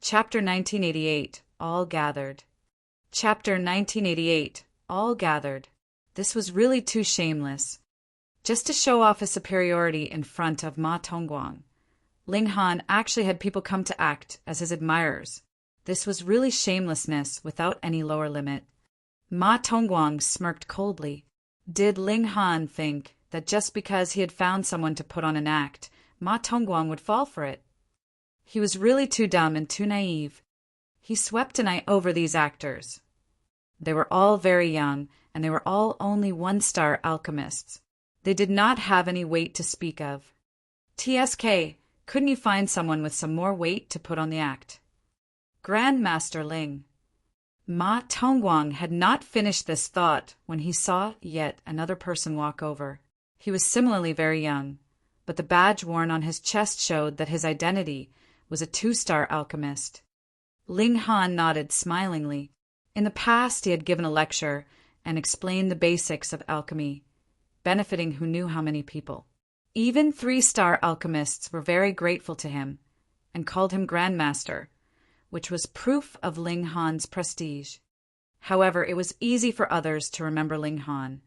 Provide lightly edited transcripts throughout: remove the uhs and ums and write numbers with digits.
Chapter 1988, All Gathered. Chapter 1988, All Gathered. This was really too shameless. Just to show off his superiority in front of Ma Tongguang, Ling Han actually had people come to act as his admirers. This was really shamelessness without any lower limit. Ma Tongguang smirked coldly. Did Ling Han think that just because he had found someone to put on an act, Ma Tongguang would fall for it? He was really too dumb and too naive. He swept an eye over these actors. They were all very young, and they were all only one-star alchemists. They did not have any weight to speak of. TSK, couldn't you find someone with some more weight to put on the act? Grandmaster Ling. Ma Tongguang had not finished this thought when he saw yet another person walk over. He was similarly very young, but the badge worn on his chest showed that his identity was a 2-star alchemist. Ling Han nodded smilingly. In the past he had given a lecture and explained the basics of alchemy, benefiting who knew how many people. Even 3-star alchemists were very grateful to him and called him Grandmaster, which was proof of Ling Han's prestige. However, it was easy for others to remember Ling Han.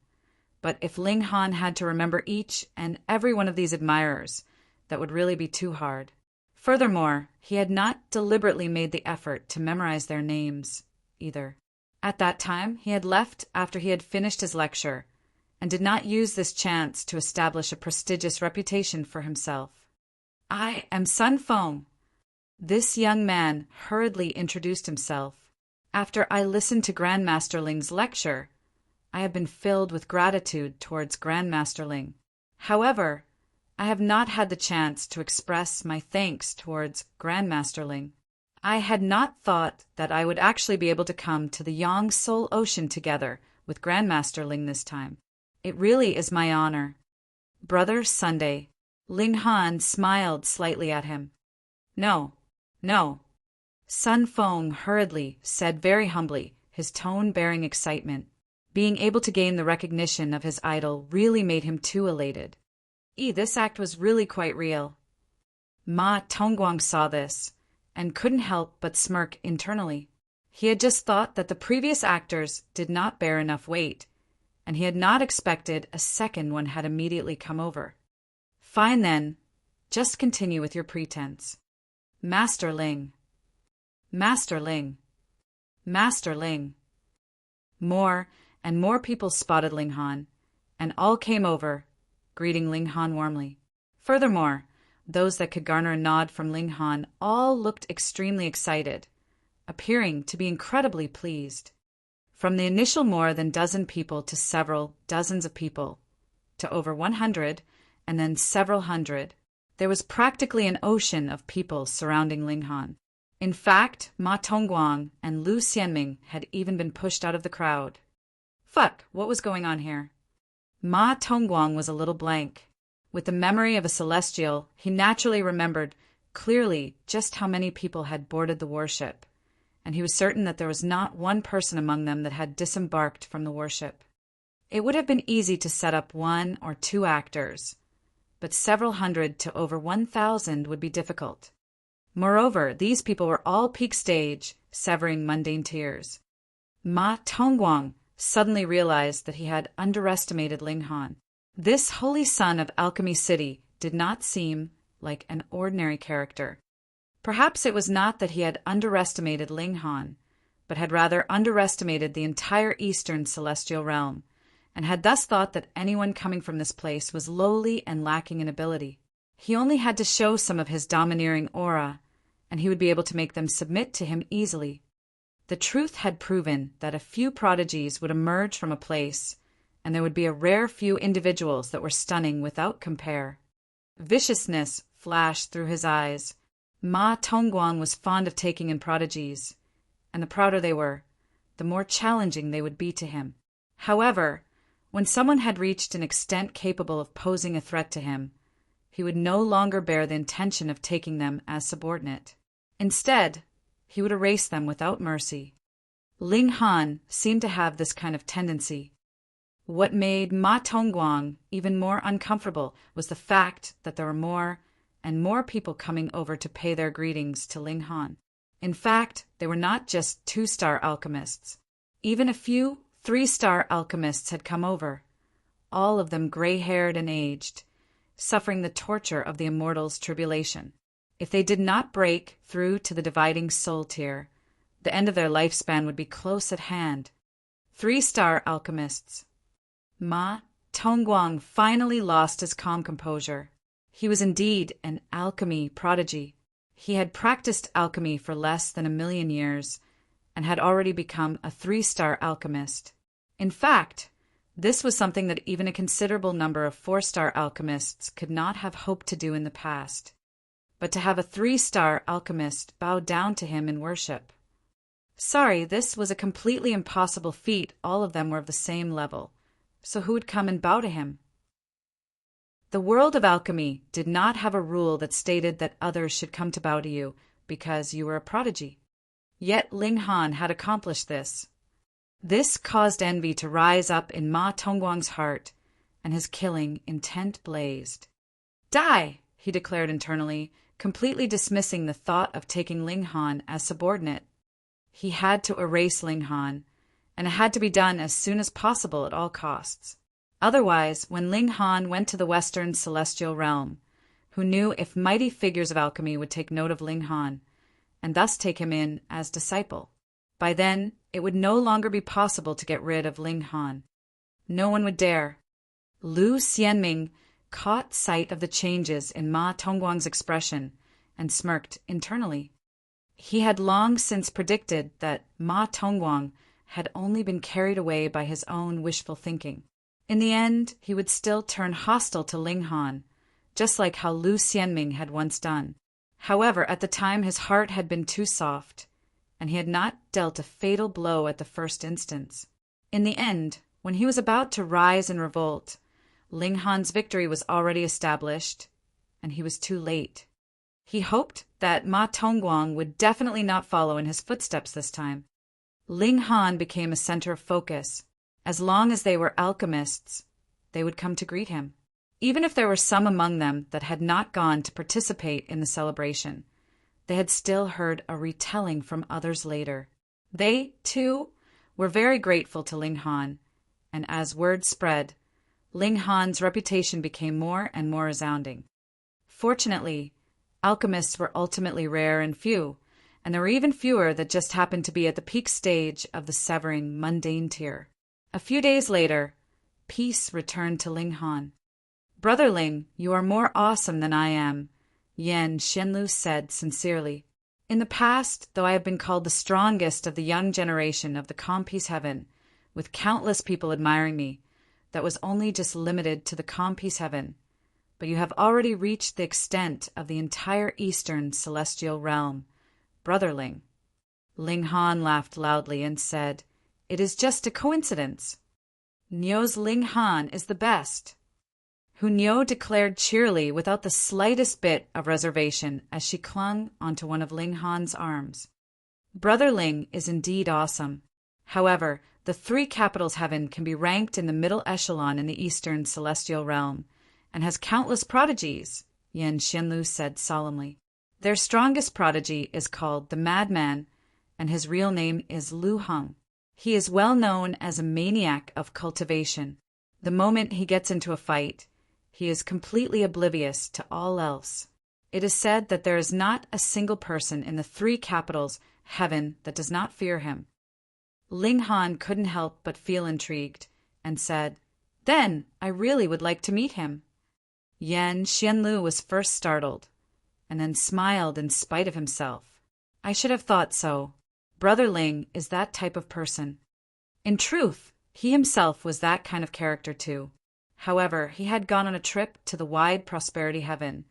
But if Ling Han had to remember each and every one of these admirers, that would really be too hard. Furthermore, he had not deliberately made the effort to memorize their names, either. At that time, he had left after he had finished his lecture, and did not use this chance to establish a prestigious reputation for himself. I am Sun Feng. This young man hurriedly introduced himself. After I listened to Grandmaster Ling's lecture, I have been filled with gratitude towards Grandmaster Ling. However, I have not had the chance to express my thanks towards Grandmaster Ling. I had not thought that I would actually be able to come to the Yang Soul Ocean together with Grandmaster Ling this time. It really is my honor. Brother Sunday. Ling Han smiled slightly at him. No. Sun Feng hurriedly said very humbly, his tone bearing excitement. Being able to gain the recognition of his idol really made him too elated. This act was really quite real. Ma Tongguang saw this, and couldn't help but smirk internally. He had just thought that the previous actors did not bear enough weight, and he had not expected a second one had immediately come over. Fine then, just continue with your pretense. Master Ling. Master Ling. Master Ling. More and more people spotted Ling Han, and all came over, greeting Ling Han warmly. Furthermore, those that could garner a nod from Ling Han all looked extremely excited, appearing to be incredibly pleased. From the initial more than dozen people to several dozens of people, to over 100, and then several hundred, there was practically an ocean of people surrounding Ling Han. In fact, Ma Tongguang and Lu Xianming had even been pushed out of the crowd. Fuck, what was going on here? Ma Tongguang was a little blank. With the memory of a celestial, he naturally remembered clearly just how many people had boarded the warship, and he was certain that there was not one person among them that had disembarked from the warship. It would have been easy to set up 1 or 2 actors, but several hundred to over 1,000 would be difficult. Moreover, these people were all peak stage, severing mundane tears. Ma Tongguang suddenly realized that he had underestimated Ling Han. This holy son of Alchemy City did not seem like an ordinary character. Perhaps it was not that he had underestimated Ling Han, but had rather underestimated the entire Eastern Celestial Realm, and had thus thought that anyone coming from this place was lowly and lacking in ability. He only had to show some of his domineering aura, and he would be able to make them submit to him easily. The truth had proven that a few prodigies would emerge from a place, and there would be a rare few individuals that were stunning without compare. Viciousness flashed through his eyes. Ma Tongguang was fond of taking in prodigies, and the prouder they were, the more challenging they would be to him. However, when someone had reached an extent capable of posing a threat to him, he would no longer bear the intention of taking them as subordinate. Instead, he would erase them without mercy. Ling Han seemed to have this kind of tendency. What made Ma Tongguang even more uncomfortable was the fact that there were more and more people coming over to pay their greetings to Ling Han. In fact, they were not just 2-star alchemists. Even a few 3-star alchemists had come over, all of them gray-haired and aged, suffering the torture of the immortal's tribulation. If they did not break through to the dividing soul tier, the end of their lifespan would be close at hand. 3-star alchemists. Ma Tongguang finally lost his calm composure. He was indeed an alchemy prodigy. He had practiced alchemy for less than 1,000,000 years and had already become a 3-star alchemist. In fact, this was something that even a considerable number of 4-star alchemists could not have hoped to do in the past. But to have a 3-star alchemist bow down to him in worship. Sorry, this was a completely impossible feat. All of them were of the same level. So who would come and bow to him? The world of alchemy did not have a rule that stated that others should come to bow to you because you were a prodigy. Yet Ling Han had accomplished this. This caused envy to rise up in Ma Tongguang's heart, and his killing intent blazed. Die, he declared internally, completely dismissing the thought of taking Ling Han as subordinate. He had to erase Ling Han, and it had to be done as soon as possible at all costs. Otherwise, when Ling Han went to the Western Celestial Realm, who knew if mighty figures of alchemy would take note of Ling Han, and thus take him in as disciple, by then it would no longer be possible to get rid of Ling Han. No one would dare. Lu Xianming caught sight of the changes in Ma Tongguang's expression and smirked internally. He had long since predicted that Ma Tongguang had only been carried away by his own wishful thinking. In the end, he would still turn hostile to Ling Han, just like how Lu Xianming had once done. However, at the time his heart had been too soft, and he had not dealt a fatal blow at the first instance. In the end, when he was about to rise in revolt, Ling Han's victory was already established, and he was too late. He hoped that Ma Tongguang would definitely not follow in his footsteps this time. Ling Han became a center of focus. As long as they were alchemists, they would come to greet him. Even if there were some among them that had not gone to participate in the celebration, they had still heard a retelling from others later. They, too, were very grateful to Ling Han, and as word spread, Ling Han's reputation became more and more resounding. Fortunately, alchemists were ultimately rare and few, and there were even fewer that just happened to be at the peak stage of the severing mundane tier. A few days later, peace returned to Ling Han. "Brother Ling, you are more awesome than I am," Yan Xianlu said sincerely. "In the past, though I have been called the strongest of the young generation of the Compi's Heaven, with countless people admiring me, that was only just limited to the Compi's Heaven. But you have already reached the extent of the entire Eastern Celestial Realm, Brother Ling." Ling Han laughed loudly and said, "It is just a coincidence. Niu's Ling Han is the best," who Niu declared cheerily without the slightest bit of reservation as she clung onto one of Ling Han's arms. "Brother Ling is indeed awesome. However, the 3 capitals heaven can be ranked in the middle echelon in the Eastern Celestial Realm, and has countless prodigies," Yan Xianlu said solemnly. "Their strongest prodigy is called the Madman, and his real name is Lu Heng. He is well known as a maniac of cultivation. The moment he gets into a fight, he is completely oblivious to all else. It is said that there is not a single person in the 3 capitals heaven that does not fear him." Ling Han couldn't help but feel intrigued, and said, "Then I really would like to meet him." Yan Xianlu was first startled, and then smiled in spite of himself. "I should have thought so. Brother Ling is that type of person." In truth, he himself was that kind of character too. However, he had gone on a trip to the wide prosperity heaven,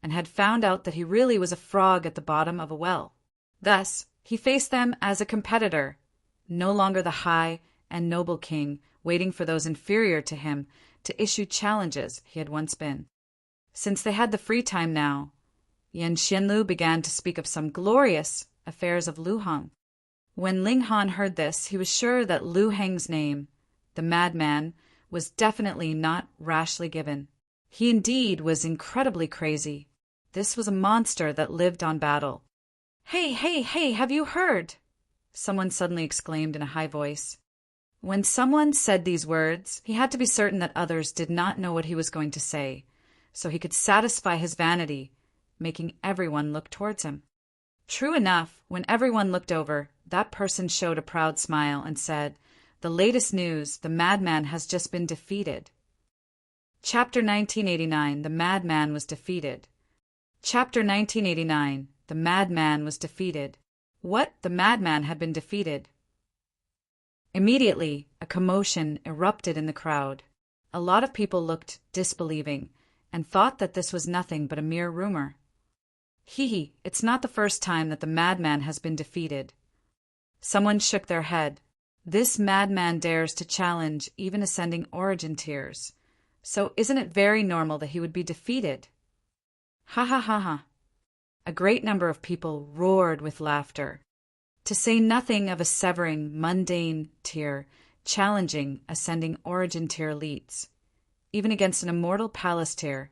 and had found out that he really was a frog at the bottom of a well. Thus, he faced them as a competitor, no longer the high and noble king waiting for those inferior to him to issue challenges he had once been. Since they had the free time now, Yan Xianlu began to speak of some glorious affairs of Lu Heng. When Ling Han heard this, he was sure that Lu Heng's name, the Madman, was definitely not rashly given. He indeed was incredibly crazy. This was a monster that lived on battle. Hey, hey, hey, have you heard? Someone suddenly exclaimed in a high voice. When someone said these words, he had to be certain that others did not know what he was going to say, so he could satisfy his vanity, making everyone look towards him. True enough, when everyone looked over, that person showed a proud smile and said, "The latest news, the madman has just been defeated." Chapter 1989, The Madman was defeated. Chapter 1989, The Madman was defeated. What? The madman had been defeated. Immediately, a commotion erupted in the crowd. A lot of people looked disbelieving and thought that this was nothing but a mere rumor. Hee, it's not the first time that the madman has been defeated. Someone shook their head. This madman dares to challenge even ascending origin tiers. So isn't it very normal that he would be defeated? Ha ha ha ha. A great number of people roared with laughter. To say nothing of a severing mundane tier challenging ascending origin tier elites. Even against an immortal palace tier,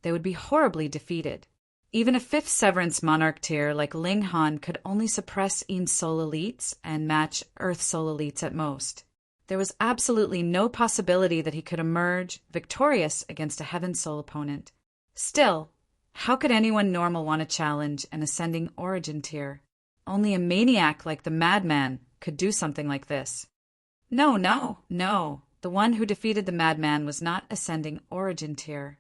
they would be horribly defeated. Even a fifth severance monarch tier like Ling Han could only suppress Een Soul elites and match Earth Soul elites at most. There was absolutely no possibility that he could emerge victorious against a Heaven Soul opponent. Still, how could anyone normal want to challenge an ascending origin tier? Only a maniac like the madman could do something like this. No. The one who defeated the madman was not ascending origin tier.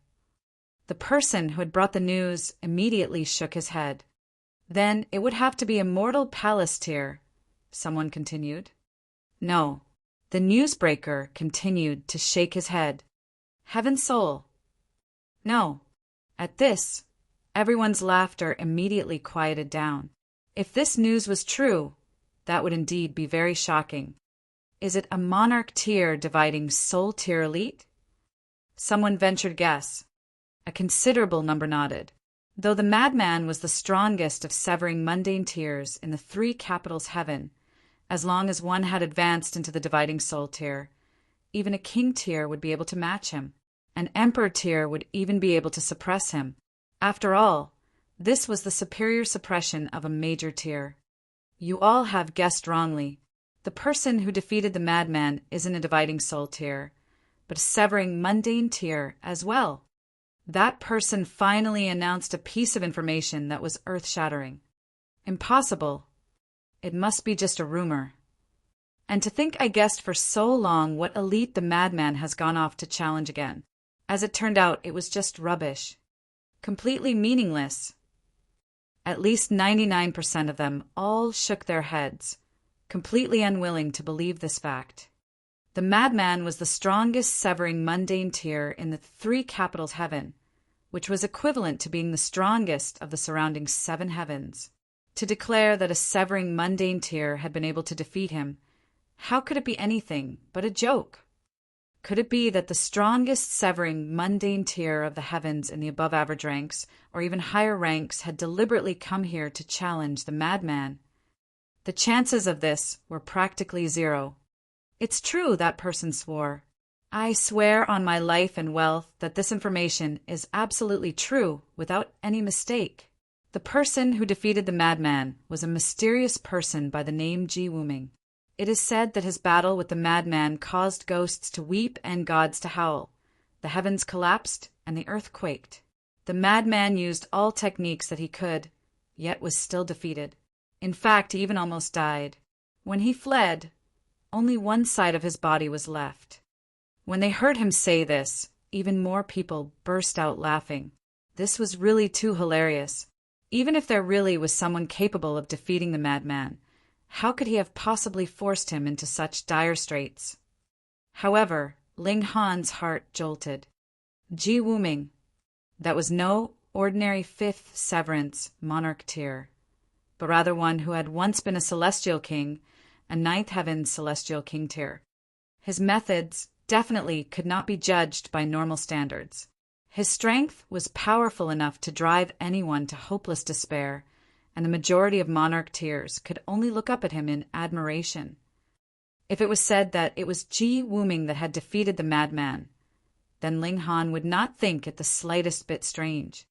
The person who had brought the news immediately shook his head. Then it would have to be immortal palace tier, someone continued. No. The newsbreaker continued to shake his head. Heaven Soul. No. At this, everyone's laughter immediately quieted down. If this news was true, that would indeed be very shocking. Is it a monarch tier dividing soul tier elite? Someone ventured guess. A considerable number nodded. Though the madman was the strongest of severing mundane tiers in the three capitals heaven, as long as one had advanced into the dividing soul tier, even a king tier would be able to match him. An emperor tier would even be able to suppress him. After all, this was the superior suppression of a major tier. You all have guessed wrongly. The person who defeated the madman isn't a dividing soul tier, but a severing mundane tier as well. That person finally announced a piece of information that was earth-shattering. Impossible. It must be just a rumor. And to think I guessed for so long what elite the madman has gone off to challenge again. As it turned out, it was just rubbish. Completely meaningless. At least 99% of them all shook their heads, completely unwilling to believe this fact. The madman was the strongest severing mundane tier in the three capitals heaven, which was equivalent to being the strongest of the surrounding 7 heavens. To declare that a severing mundane tier had been able to defeat him, how could it be anything but a joke? Could it be that the strongest severing mundane tier of the heavens in the above-average ranks, or even higher ranks, had deliberately come here to challenge the madman? The chances of this were practically zero. It's true, that person swore. I swear on my life and wealth that this information is absolutely true, without any mistake. The person who defeated the madman was a mysterious person by the name Ji Wuming. It is said that his battle with the madman caused ghosts to weep and gods to howl. The heavens collapsed and the earth quaked. The madman used all techniques that he could, yet was still defeated. In fact, he even almost died. When he fled, only one side of his body was left. When they heard him say this, even more people burst out laughing. This was really too hilarious. Even if there really was someone capable of defeating the madman, how could he have possibly forced him into such dire straits? However, Ling Han's heart jolted. Ji Wuming. That was no ordinary 5th severance monarch tier, but rather one who had once been a celestial king, a 9th heaven celestial king tier. His methods definitely could not be judged by normal standards. His strength was powerful enough to drive anyone to hopeless despair, and the majority of monarch tiers could only look up at him in admiration. If it was said that it was Ji Wuming that had defeated the madman, then Ling Han would not think it the slightest bit strange.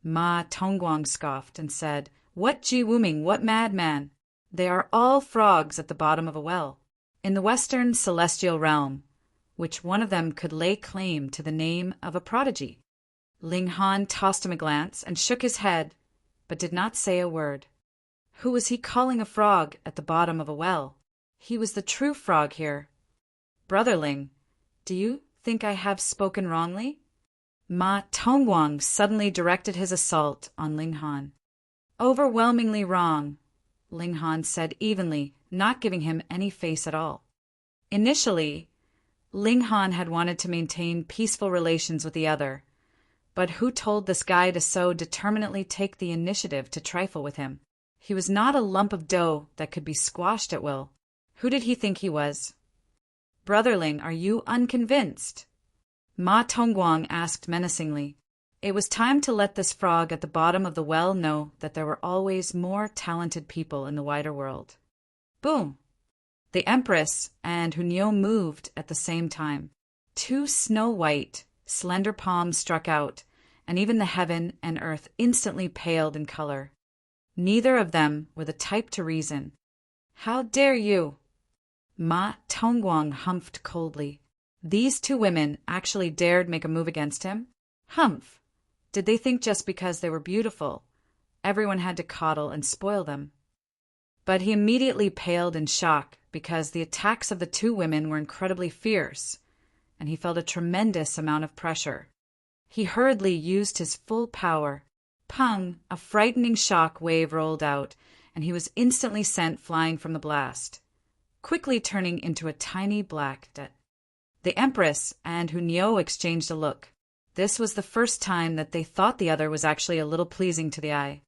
Ma Tongguang scoffed and said, What Ji Wuming, what madman! They are all frogs at the bottom of a well. In the western celestial realm, which one of them could lay claim to the name of a prodigy? Ling Han tossed him a glance and shook his head, but did not say a word. Who was he calling a frog at the bottom of a well? He was the true frog here. Brother Ling, do you think I have spoken wrongly? Ma Tongguang suddenly directed his assault on Ling Han. Overwhelmingly wrong, Ling Han said evenly, not giving him any face at all. Initially, Ling Han had wanted to maintain peaceful relations with the other, but who told this guy to so determinedly take the initiative to trifle with him? He was not a lump of dough that could be squashed at will. Who did he think he was? Brother Ling, are you unconvinced? Ma Tongguang asked menacingly. It was time to let this frog at the bottom of the well know that there were always more talented people in the wider world. Boom! The Empress and Hunyo moved at the same time. Two snow-white, slender palms struck out, and even the heaven and earth instantly paled in color. Neither of them were the type to reason. How dare you? Ma Tongguang humphed coldly. These two women actually dared make a move against him? Humph! Did they think just because they were beautiful, everyone had to coddle and spoil them? But he immediately paled in shock because the attacks of the two women were incredibly fierce, and he felt a tremendous amount of pressure. He hurriedly used his full power. Pung! A frightening shock wave rolled out, and he was instantly sent flying from the blast, quickly turning into a tiny black dot. The Empress and Hunyo exchanged a look. This was the first time that they thought the other was actually a little pleasing to the eye.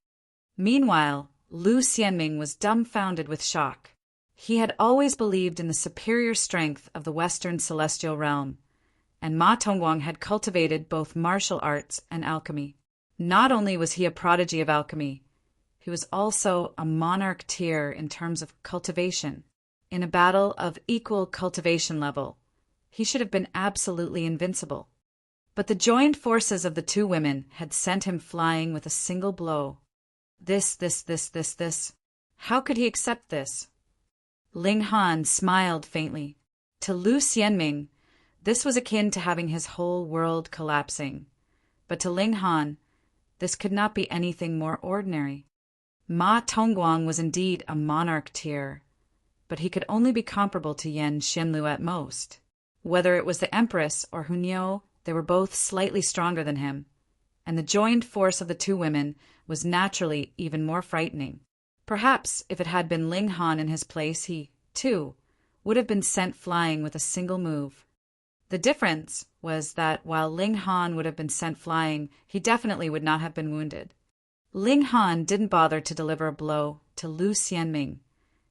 Meanwhile, Lu Xianming was dumbfounded with shock. He had always believed in the superior strength of the Western celestial realm, and Ma Tongguang had cultivated both martial arts and alchemy. Not only was he a prodigy of alchemy, he was also a monarch tier in terms of cultivation. In a battle of equal cultivation level, he should have been absolutely invincible. But the joined forces of the two women had sent him flying with a single blow. This. How could he accept this? Ling Han smiled faintly. To Lu Xianming, this was akin to having his whole world collapsing. But to Ling Han, this could not be anything more ordinary. Ma Tongguang was indeed a monarch tier, but he could only be comparable to Yan Xianlu at most. Whether it was the Empress or Hunyo, they were both slightly stronger than him, and the joined force of the two women was naturally even more frightening. Perhaps if it had been Ling Han in his place, he, too, would have been sent flying with a single move. The difference was that while Ling Han would have been sent flying, he definitely would not have been wounded. Ling Han didn't bother to deliver a blow to Lu Xianming,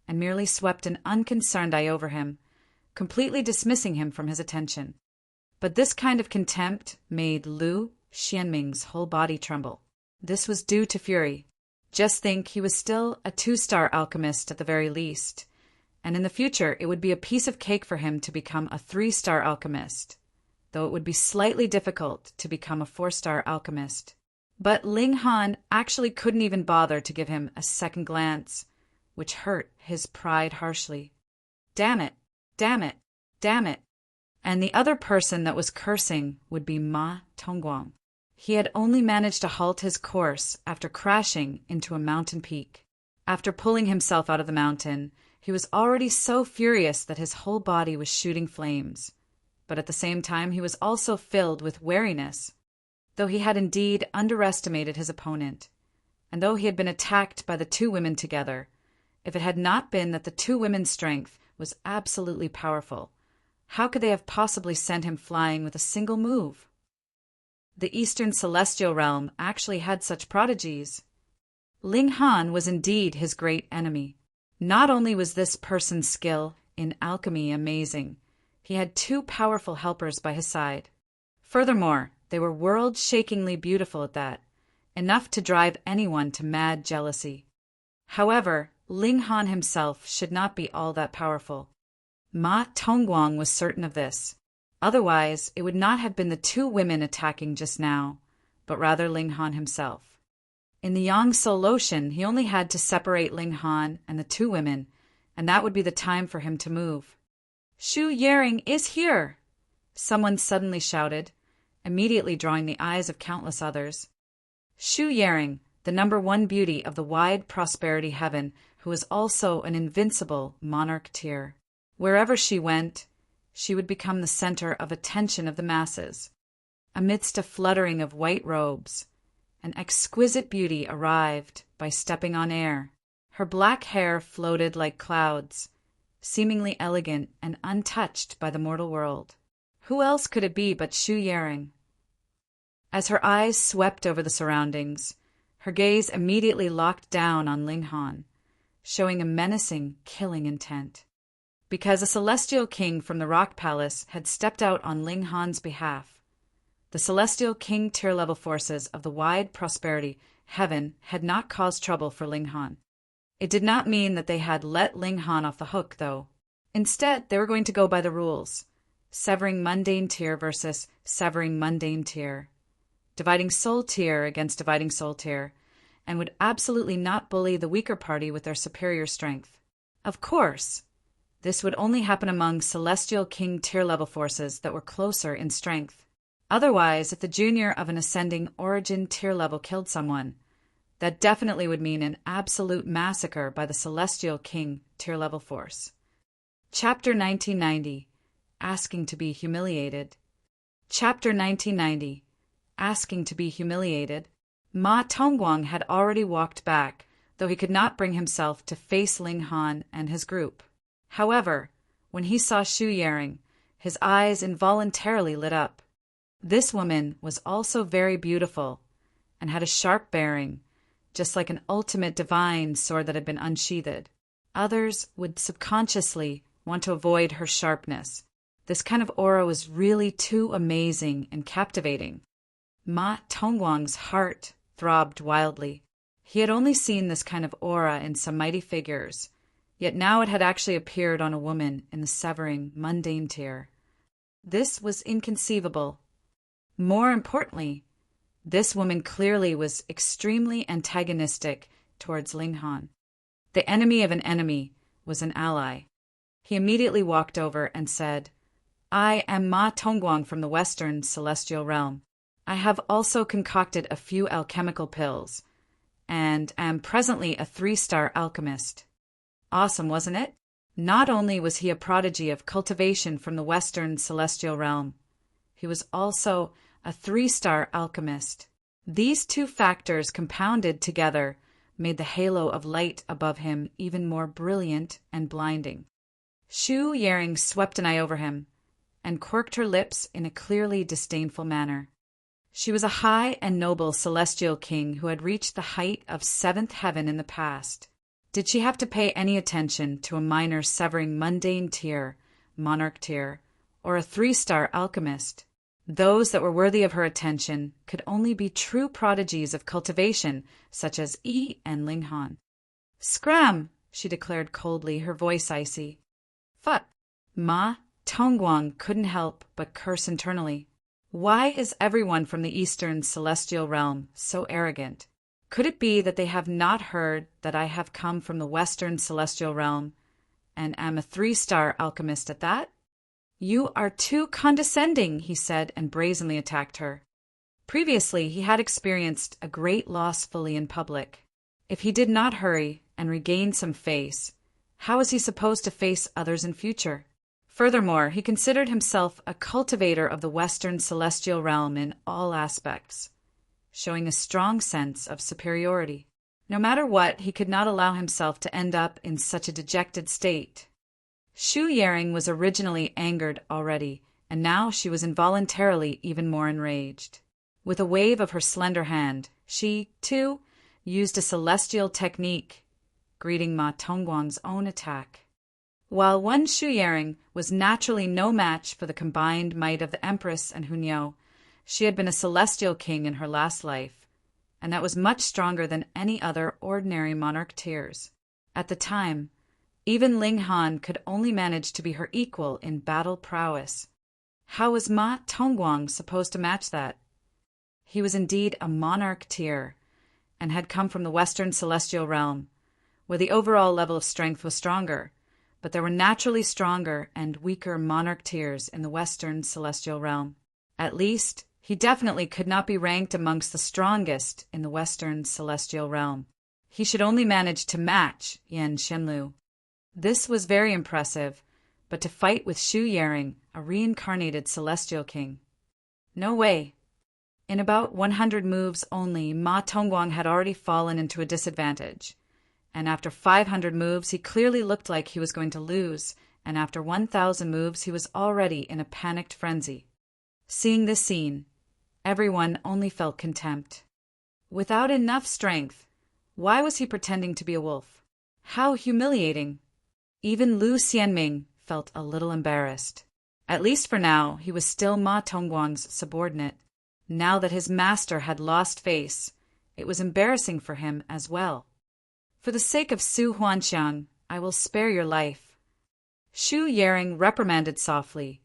and merely swept an unconcerned eye over him, completely dismissing him from his attention. But this kind of contempt made Lu Xianming's whole body tremble. This was due to fury. Just think, he was still a 2-star alchemist at the very least, and in the future it would be a piece of cake for him to become a 3-star alchemist, though it would be slightly difficult to become a 4-star alchemist. But Ling Han actually couldn't even bother to give him a second glance, which hurt his pride harshly. Damn it! Damn it! Damn it! And the other person that was cursing would be Ma Tongguang. He had only managed to halt his course after crashing into a mountain peak. After pulling himself out of the mountain, he was already so furious that his whole body was shooting flames. But at the same time, he was also filled with wariness. Though he had indeed underestimated his opponent, and though he had been attacked by the two women together, if it had not been that the two women's strength was absolutely powerful, how could they have possibly sent him flying with a single move? The Eastern Celestial Realm actually had such prodigies. Ling Han was indeed his great enemy. Not only was this person's skill in alchemy amazing, he had two powerful helpers by his side. Furthermore, they were world-shakingly beautiful at that, enough to drive anyone to mad jealousy. However, Ling Han himself should not be all that powerful. Ma Tongguang was certain of this. Otherwise, it would not have been the two women attacking just now, but rather Ling Han himself. In the Yangtze Ocean, he only had to separate Ling Han and the two women, and that would be the time for him to move. "Shu Yering is here!" someone suddenly shouted, immediately drawing the eyes of countless others. Shu Yering, the #1 beauty of the wide prosperity heaven, who was also an invincible monarch tier. Wherever she went, she would become the center of attention of the masses. Amidst a fluttering of white robes, an exquisite beauty arrived by stepping on air. Her black hair floated like clouds, seemingly elegant and untouched by the mortal world. Who else could it be but Shu Yering? As her eyes swept over the surroundings, her gaze immediately locked down on Ling Han, showing a menacing, killing intent. Because a celestial king from the Rock Palace had stepped out on Ling Han's behalf, the celestial king tier level forces of the wide prosperity heaven had not caused trouble for Ling Han. It did not mean that they had let Ling Han off the hook, though. Instead, they were going to go by the rules, severing mundane tier versus severing mundane tier, dividing soul tier against dividing soul tier, and would absolutely not bully the weaker party with their superior strength. Of course, this would only happen among celestial king tier level forces that were closer in strength. Otherwise, if the junior of an ascending origin tier level killed someone, that definitely would mean an absolute massacre by the celestial king tier level force. Chapter 1990. Asking to be humiliated. Chapter 1990. Asking to be humiliated. Ma Tongguang had already walked back, though he could not bring himself to face Ling Han and his group. However, when he saw Shu Yering, his eyes involuntarily lit up. This woman was also very beautiful and had a sharp bearing, just like an ultimate divine sword that had been unsheathed. Others would subconsciously want to avoid her sharpness. This kind of aura was really too amazing and captivating. Ma Tongguang's heart throbbed wildly. He had only seen this kind of aura in some mighty figures, yet now it had actually appeared on a woman in the severing, mundane tier. This was inconceivable. More importantly, this woman clearly was extremely antagonistic towards Ling Han. The enemy of an enemy was an ally. He immediately walked over and said, "I am Ma Tongguang from the Western Celestial Realm. I have also concocted a few alchemical pills, and am presently a 3-star alchemist." Awesome, wasn't it? Not only was he a prodigy of cultivation from the Western Celestial Realm, he was also a 3-star alchemist. These two factors compounded together made the halo of light above him even more brilliant and blinding. Shu Yering swept an eye over him, and quirked her lips in a clearly disdainful manner. She was a high and noble celestial king who had reached the height of 7th heaven in the past. Did she have to pay any attention to a minor severing mundane tier, monarch tier, or a 3-star alchemist? Those that were worthy of her attention could only be true prodigies of cultivation, such as Yi and Ling Han. "Scram!" she declared coldly, her voice icy. "Fuck!" Ma Tongguang couldn't help but curse internally. Why is everyone from the Eastern Celestial Realm so arrogant? Could it be that they have not heard that I have come from the Western Celestial Realm, and am a 3-star alchemist at that? "You are too condescending," he said, and brazenly attacked her. Previously, he had experienced a great loss fully in public. If he did not hurry and regain some face, how was he supposed to face others in future? Furthermore, he considered himself a cultivator of the Western Celestial Realm in all aspects, showing a strong sense of superiority. No matter what, he could not allow himself to end up in such a dejected state. Shu Yering was originally angered already, and now she was involuntarily even more enraged. With a wave of her slender hand, she, too, used a celestial technique, greeting Ma Tongguang's own attack. While one Shu Yering was naturally no match for the combined might of the Empress and Hunyao, she had been a celestial king in her last life, and that was much stronger than any other ordinary monarch tiers. At the time, even Ling Han could only manage to be her equal in battle prowess. How was Ma Tongguang supposed to match that? He was indeed a monarch tier, and had come from the Western Celestial Realm, where the overall level of strength was stronger, but there were naturally stronger and weaker monarch tiers in the Western Celestial Realm. At least, he definitely could not be ranked amongst the strongest in the Western Celestial Realm. He should only manage to match Yan Shenlu. This was very impressive, but to fight with Xu Yaring, a reincarnated Celestial King? No way. In about 100 moves only, Ma Tongguang had already fallen into a disadvantage. And after 500 moves, he clearly looked like he was going to lose, and after 1,000 moves, he was already in a panicked frenzy. Seeing this scene, everyone only felt contempt. Without enough strength, why was he pretending to be a wolf? How humiliating! Even Lu Xianming felt a little embarrassed. At least for now, he was still Ma Tongguang's subordinate. Now that his master had lost face, it was embarrassing for him as well. For the sake of Su Huanxiang, I will spare your life. Xu Yaring reprimanded softly,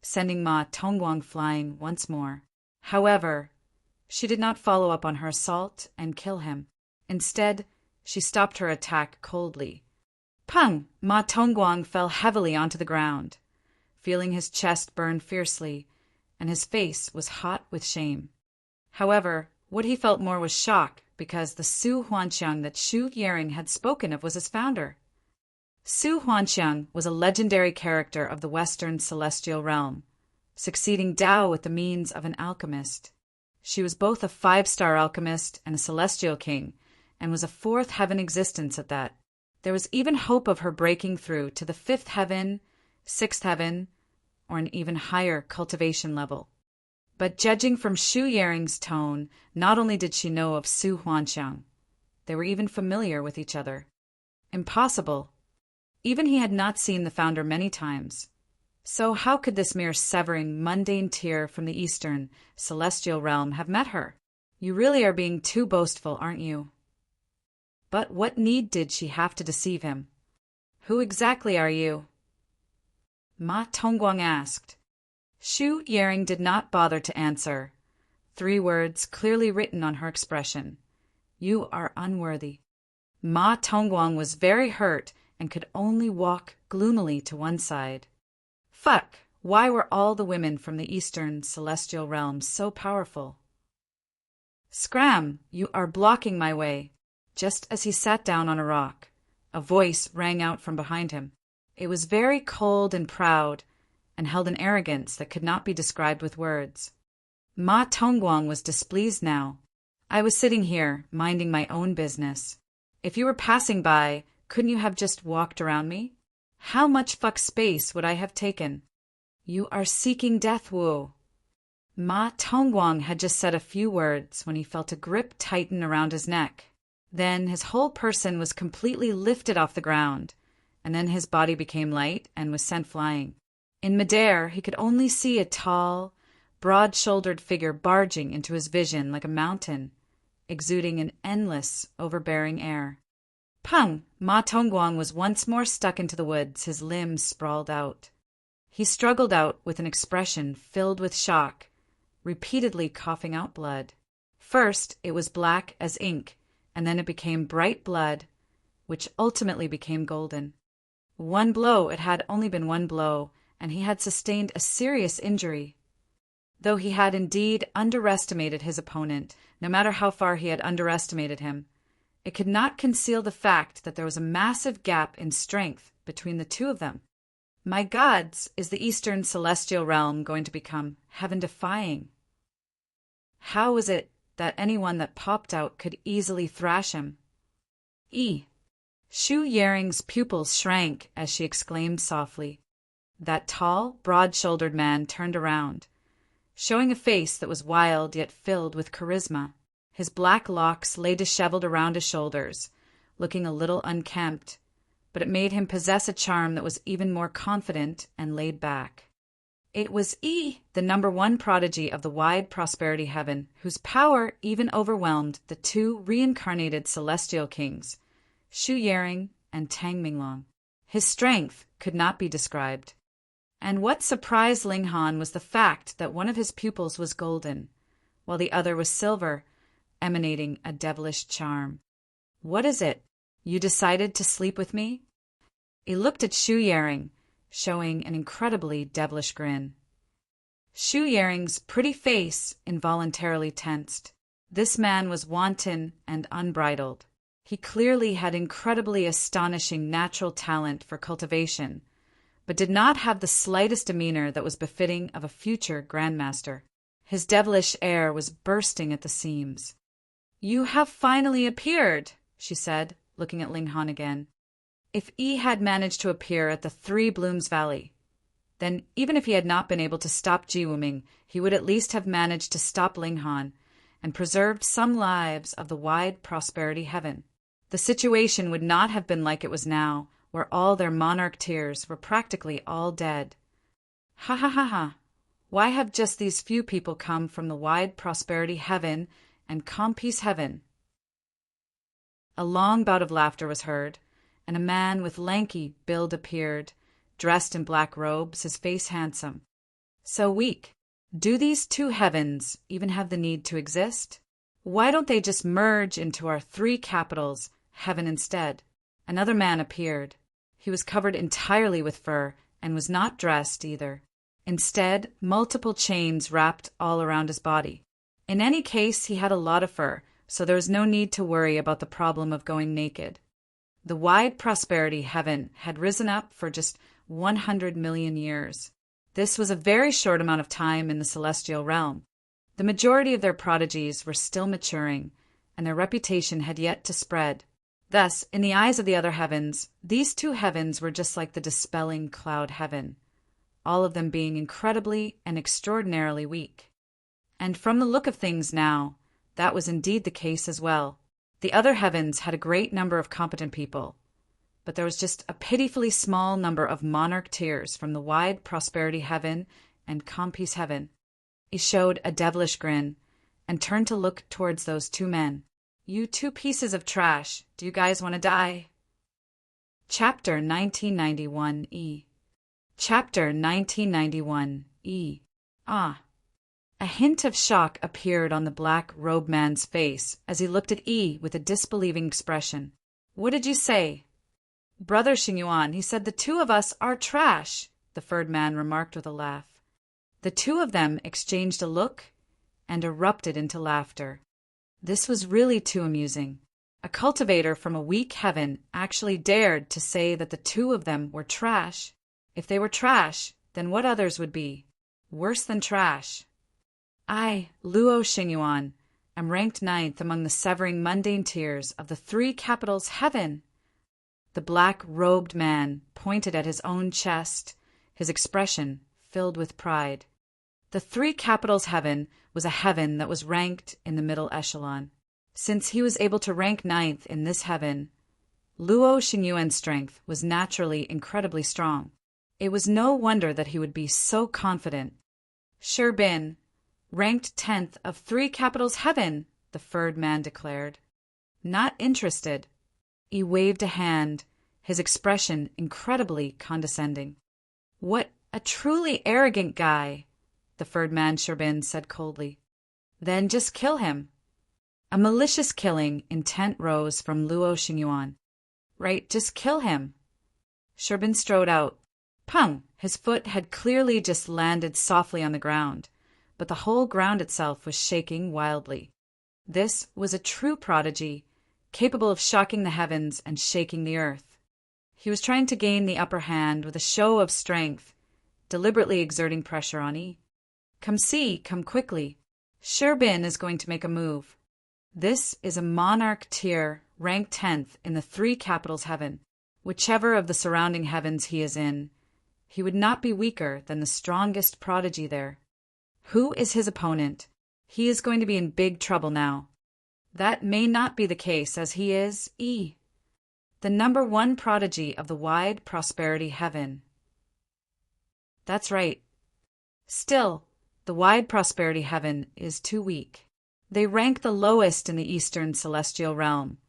sending Ma Tongguang flying once more. However, she did not follow up on her assault and kill him. Instead, she stopped her attack coldly. Pung! Ma Tongguang fell heavily onto the ground, feeling his chest burn fiercely, and his face was hot with shame. However, what he felt more was shock, because the Su Huanxiang that Xu Yaring had spoken of was his founder. Su Huanxiang was a legendary character of the Western Celestial Realm, succeeding Dao with the means of an alchemist. She was both a 5-star alchemist and a celestial king, and was a 4th heaven existence at that. There was even hope of her breaking through to the 5th heaven, 6th heaven, or an even higher cultivation level. But judging from Xu Yaring's tone, not only did she know of Su Huanxiang, they were even familiar with each other. Impossible. Even he had not seen the founder many times. So how could this mere severing mundane tier from the Eastern Celestial Realm have met her? You really are being too boastful, aren't you? But what need did she have to deceive him? Who exactly are you? Ma Tongguang asked. Xu Yaring did not bother to answer. 3 words clearly written on her expression. You are unworthy. Ma Tongguang was very hurt and could only walk gloomily to one side. Fuck! Why were all the women from the Eastern Celestial Realm so powerful? Scram! You are blocking my way. Just as he sat down on a rock, a voice rang out from behind him. It was very cold and proud, and held an arrogance that could not be described with words. Ma Tongguang was displeased now. I was sitting here, minding my own business. If you were passing by, couldn't you have just walked around me? How much fuck space would I have taken? You are seeking death, Wu. Ma Tongguang had just said a few words when he felt a grip tighten around his neck. Then his whole person was completely lifted off the ground, and then his body became light and was sent flying. In midair, he could only see a tall, broad-shouldered figure barging into his vision like a mountain, exuding an endless, overbearing air. Pung! Ma Tongguang was once more stuck into the woods, his limbs sprawled out. He struggled out with an expression filled with shock, repeatedly coughing out blood. First, it was black as ink, and then it became bright blood, which ultimately became golden. One blow, it had only been one blow, and he had sustained a serious injury. Though he had indeed underestimated his opponent, no matter how far he had underestimated him, it could not conceal the fact that there was a massive gap in strength between the two of them. My gods, is the Eastern Celestial Realm going to become heaven-defying? How was it that anyone that popped out could easily thrash him? Xu Yaring's pupils shrank as she exclaimed softly. That tall, broad-shouldered man turned around, showing a face that was wild yet filled with charisma. His black locks lay disheveled around his shoulders, looking a little unkempt, but it made him possess a charm that was even more confident and laid back. It was the number 1 prodigy of the wide prosperity heaven, whose power even overwhelmed the 2 reincarnated celestial kings, Xu Yaring and Tang Minglong. His strength could not be described. And what surprised Ling Han was the fact that one of his pupils was golden, while the other was silver, emanating a devilish charm. "What is it? You decided to sleep with me?" He looked at Shu Yaring, showing an incredibly devilish grin. Shu Yaring's pretty face involuntarily tensed. This man was wanton and unbridled. He clearly had incredibly astonishing natural talent for cultivation, but did not have the slightest demeanor that was befitting of a future grandmaster. His devilish air was bursting at the seams. "You have finally appeared," she said, looking at Ling Han again. If Yi had managed to appear at the Three Blooms Valley, then even if he had not been able to stop Jiwuming, he would at least have managed to stop Ling Han and preserved some lives of the wide prosperity heaven. The situation would not have been like it was now, where all their monarch tiers were practically all dead. Ha ha ha ha! Why have just these few people come from the wide prosperity heaven and calm peace heaven? A long bout of laughter was heard, and a man with lanky build appeared, dressed in black robes, his face handsome. "So weak. Do these two heavens even have the need to exist? Why don't they just merge into our three capitals, heaven instead?" Another man appeared. He was covered entirely with fur and was not dressed either. Instead, multiple chains wrapped all around his body. In any case, he had a lot of fur, so there was no need to worry about the problem of going naked. The wide prosperity heaven had risen up for just 100 million years. This was a very short amount of time in the celestial realm. The majority of their prodigies were still maturing, and their reputation had yet to spread. Thus, in the eyes of the other heavens, these two heavens were just like the dispelling cloud heaven, all of them being incredibly and extraordinarily weak. And from the look of things now, that was indeed the case as well. The other heavens had a great number of competent people, but there was just a pitifully small number of monarch tiers from the wide prosperity heaven and calm peace heaven. He showed a devilish grin and turned to look towards those two men. "You two pieces of trash, do you guys want to die?" Chapter 1991E. Chapter 1991E. Ah. A hint of shock appeared on the black-robed man's face as he looked at Yi with a disbelieving expression. "What did you say?" "Brother Xingyuan, he said the two of us are trash," the furred man remarked with a laugh. The two of them exchanged a look and erupted into laughter. This was really too amusing. A cultivator from a weak heaven actually dared to say that the two of them were trash. If they were trash, then what others would be? Worse than trash. I, Luo Xingyuan, am ranked 9th among the severing mundane tiers of the three capitals heaven. The black-robed man pointed at his own chest, his expression filled with pride. The three capitals heaven was a heaven that was ranked in the middle echelon. Since he was able to rank 9th in this heaven, Luo Xingyuan's strength was naturally incredibly strong. It was no wonder that he would be so confident. "Sherbin, ranked 10th of three capitals heaven," the furred man declared. "Not interested." He waved a hand, his expression incredibly condescending. "What a truly arrogant guy," the furred man Sherbin said coldly. "Then just kill him." A malicious killing intent rose from Luo Xingyuan. "Right, just kill him." Sherbin strode out. Pung! His foot had clearly just landed softly on the ground, but the whole ground itself was shaking wildly. This was a true prodigy, capable of shocking the heavens and shaking the earth. He was trying to gain the upper hand with a show of strength, deliberately exerting pressure on Yi. "Come see, come quickly. Sherbin is going to make a move. This is a monarch tier, ranked 10th in the three capitals heaven. Whichever of the surrounding heavens he is in, he would not be weaker than the strongest prodigy there. Who is his opponent? He is going to be in big trouble now. That may not be the case, as he is Yi, the #1 prodigy of the wide prosperity heaven." That's right. Still, the wide prosperity heaven is too weak. They rank the lowest in the eastern celestial realm,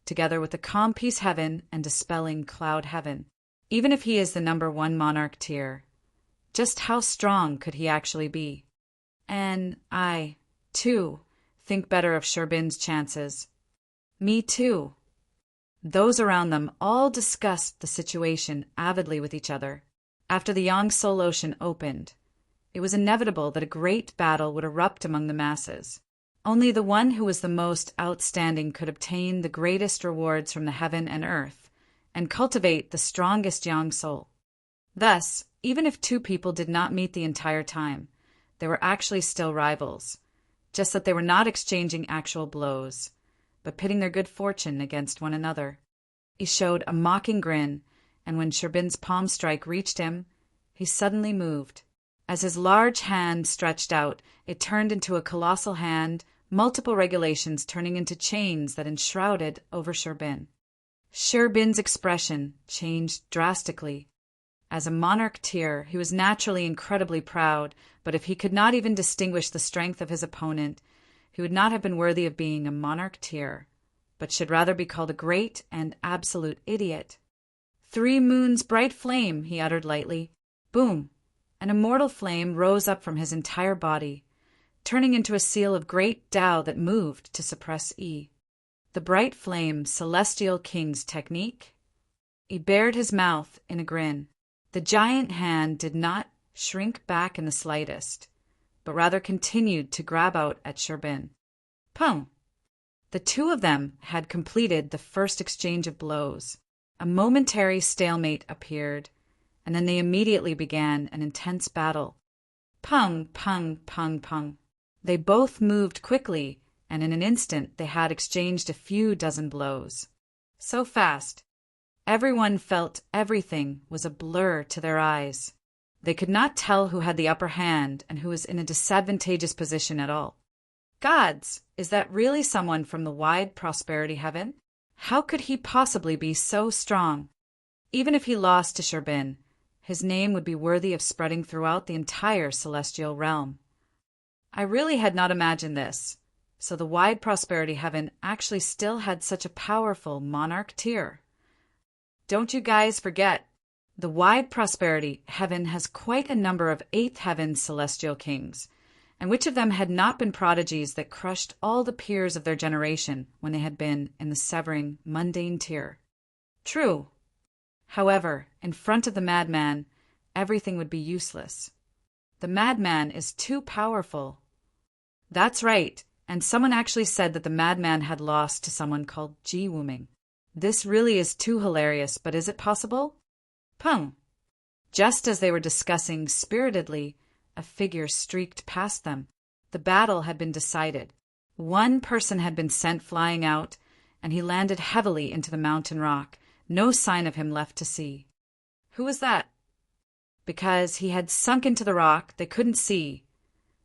together with the calm peace heaven and dispelling cloud heaven. Even if he is the #1 monarch tier, just how strong could he actually be? And I, too, think better of Sherbin's chances. Me too. Those around them all discussed the situation avidly with each other. After the Yangtze Ocean opened, it was inevitable that a great battle would erupt among the masses. Only the one who was the most outstanding could obtain the greatest rewards from the heaven and earth, and cultivate the strongest young soul. Thus, even if two people did not meet the entire time, they were actually still rivals, just that they were not exchanging actual blows, but pitting their good fortune against one another. He showed a mocking grin, and when Sherbin's palm strike reached him, he suddenly moved. As his large hand stretched out, it turned into a colossal hand, multiple regulations turning into chains that enshrouded over Sherbin. Sherbin's expression changed drastically. As a monarch Tyr, he was naturally incredibly proud, but if he could not even distinguish the strength of his opponent, he would not have been worthy of being a monarch Tyr, but should rather be called a great and absolute idiot. 3 moons bright flame, he uttered lightly. Boom! An immortal flame rose up from his entire body, turning into a seal of great Tao that moved to suppress E. The bright flame, celestial king's technique? He bared his mouth in a grin. The giant hand did not shrink back in the slightest, but rather continued to grab out at Sherbin. Pum! The two of them had completed the first exchange of blows. A momentary stalemate appeared, and then they immediately began an intense battle. Pung, pung, pung, pung. They both moved quickly, and in an instant they had exchanged a few dozen blows. So fast, everyone felt everything was a blur to their eyes. They could not tell who had the upper hand and who was in a disadvantageous position at all. Gods, is that really someone from the wide prosperity heaven? How could he possibly be so strong? Even if he lost to Sherbin, his name would be worthy of spreading throughout the entire celestial realm. I really had not imagined this. So the wide prosperity heaven actually still had such a powerful monarch Tyr. Don't you guys forget, the wide prosperity heaven has quite a number of 8th heaven celestial kings, and which of them had not been prodigies that crushed all the peers of their generation when they had been in the severing, mundane Tyr? True. However, in front of the madman, everything would be useless. The madman is too powerful. That's right, and someone actually said that the madman had lost to someone called Ji-Wuming. This really is too hilarious, but is it possible? Pung! Just as they were discussing spiritedly, a figure streaked past them. The battle had been decided. One person had been sent flying out, and he landed heavily into the mountain rock, no sign of him left to see. Who was that? Because he had sunk into the rock, they couldn't see.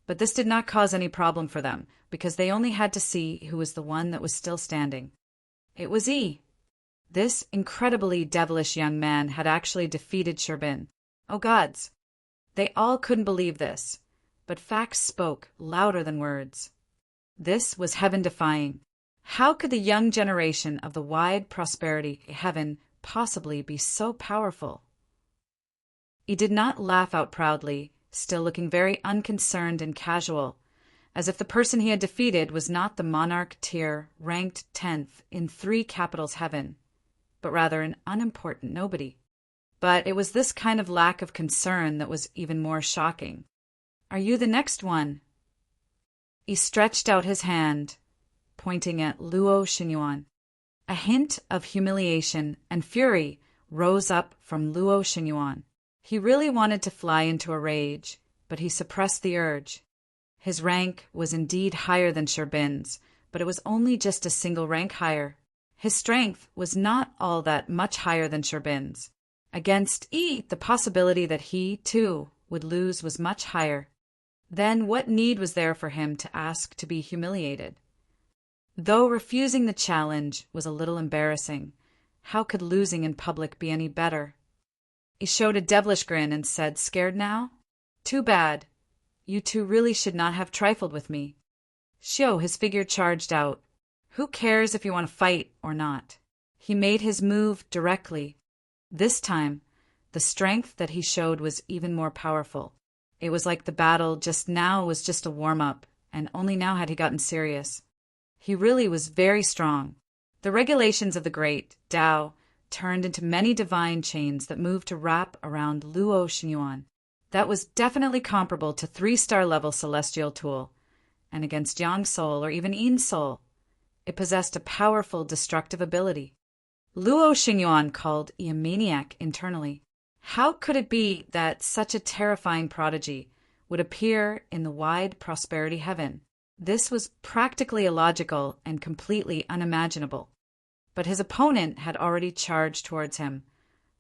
But this did not cause any problem for them, because they only had to see who was the one that was still standing. It was E. This incredibly devilish young man had actually defeated Sherbin. Oh gods! They all couldn't believe this, but facts spoke louder than words. This was heaven-defying. How could the young generation of the wide prosperity heaven possibly be so powerful? He did not laugh out proudly, still looking very unconcerned and casual, as if the person he had defeated was not the monarch Tyr ranked 10th in 3 capitals heaven, but rather an unimportant nobody. But it was this kind of lack of concern that was even more shocking. Are you the next one? He stretched out his hand, pointing at Luo Xinyuan. A hint of humiliation and fury rose up from Luo Xinyuan. He really wanted to fly into a rage, but he suppressed the urge. His rank was indeed higher than Sherbin's, but it was only just a single rank higher. His strength was not all that much higher than Sherbin's. Against E, the possibility that he, too, would lose was much higher. Then what need was there for him to ask to be humiliated? Though refusing the challenge was a little embarrassing, how could losing in public be any better? He showed a devilish grin and said, "Scared now? Too bad. You two really should not have trifled with me." Xiu, his figure charged out. Who cares if you want to fight or not? He made his move directly. This time, the strength that he showed was even more powerful. It was like the battle just now was just a warm-up, and only now had he gotten serious. He really was very strong. The regulations of the great Tao turned into many divine chains that moved to wrap around Luo Xingyuan. That was definitely comparable to 3-star level celestial tool, and against Yang Soul or even Yin Soul, it possessed a powerful destructive ability. Luo Xingyuan called a maniac internally. How could it be that such a terrifying prodigy would appear in the wide prosperity heaven? This was practically illogical and completely unimaginable. But his opponent had already charged towards him,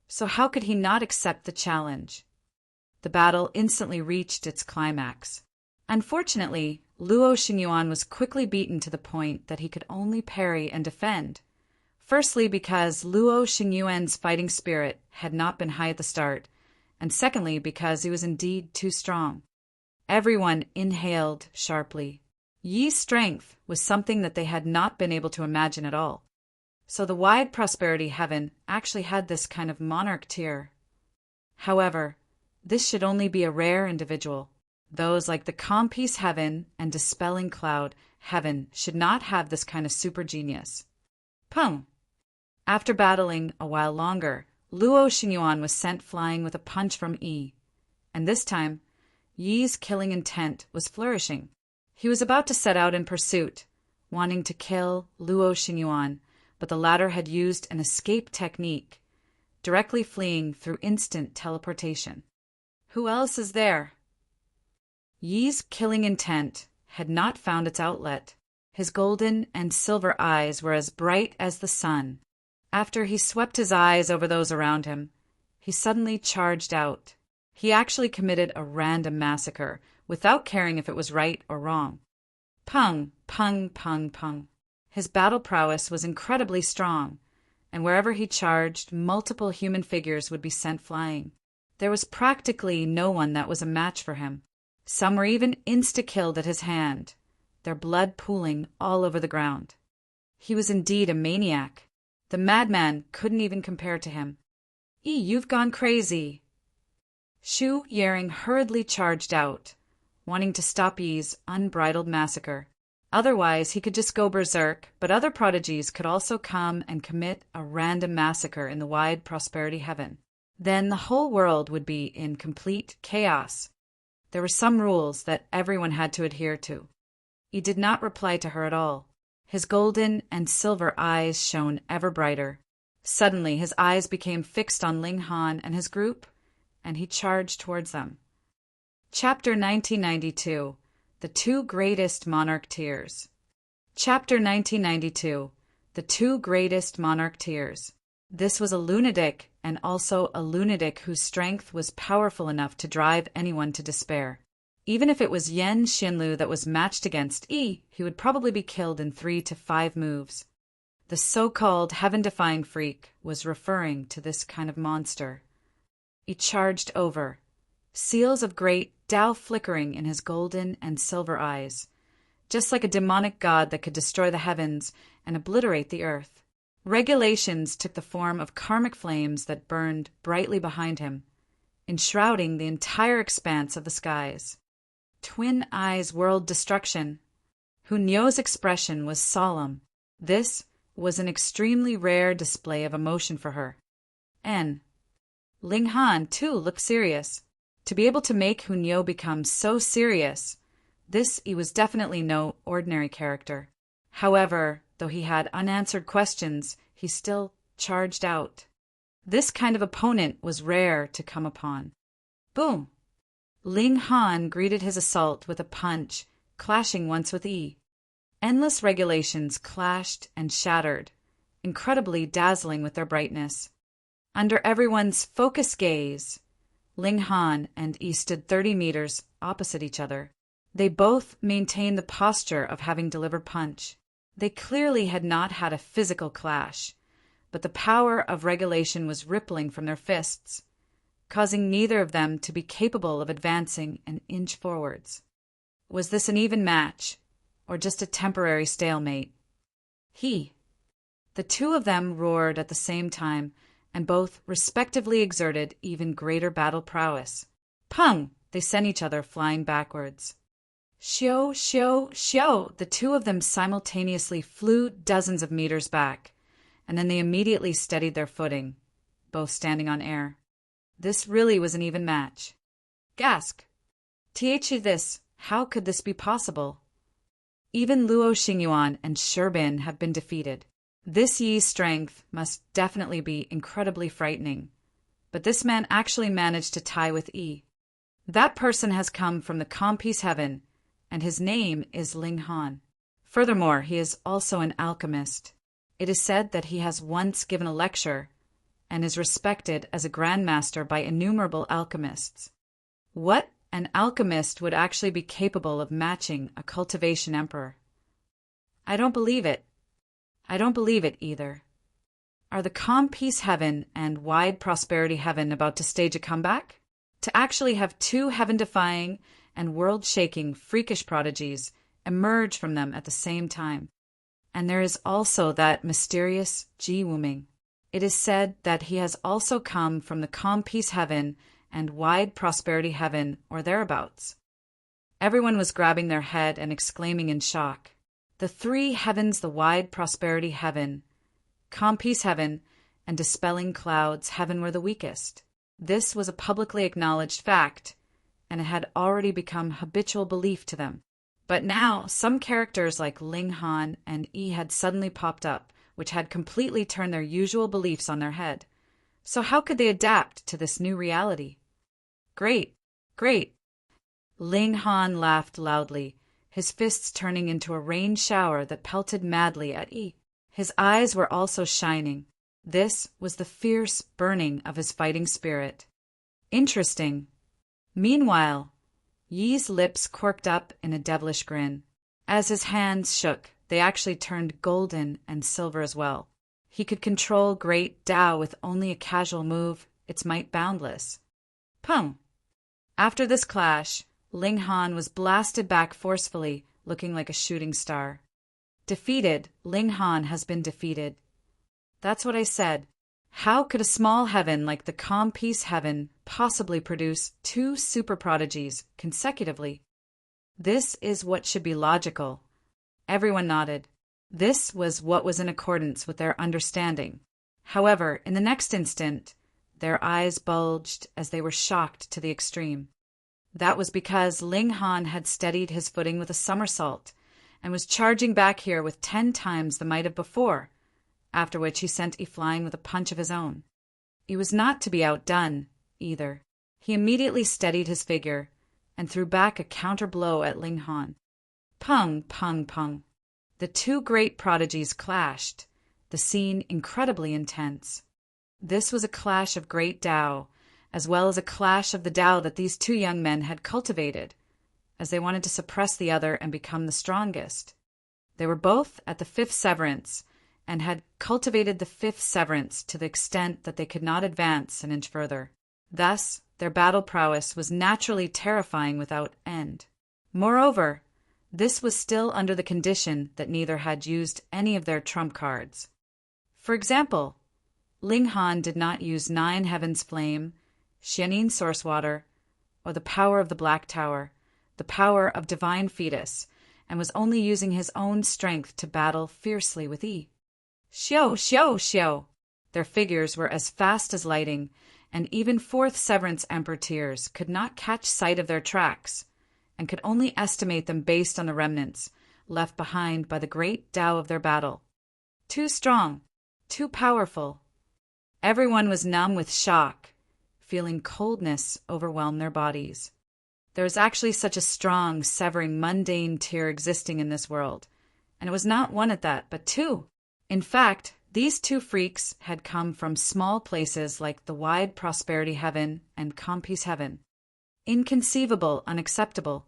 so how could he not accept the challenge? The battle instantly reached its climax. Unfortunately, Luo Xingyuan was quickly beaten to the point that he could only parry and defend. Firstly, because Luo Xingyuan's fighting spirit had not been high at the start, and secondly, because he was indeed too strong. Everyone inhaled sharply. Yi's strength was something that they had not been able to imagine at all. So the wide prosperity heaven actually had this kind of monarch tier. However, this should only be a rare individual. Those like the calm peace heaven and dispelling cloud heaven should not have this kind of super genius. Pum! After battling a while longer, Luo Xingyuan was sent flying with a punch from Yi. And this time, Yi's killing intent was flourishing. He was about to set out in pursuit, wanting to kill Luo Xingyuan, but the latter had used an escape technique, directly fleeing through instant teleportation. Who else is there? Yi's killing intent had not found its outlet. His golden and silver eyes were as bright as the sun. After he swept his eyes over those around him, he suddenly charged out. He actually committed a random massacre, without caring if it was right or wrong. Pung, pung, pung, pung. His battle prowess was incredibly strong, and wherever he charged, multiple human figures would be sent flying. There was practically no one that was a match for him. Some were even insta-killed at his hand, their blood pooling all over the ground. He was indeed a maniac. The madman couldn't even compare to him. You've gone crazy. Shu Yering hurriedly charged out, wanting to stop Yi's unbridled massacre. Otherwise, he could just go berserk, but other prodigies could also come and commit a random massacre in the wide prosperity heaven. Then the whole world would be in complete chaos. There were some rules that everyone had to adhere to. He did not reply to her at all. His golden and silver eyes shone ever brighter. Suddenly, his eyes became fixed on Ling Han and his group, and he charged towards them. Chapter 1992. The Two Greatest Monarch Tears. Chapter 1992. The Two Greatest Monarch Tears. This was a lunatic, and also a lunatic whose strength was powerful enough to drive anyone to despair. Even if it was Yen Xinlu that was matched against Yi, he would probably be killed in 3 to 5 moves. The so-called heaven-defying freak was referring to this kind of monster. He charged over, seals of great Tao flickering in his golden and silver eyes, just like a demonic god that could destroy the heavens and obliterate the earth. Regulations took the form of karmic flames that burned brightly behind him, enshrouding the entire expanse of the skies. Twin eyes whirled destruction. Hunyou's expression was solemn. This was an extremely rare display of emotion for her. Ling Han, too, looked serious. To be able to make Hunyou become so serious, he was definitely no ordinary character. However, though he had unanswered questions, he still charged out. This kind of opponent was rare to come upon. Boom! Ling Han greeted his assault with a punch, clashing once with Yi. Endless regulations clashed and shattered, incredibly dazzling with their brightness. Under everyone's focused gaze, Ling Han and Yi stood 30 meters opposite each other. They both maintained the posture of having delivered punch. They clearly had not had a physical clash, but the power of regulation was rippling from their fists, causing neither of them to be capable of advancing an inch forwards. Was this an even match, or just a temporary stalemate? The two of them roared at the same time, and both respectively exerted even greater battle prowess. Pung! They sent each other flying backwards. Xiao, xiao, xiao! The two of them simultaneously flew dozens of meters back, and then they immediately steadied their footing, both standing on air. This really was an even match. Gasp! This, how could this be possible? Even Luo Xingyuan and Sherbin have been defeated. This Yi's strength must definitely be incredibly frightening. But this man actually managed to tie with Yi. That person has come from the Compi's heaven, and his name is Ling Han. Furthermore, he is also an alchemist. It is said that he has once given a lecture and is respected as a grandmaster by innumerable alchemists. What an alchemist would actually be capable of matching a cultivation emperor? I don't believe it. I don't believe it either. Are the calm peace heaven and wide prosperity heaven about to stage a comeback? To actually have two heaven-defying and world-shaking freakish prodigies emerge from them at the same time. And there is also that mysterious Ji Wuming. It is said that he has also come from the calm peace heaven and wide prosperity heaven or thereabouts. Everyone was grabbing their head and exclaiming in shock. The three heavens, the wide prosperity heaven, calm peace heaven, and dispelling clouds heaven were the weakest. This was a publicly acknowledged fact, and it had already become habitual belief to them. But now, some characters like Ling Han and Yi had suddenly popped up, which had completely turned their usual beliefs on their head. So how could they adapt to this new reality? Great, great. Ling Han laughed loudly, his fists turning into a rain shower that pelted madly at Yi. His eyes were also shining. This was the fierce burning of his fighting spirit. Interesting. Meanwhile, Yi's lips quirked up in a devilish grin. As his hands shook, they actually turned golden and silver as well. He could control great Tao with only a casual move, its might boundless. Pum! After this clash, Ling Han was blasted back forcefully, looking like a shooting star. Defeated, Ling Han has been defeated. That's what I said. How could a small heaven like the calm peace heaven possibly produce two super prodigies consecutively? This is what should be logical. Everyone nodded. This was what was in accordance with their understanding. However, in the next instant, their eyes bulged as they were shocked to the extreme. That was because Ling Han had steadied his footing with a somersault and was charging back here with 10 times the might of before, after which he sent Yi flying with a punch of his own. He was not to be outdone, either. He immediately steadied his figure and threw back a counter blow at Ling Han. Pung, pung, pung. The two great prodigies clashed, the scene incredibly intense. This was a clash of great Tao, as well as a clash of the Tao that these two young men had cultivated, as they wanted to suppress the other and become the strongest. They were both at the fifth severance, and had cultivated the fifth severance to the extent that they could not advance an inch further. Thus, their battle prowess was naturally terrifying without end. Moreover, this was still under the condition that neither had used any of their trump cards. For example, Ling Han did not use 9 Heaven's Flame, Xianin Source Water, or the power of the Black Tower, the power of Divine Fetus, and was only using his own strength to battle fiercely with Yi. Xiao, xiao, xiao! Their figures were as fast as lightning, and even Fourth Severance Emperor Tears could not catch sight of their tracks, and could only estimate them based on the remnants left behind by the great Tao of their battle. Too strong, too powerful. Everyone was numb with shock, feeling coldness overwhelm their bodies. There was actually such a strong, severing, mundane tear existing in this world, and it was not one at that, but 2. In fact, these 2 freaks had come from small places like the wide prosperity heaven and calm peace heaven. Inconceivable, unacceptable.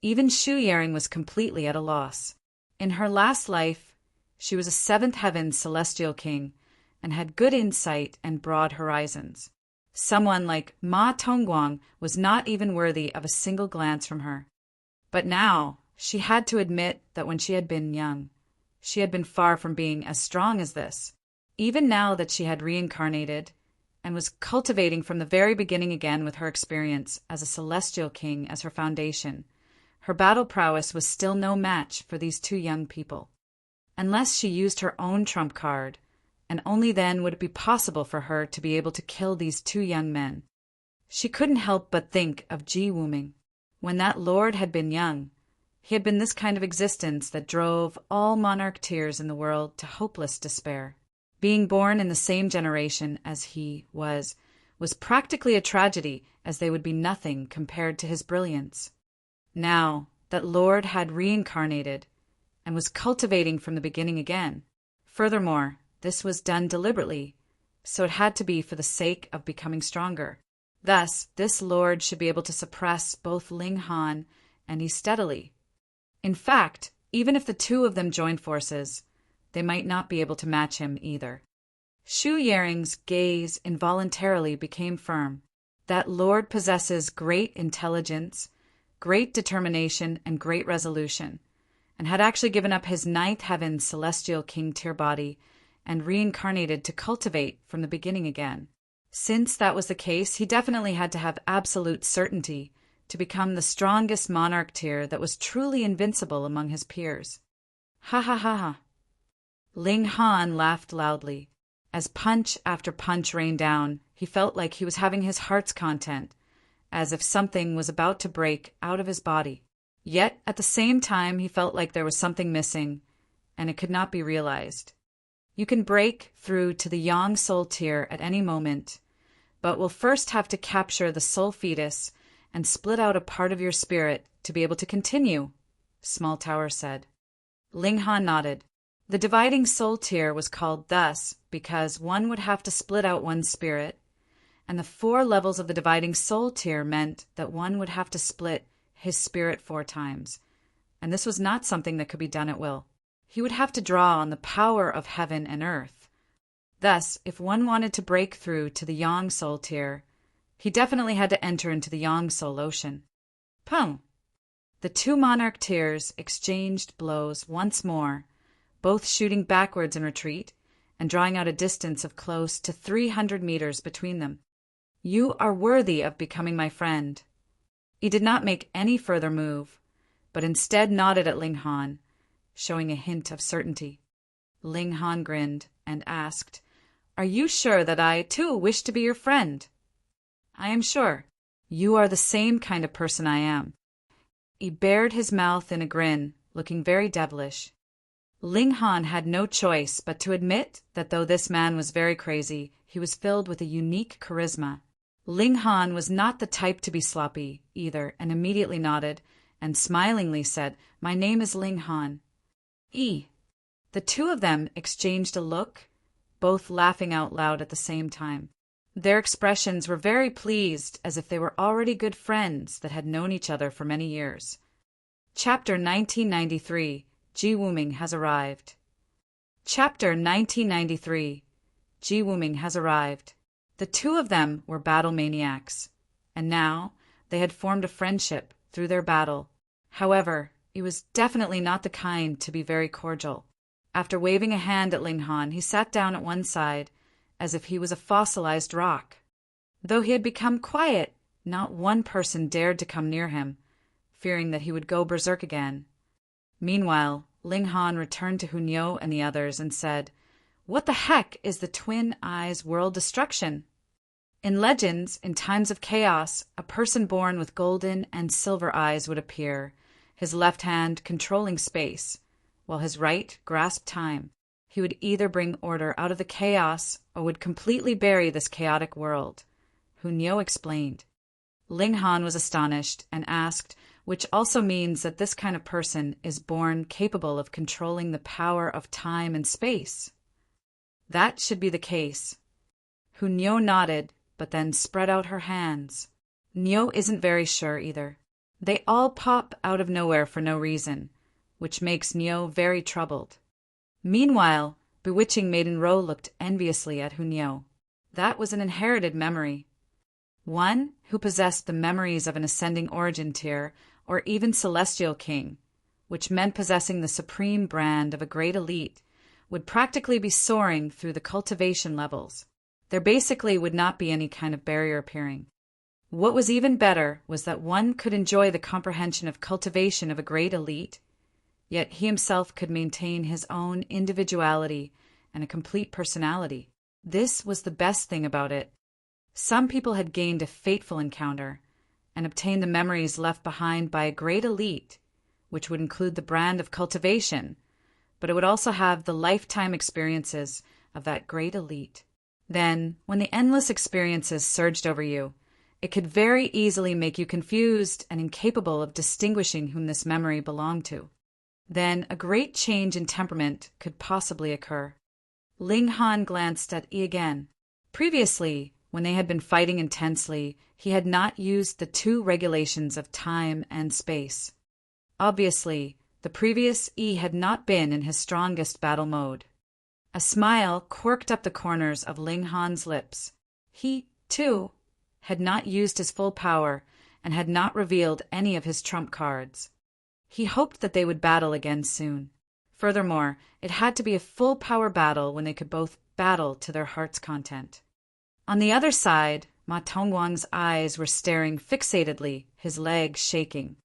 Even Shu Yaring was completely at a loss. In her last life, she was a 7th heaven celestial king, and had good insight and broad horizons. Someone like Ma Tongguang was not even worthy of a single glance from her. But now, she had to admit that when she had been young, she had been far from being as strong as this. Even now that she had reincarnated, and was cultivating from the very beginning again with her experience as a celestial king as her foundation, Her battle prowess was still no match for these two young people. Unless she used her own trump card, and only then would it be possible for her to be able to kill these two young men. She couldn't help but think of Ji Wuming. When that lord had been young, he had been this kind of existence that drove all monarch tears in the world to hopeless despair. Being born in the same generation as he was practically a tragedy, as they would be nothing compared to his brilliance. Now that lord had reincarnated and was cultivating from the beginning again. Furthermore, this was done deliberately, so it had to be for the sake of becoming stronger. Thus, this lord should be able to suppress both Ling Han and Yi steadily. In fact, even if the two of them joined forces, they might not be able to match him either. Shu Yaring's gaze involuntarily became firm. That lord possesses great intelligence, great determination, and great resolution, and had actually given up his ninth heaven celestial king tier body and reincarnated to cultivate from the beginning again. Since that was the case, he definitely had to have absolute certainty to become the strongest monarch tier that was truly invincible among his peers. Ha ha ha ha. Ling Han laughed loudly. As punch after punch rained down, he felt like he was having his heart's content, as if something was about to break out of his body. Yet, at the same time, he felt like there was something missing, and it could not be realized. You can break through to the Yang soul tier at any moment, but will first have to capture the soul fetus and split out a part of your spirit to be able to continue, Small Tower said. Ling Han nodded. The dividing soul tier was called thus because one would have to split out one's spirit, and the 4 levels of the dividing soul tier meant that one would have to split his spirit 4 times, and this was not something that could be done at will. He would have to draw on the power of heaven and earth. Thus, if one wanted to break through to the Yang soul tier, he definitely had to enter into the Yang soul ocean. Pum! The 2 monarch tiers exchanged blows once more, both shooting backwards in retreat and drawing out a distance of close to 300 meters between them. You are worthy of becoming my friend. He did not make any further move, but instead nodded at Ling Han, showing a hint of certainty. Ling Han grinned and asked, "Are you sure that I, too, wish to be your friend?" "I am sure. You are the same kind of person I am." He bared his mouth in a grin, looking very devilish. Ling Han had no choice but to admit that though this man was very crazy, he was filled with a unique charisma. Ling Han was not the type to be sloppy, either, and immediately nodded and smilingly said, "My name is Ling Han." The 2 of them exchanged a look, both laughing out loud at the same time. Their expressions were very pleased, as if they were already good friends that had known each other for many years. Chapter 1993. Ji Wuming has arrived. Chapter 1993. Ji Wuming has arrived. The 2 of them were battle maniacs, and now they had formed a friendship through their battle. However, it was definitely not the kind to be very cordial. After waving a hand at Ling Han, he sat down at one side, as if he was a fossilized rock. Though he had become quiet, not one person dared to come near him, fearing that he would go berserk again. Meanwhile, Ling Han returned to Hunyo and the others and said, "What the heck is the Twin Eyes World Destruction?" In legends, in times of chaos, a person born with golden and silver eyes would appear, his left hand controlling space, while his right grasped time. He would either bring order out of the chaos or would completely bury this chaotic world. Hunyo explained. Ling Han was astonished and asked, which also means that this kind of person is born capable of controlling the power of time and space. That should be the case. Hunyo nodded, but then spread out her hands. Nyo isn't very sure either. They all pop out of nowhere for no reason, which makes Nyo very troubled. Meanwhile, bewitching Maiden Ro looked enviously at Hunyo. That was an inherited memory. One who possessed the memories of an ascending origin tier or even celestial king, which meant possessing the supreme brand of a great elite, would practically be soaring through the cultivation levels. There basically would not be any kind of barrier appearing. What was even better was that one could enjoy the comprehension of cultivation of a great elite, yet he himself could maintain his own individuality and a complete personality. This was the best thing about it. Some people had gained a fateful encounter and obtained the memories left behind by a great elite, which would include the brand of cultivation, but it would also have the lifetime experiences of that great elite. Then, when the endless experiences surged over you, it could very easily make you confused and incapable of distinguishing whom this memory belonged to. Then a great change in temperament could possibly occur. Ling Han glanced at Yi again. Previously, when they had been fighting intensely, he had not used the two regulations of time and space. Obviously, the previous Yi had not been in his strongest battle mode. A smile quirked up the corners of Ling Han's lips. He, too, had not used his full power and had not revealed any of his trump cards. He hoped that they would battle again soon. Furthermore, it had to be a full-power battle when they could both battle to their heart's content. On the other side, Ma Tongguang's eyes were staring fixatedly, his legs shaking.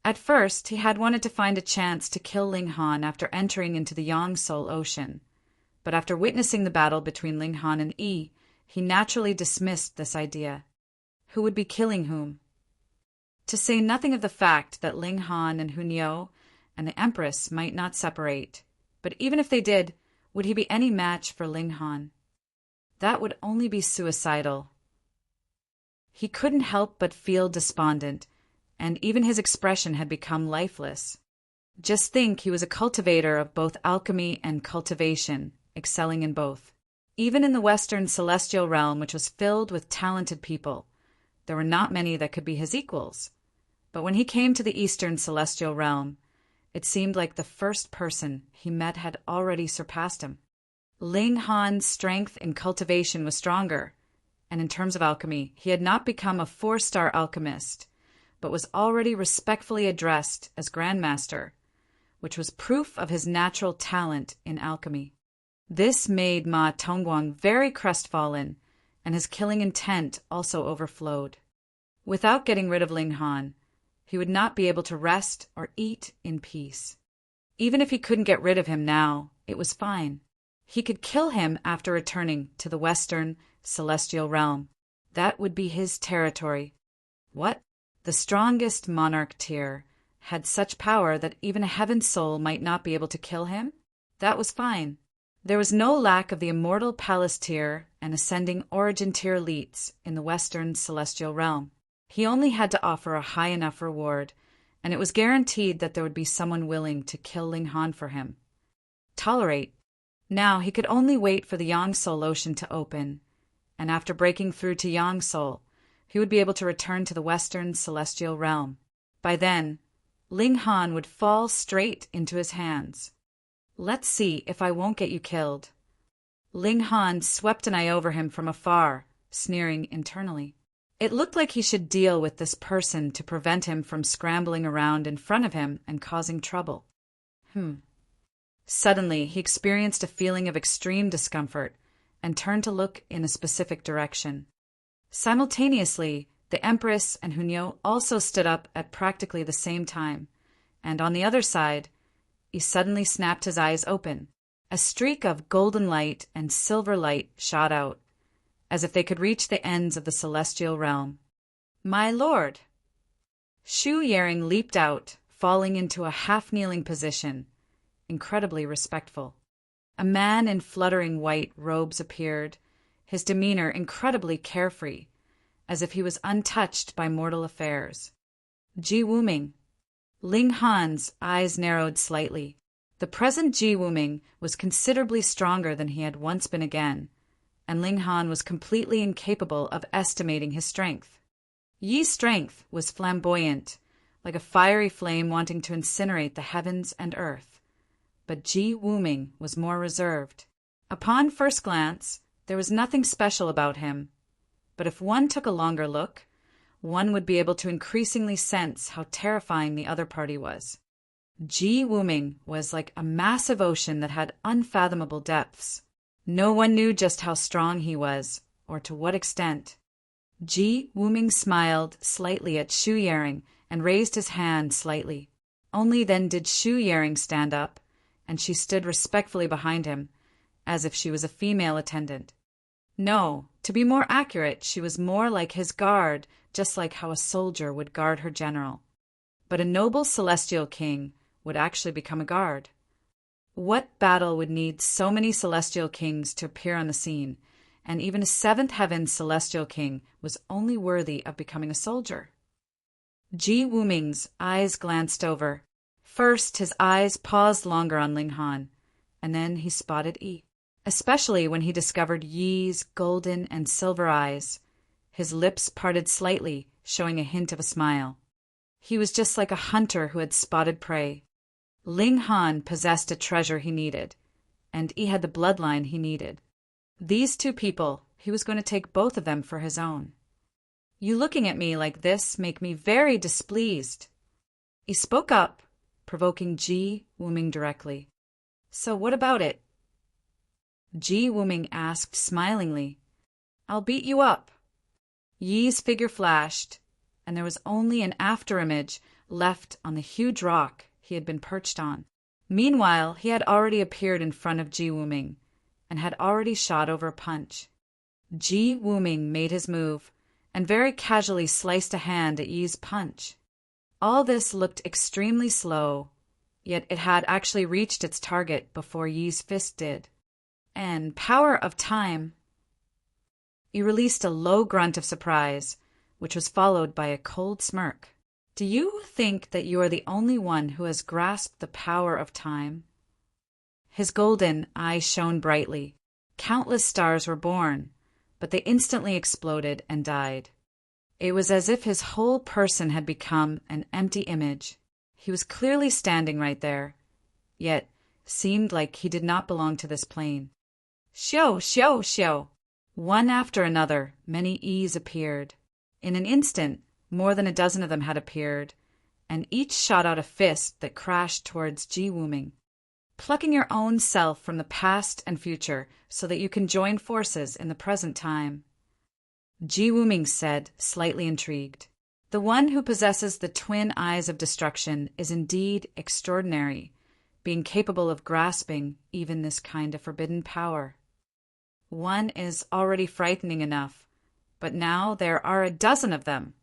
At first, he had wanted to find a chance to kill Ling Han after entering into the Yangtze Ocean, but after witnessing the battle between Ling Han and Yi, he naturally dismissed this idea. Who would be killing whom? To say nothing of the fact that Ling Han and Hunyao and the Empress might not separate, but even if they did, would he be any match for Ling Han? That would only be suicidal. He couldn't help but feel despondent, and even his expression had become lifeless. Just think, he was a cultivator of both alchemy and cultivation, excelling in both. Even in the Western celestial realm, which was filled with talented people, there were not many that could be his equals. But when he came to the Eastern celestial realm, it seemed like the first person he met had already surpassed him. Ling Han's strength in cultivation was stronger, and in terms of alchemy, he had not become a 4-star alchemist, but was already respectfully addressed as Grandmaster, which was proof of his natural talent in alchemy. This made Ma Tongguang very crestfallen, and his killing intent also overflowed. Without getting rid of Ling Han, he would not be able to rest or eat in peace. Even if he couldn't get rid of him now, it was fine. He could kill him after returning to the Western celestial realm. That would be his territory. What? The strongest monarch tier had such power that even a heaven soul might not be able to kill him? That was fine. There was no lack of the immortal palace tier and ascending origin tier elites in the Western celestial realm. He only had to offer a high enough reward, and it was guaranteed that there would be someone willing to kill Ling Han for him. Tolerate. Now he could only wait for the Yangtze Ocean to open, and after breaking through to Yangtze, he would be able to return to the Western celestial realm. By then, Ling Han would fall straight into his hands. Let's see if I won't get you killed. Ling Han swept an eye over him from afar, sneering internally. It looked like he should deal with this person to prevent him from scrambling around in front of him and causing trouble. Suddenly, he experienced a feeling of extreme discomfort and turned to look in a specific direction. Simultaneously, the Empress and Hunyao also stood up at practically the same time, and on the other side, he suddenly snapped his eyes open. A streak of golden light and silver light shot out, as if they could reach the ends of the celestial realm. "My lord!" Shu Yering leaped out, falling into a half-kneeling position, incredibly respectful. A man in fluttering white robes appeared, his demeanor incredibly carefree, as if he was untouched by mortal affairs. Ji Wuming. Ling Han's eyes narrowed slightly. The present Ji Wuming was considerably stronger than he had once been again, and Ling Han was completely incapable of estimating his strength. Yi's strength was flamboyant, like a fiery flame wanting to incinerate the heavens and earth. But Ji Wuming was more reserved. Upon first glance, there was nothing special about him, but if one took a longer look, one would be able to increasingly sense how terrifying the other party was. Ji Wuming was like a massive ocean that had unfathomable depths. No one knew just how strong he was, or to what extent. Ji Wuming smiled slightly at Shu Yaring and raised his hand slightly. Only then did Shu Yaring stand up, and she stood respectfully behind him, as if she was a female attendant. No, to be more accurate, she was more like his guard, just like how a soldier would guard her general. But a noble celestial king would actually become a guard. What battle would need so many celestial kings to appear on the scene, and even a seventh heaven celestial king was only worthy of becoming a soldier? Ji Wuming's eyes glanced over. First, his eyes paused longer on Ling Han, and then he spotted Yi, especially when he discovered Yi's golden and silver eyes. His lips parted slightly, showing a hint of a smile. He was just like a hunter who had spotted prey. Ling Han possessed a treasure he needed, and Yi had the bloodline he needed. These two people, he was going to take both of them for his own. You looking at me like this make me very displeased. He spoke up, provoking Ji Wuming directly. So what about it? Ji Wuming asked smilingly. I'll beat you up. Yi's figure flashed, and there was only an afterimage left on the huge rock he had been perched on. Meanwhile, he had already appeared in front of Ji Wuming, and had already shot over a punch. Ji Wuming made his move, and very casually sliced a hand at Yi's punch. All this looked extremely slow, yet it had actually reached its target before Yi's fist did. And power of time. He released a low grunt of surprise, which was followed by a cold smirk. Do you think that you are the only one who has grasped the power of time? His golden eyes shone brightly. Countless stars were born, but they instantly exploded and died. It was as if his whole person had become an empty image. He was clearly standing right there, yet seemed like he did not belong to this plane. Xiao, xiao, xiao! One after another, many E's appeared. In an instant, more than a dozen of them had appeared, and each shot out a fist that crashed towards Ji Wuming. Plucking your own self from the past and future so that you can join forces in the present time. Ji Wuming said, slightly intrigued. The one who possesses the twin eyes of destruction is indeed extraordinary, being capable of grasping even this kind of forbidden power. One is already frightening enough, but now there are a dozen of them.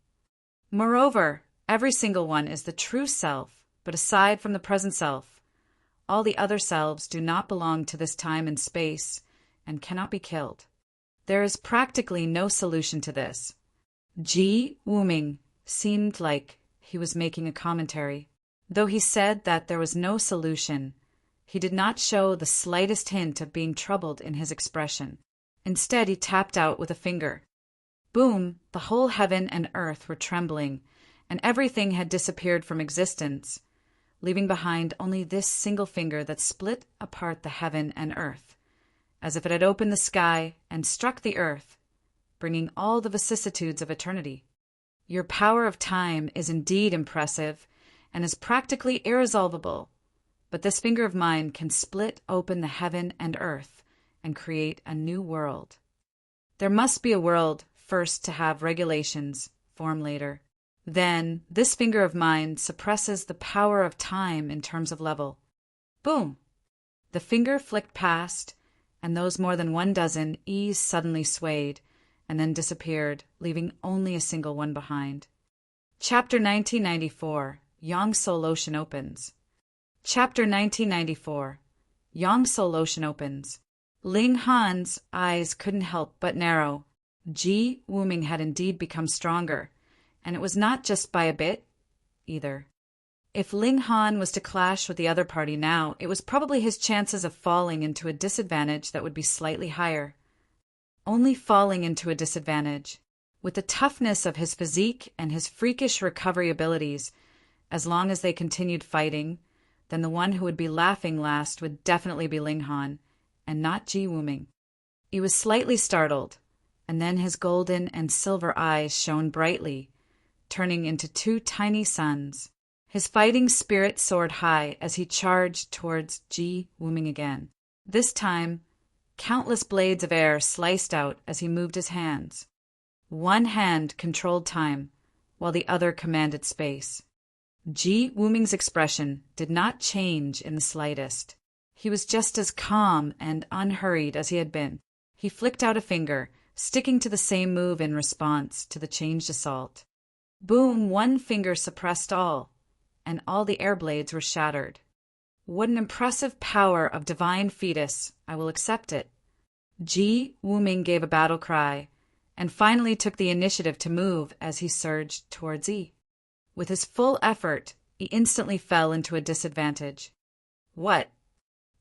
Moreover, every single one is the true self, but aside from the present self, all the other selves do not belong to this time and space and cannot be killed. There is practically no solution to this. Ji Wuming seemed like he was making a commentary. Though he said that there was no solution, he did not show the slightest hint of being troubled in his expression. Instead, he tapped out with a finger. Boom! The whole heaven and earth were trembling, and everything had disappeared from existence, leaving behind only this single finger that split apart the heaven and earth, as if it had opened the sky and struck the earth, bringing all the vicissitudes of eternity. Your power of time is indeed impressive, and is practically irresolvable, but this finger of mine can split open the heaven and earth and create a new world. There must be a world first to have regulations, form later. Then, this finger of mine suppresses the power of time in terms of level. Boom! The finger flicked past, and those more than 12 E's suddenly swayed, and then disappeared, leaving only a single one behind. Chapter 1994, Yangtze Ocean opens. Chapter 1994, Yangtze Ocean opens. Ling Han's eyes couldn't help but narrow. Ji Wuming had indeed become stronger, and it was not just by a bit, either. If Ling Han was to clash with the other party now, it was probably his chances of falling into a disadvantage that would be slightly higher. Only falling into a disadvantage. With the toughness of his physique and his freakish recovery abilities, as long as they continued fighting, then the one who would be laughing last would definitely be Ling Han, and not Ji Wuming. He was slightly startled, and then his golden and silver eyes shone brightly, turning into 2 tiny suns. His fighting spirit soared high as he charged towards Ji Wuming again. This time, countless blades of air sliced out as he moved his hands. One hand controlled time, while the other commanded space. Ji Wuming's expression did not change in the slightest. He was just as calm and unhurried as he had been. He flicked out a finger, sticking to the same move in response to the changed assault. Boom! One finger suppressed all, and all the air blades were shattered. What an impressive power of divine fetus! I will accept it. Ji Wuming gave a battle cry, and finally took the initiative to move as he surged towards Yi. With his full effort, he instantly fell into a disadvantage. What?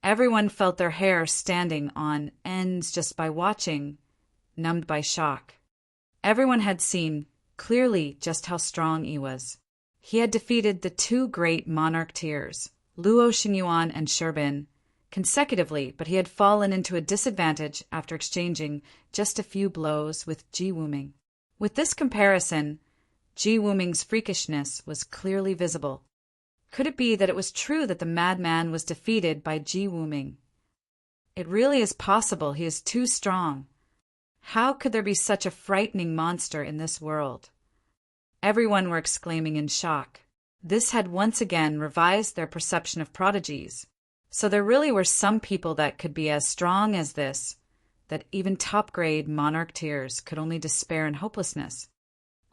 Everyone felt their hair standing on ends just by watching, numbed by shock. Everyone had seen clearly just how strong Yi was. He had defeated the two great monarch tiers, Luo Xingyuan and Sherbin, consecutively, but he had fallen into a disadvantage after exchanging just a few blows with Ji Wuming. With this comparison, Ji Wuming's freakishness was clearly visible. Could it be that it was true that the madman was defeated by Ji Wuming? It really is possible he is too strong. How could there be such a frightening monster in this world? Everyone were exclaiming in shock. This had once again revised their perception of prodigies. So there really were some people that could be as strong as this, that even top-grade monarch tiers could only despair in hopelessness.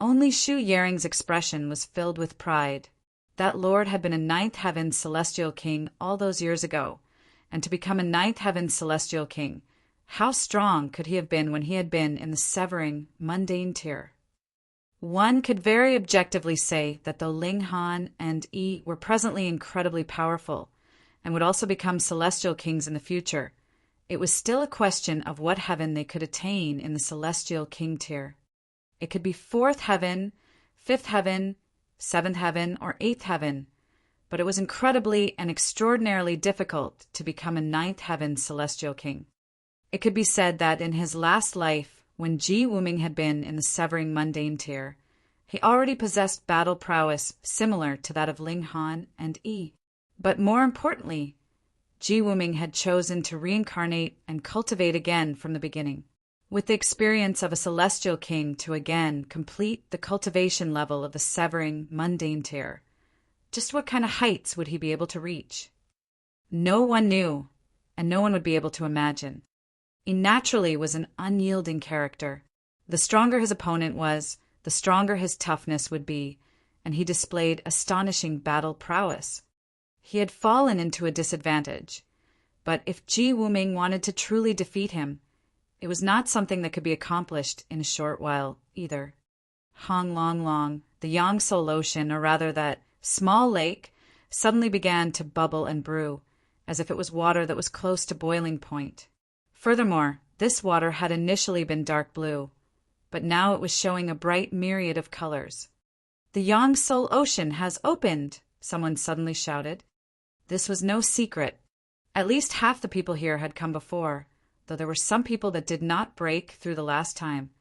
Only Shu Yaring's expression was filled with pride. That lord had been a ninth heaven celestial king all those years ago, and to become a ninth heaven celestial king, how strong could he have been when he had been in the severing, mundane tier? One could very objectively say that though Ling Han and Yi were presently incredibly powerful, and would also become celestial kings in the future, it was still a question of what heaven they could attain in the celestial king tier. It could be fourth heaven, fifth heaven, seventh heaven, or eighth heaven, but it was incredibly and extraordinarily difficult to become a ninth heaven celestial king. It could be said that in his last life, when Ji Wuming had been in the severing mundane tier, he already possessed battle prowess similar to that of Ling Han and Yi. But more importantly, Ji Wuming had chosen to reincarnate and cultivate again from the beginning, with the experience of a celestial king to again complete the cultivation level of the severing mundane tier. Just what kind of heights would he be able to reach? No one knew, and no one would be able to imagine. He naturally was an unyielding character. The stronger his opponent was, the stronger his toughness would be, and he displayed astonishing battle prowess. He had fallen into a disadvantage, but if Ji Wuming wanted to truly defeat him, it was not something that could be accomplished in a short while either. Hong Long Long, the Yangtze Ocean, or rather that small lake, suddenly began to bubble and brew, as if it was water that was close to boiling point. Furthermore, this water had initially been dark blue, but now it was showing a bright myriad of colors. "The Yangtze Ocean has opened!" someone suddenly shouted. This was no secret. At least half the people here had come before, though there were some people that did not break through the last time,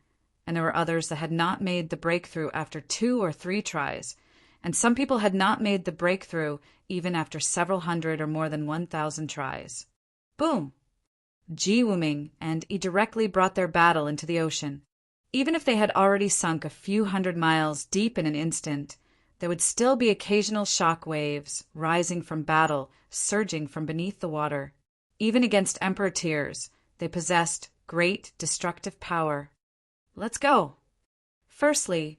and there were others that had not made the breakthrough after 2 or 3 tries, and some people had not made the breakthrough even after several hundred or more than 1,000 tries. Boom! Ji Wuming and Yi directly brought their battle into the ocean. Even if they had already sunk a few hundred miles deep in an instant, there would still be occasional shock waves rising from battle, surging from beneath the water. Even against Emperor tiers, they possessed great destructive power. Let's go! Firstly,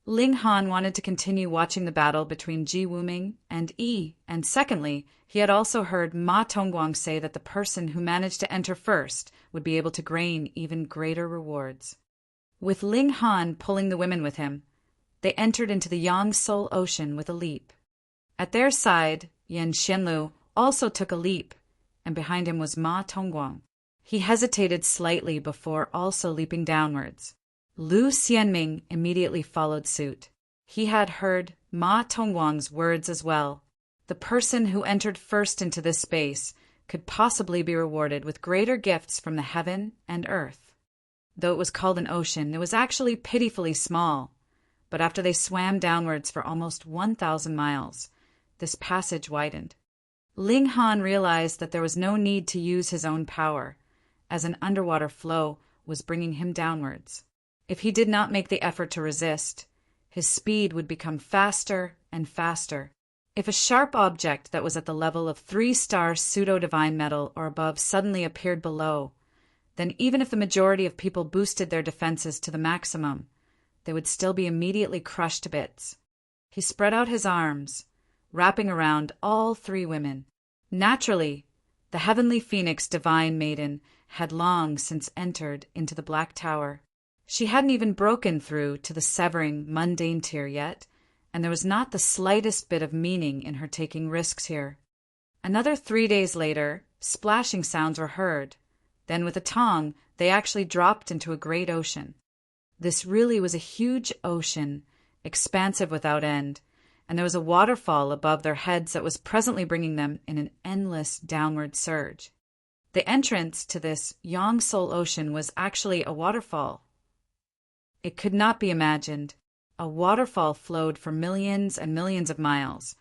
Ling Han wanted to continue watching the battle between Ji Wuming and Yi, and secondly, he had also heard Ma Tongguang say that the person who managed to enter first would be able to gain even greater rewards. With Ling Han pulling the women with him, they entered into the Yangtze Ocean with a leap. At their side, Yan Xianlu also took a leap, and behind him was Ma Tongguang. He hesitated slightly before also leaping downwards. Lu Xianming immediately followed suit. He had heard Ma Tongguang's words as well. The person who entered first into this space could possibly be rewarded with greater gifts from the heaven and earth. Though it was called an ocean, it was actually pitifully small. But after they swam downwards for almost 1,000 miles, this passage widened. Ling Han realized that there was no need to use his own power, as an underwater flow was bringing him downwards. If he did not make the effort to resist, his speed would become faster and faster. If a sharp object that was at the level of 3-star pseudo-divine metal or above suddenly appeared below, then even if the majority of people boosted their defenses to the maximum, they would still be immediately crushed to bits. He spread out his arms, wrapping around all 3 women. Naturally, the heavenly phoenix divine maiden had long since entered into the Black Tower. She hadn't even broken through to the severing mundane tier yet, and there was not the slightest bit of meaning in her taking risks here. Another 3 days later, splashing sounds were heard. Then with a tongue, they actually dropped into a great ocean. This really was a huge ocean, expansive without end, and there was a waterfall above their heads that was presently bringing them in an endless downward surge. The entrance to this Yang Soul Ocean was actually a waterfall. It could not be imagined. A waterfall flowed for millions and millions of miles,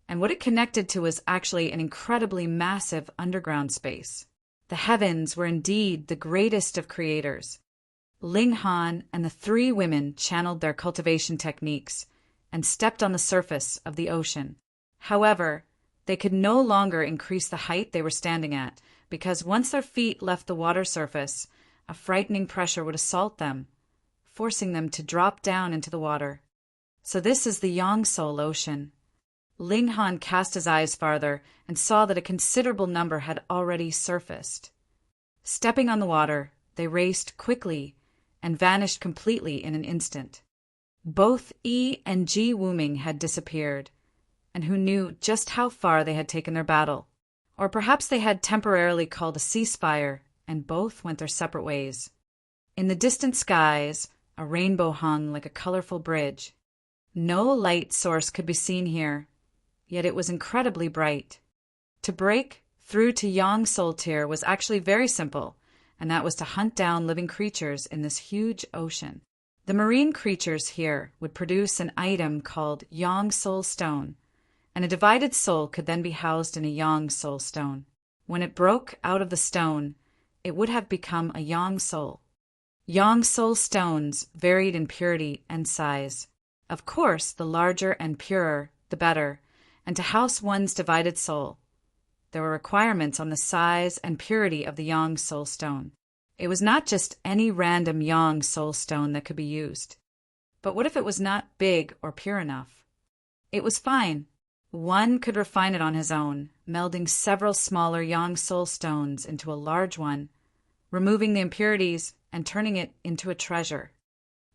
and what it connected to was actually an incredibly massive underground space. The heavens were indeed the greatest of creators. Ling Han and the 3 women channeled their cultivation techniques and stepped on the surface of the ocean. However, they could no longer increase the height they were standing at, because once their feet left the water surface, a frightening pressure would assault them, forcing them to drop down into the water. So this is the Yang Soul Ocean. Ling Han cast his eyes farther and saw that a considerable number had already surfaced. Stepping on the water, they raced quickly and vanished completely in an instant. Both Yi and Ji Wuming had disappeared, and who knew just how far they had taken their battle. Or perhaps they had temporarily called a ceasefire, and both went their separate ways. In the distant skies, a rainbow hung like a colorful bridge. No light source could be seen here, yet it was incredibly bright. To break through to Yang Soul Tier was actually very simple, and that was to hunt down living creatures in this huge ocean. The marine creatures here would produce an item called Yang Soul Stone, and a divided soul could then be housed in a Yang Soul Stone. When it broke out of the stone, it would have become a Yang Soul. Yang Soul Stones varied in purity and size. Of course, the larger and purer, the better, and to house one's divided soul, there were requirements on the size and purity of the Yang Soul Stone. It was not just any random Yang Soul Stone that could be used. But what if it was not big or pure enough? It was fine. One could refine it on his own, melding several smaller Yang Soul Stones into a large one, removing the impurities and turning it into a treasure.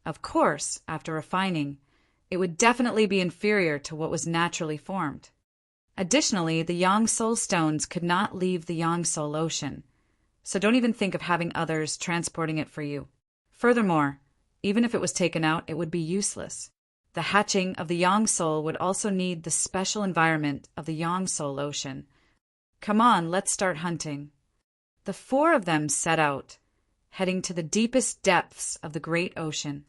Of course, after refining, it would definitely be inferior to what was naturally formed. Additionally, the Yang Soul Stones could not leave the Yang Soul Ocean, so don't even think of having others transporting it for you. Furthermore, even if it was taken out, it would be useless. The hatching of the Yang Soul would also need the special environment of the Yang Soul Ocean. Come on, let's start hunting. The 4 of them set out, heading to the deepest depths of the great ocean.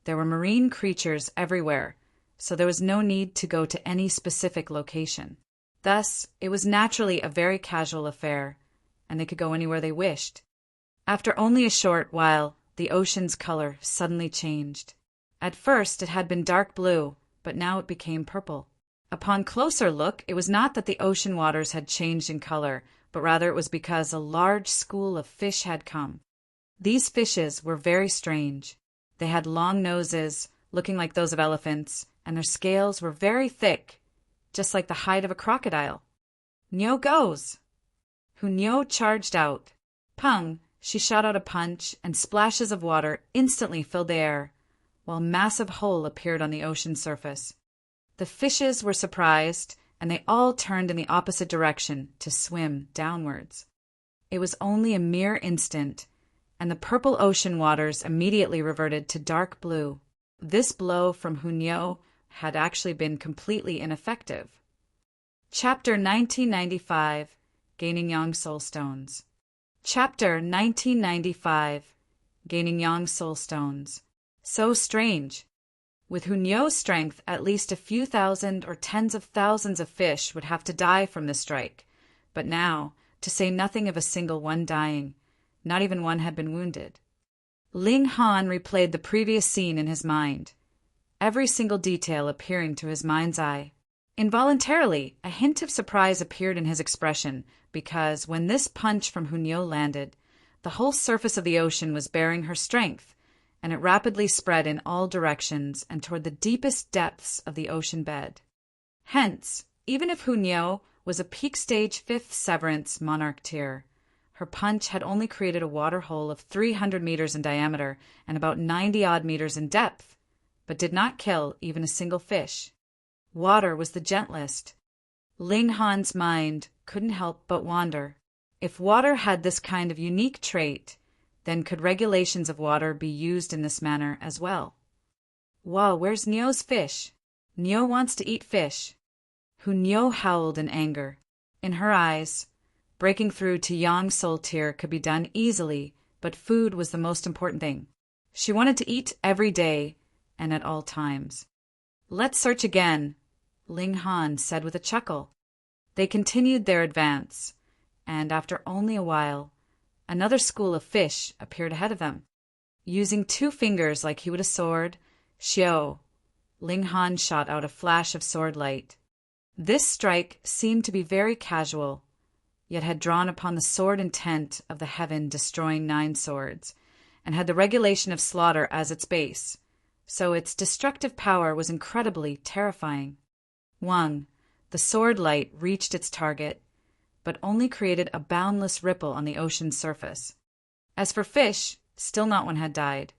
There were marine creatures everywhere, so there was no need to go to any specific location. Thus, it was naturally a very casual affair, and they could go anywhere they wished. After only a short while, the ocean's color suddenly changed. At first, it had been dark blue, but now it became purple. Upon closer look, it was not that the ocean waters had changed in color, but rather it was because a large school of fish had come. These fishes were very strange. They had long noses, looking like those of elephants, and their scales were very thick, just like the hide of a crocodile. Nyo goes! Hunyo charged out. Pung! She shot out a punch, and splashes of water instantly filled the air, while a massive hole appeared on the ocean surface. The fishes were surprised, and they all turned in the opposite direction to swim downwards. It was only a mere instant, and the purple ocean waters immediately reverted to dark blue. This blow from Hunyo had actually been completely ineffective. Chapter 1995, Gaining Yang Soul Stones. Chapter 1995, Gaining Yang Soul Stones. So strange. With Hunyo's strength, at least a few thousand or tens of thousands of fish would have to die from this strike. But now, to say nothing of a single one dying, not even one had been wounded. Ling Han replayed the previous scene in his mind, every single detail appearing to his mind's eye. Involuntarily, a hint of surprise appeared in his expression because when this punch from Hunyo landed, the whole surface of the ocean was bearing her strength, and it rapidly spread in all directions and toward the deepest depths of the ocean bed. Hence, even if Hunyo was a peak stage 5th severance monarch tier, her punch had only created a water hole of 300 meters in diameter and about 90-odd meters in depth, but did not kill even a single fish. Water was the gentlest. Ling Han's mind couldn't help but wonder. If water had this kind of unique trait, then could regulations of water be used in this manner as well? Wow, where's Nyo's fish? Nyo wants to eat fish. Hunyo howled in anger. In her eyes, breaking through to Yang Soul tier could be done easily, but food was the most important thing. She wanted to eat every day and at all times. Let's search again, Ling Han said with a chuckle. They continued their advance, and after only a while, another school of fish appeared ahead of them. Using 2 fingers like he would a sword, Xiao, Ling Han shot out a flash of sword light. This strike seemed to be very casual, yet had drawn upon the sword intent of the heaven destroying 9 swords, and had the regulation of slaughter as its base, so its destructive power was incredibly terrifying. Wang, the sword light reached its target, but only created a boundless ripple on the ocean's surface. As for fish, still not one had died.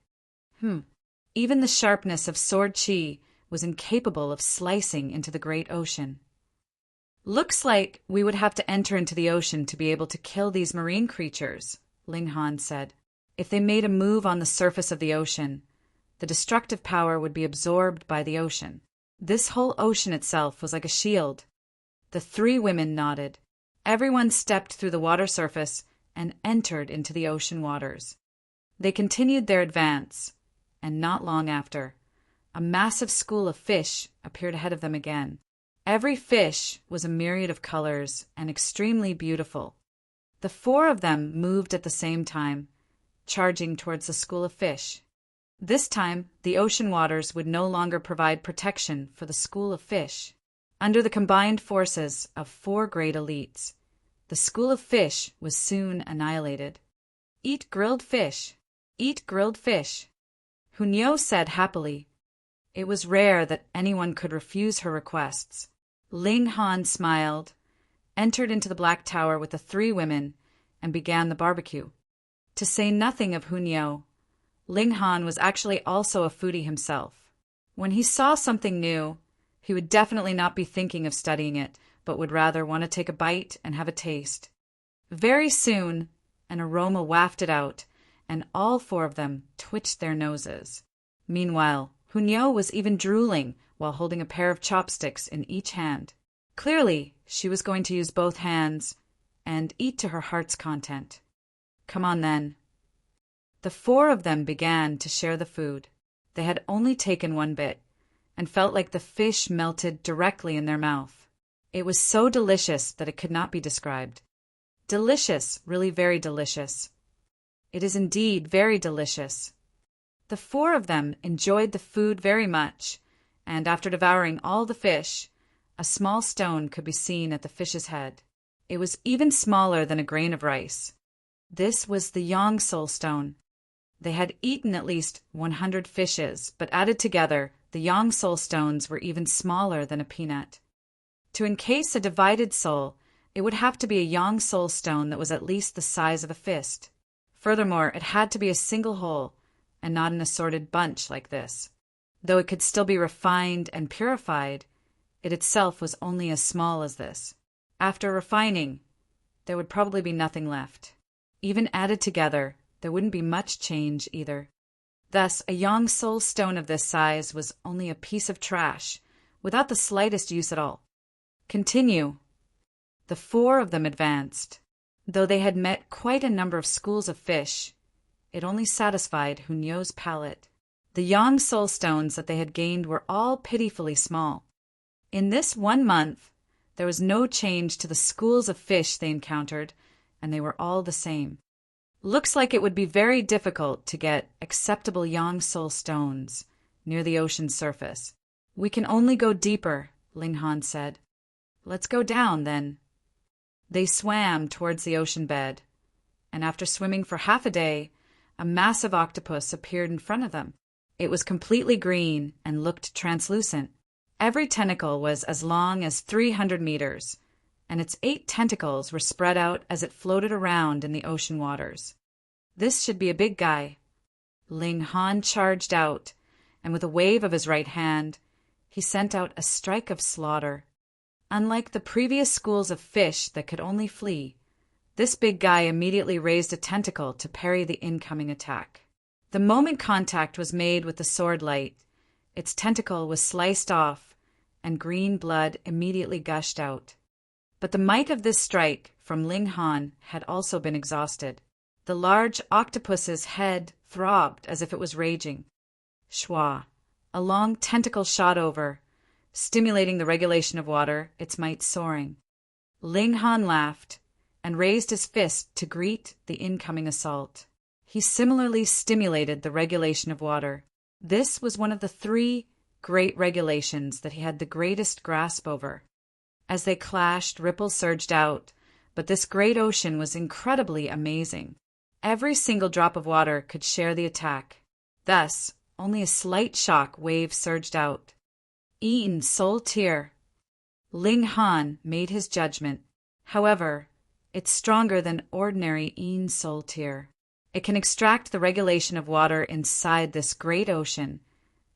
Even the sharpness of sword chi was incapable of slicing into the great ocean. Looks like we would have to enter into the ocean to be able to kill these marine creatures, Ling Han said. If they made a move on the surface of the ocean, the destructive power would be absorbed by the ocean. This whole ocean itself was like a shield. The 3 women nodded. Everyone stepped through the water surface and entered into the ocean waters. They continued their advance, and not long after, a massive school of fish appeared ahead of them again. Every fish was a myriad of colors and extremely beautiful. The 4 of them moved at the same time, charging towards the school of fish. This time, the ocean waters would no longer provide protection for the school of fish. Under the combined forces of 4 great elites, the school of fish was soon annihilated. Eat grilled fish. Eat grilled fish, Hunyo said happily. It was rare that anyone could refuse her requests. Ling Han smiled, entered into the Black Tower with the 3 women, and began the barbecue. To say nothing of Hunyo, Ling Han was actually also a foodie himself. When he saw something new, he would definitely not be thinking of studying it, but would rather want to take a bite and have a taste. Very soon, an aroma wafted out, and all 4 of them twitched their noses. Meanwhile, Hunyo was even drooling while holding a pair of chopsticks in each hand. Clearly, she was going to use both hands and eat to her heart's content. Come on then. The 4 of them began to share the food. They had only taken 1 bit, and felt like the fish melted directly in their mouth. It was so delicious that it could not be described. Delicious, really very delicious. It is indeed very delicious. The 4 of them enjoyed the food very much, and after devouring all the fish, a small stone could be seen at the fish's head. It was even smaller than a grain of rice. This was the Yang Soul Stone. They had eaten at least 100 fishes, but added together, the Yang Soul Stones were even smaller than a peanut. To encase a divided soul, it would have to be a Yang Soul Stone that was at least the size of a fist. Furthermore, it had to be a single whole, and not an assorted bunch like this. Though it could still be refined and purified, it itself was only as small as this. After refining, there would probably be nothing left. Even added together, there wouldn't be much change either. Thus, a Yang Soul Stone of this size was only a piece of trash, without the slightest use at all. Continue. The 4 of them advanced. Though they had met quite a number of schools of fish, it only satisfied Hunyo's palate. The Yang Soul Stones that they had gained were all pitifully small. In this 1 month, there was no change to the schools of fish they encountered, and they were all the same. Looks like it would be very difficult to get acceptable Yang Soul stones near the ocean's surface. We can only go deeper, Ling Han said. Let's go down, then. They swam towards the ocean bed, and after swimming for half a day, a massive octopus appeared in front of them. It was completely green and looked translucent. Every tentacle was as long as 300 meters, and its 8 tentacles were spread out as it floated around in the ocean waters. This should be a big guy. Ling Han charged out, and with a wave of his right hand, he sent out a strike of slaughter. Unlike the previous schools of fish that could only flee, this big guy immediately raised a tentacle to parry the incoming attack. The moment contact was made with the sword light, its tentacle was sliced off, and green blood immediately gushed out. But the might of this strike from Ling Han had also been exhausted. The large octopus's head throbbed as if it was raging. Shwa, a long tentacle shot over, stimulating the regulation of water, its might soaring. Ling Han laughed and raised his fist to greet the incoming assault. He similarly stimulated the regulation of water. This was one of the 3 great regulations that he had the greatest grasp over. As they clashed, ripples surged out, but this great ocean was incredibly amazing. Every single drop of water could share the attack. Thus, only a slight shock wave surged out. Yin Soul Tear. Ling Han made his judgment. However, it's stronger than ordinary Yin Soul Tear. It can extract the regulation of water inside this great ocean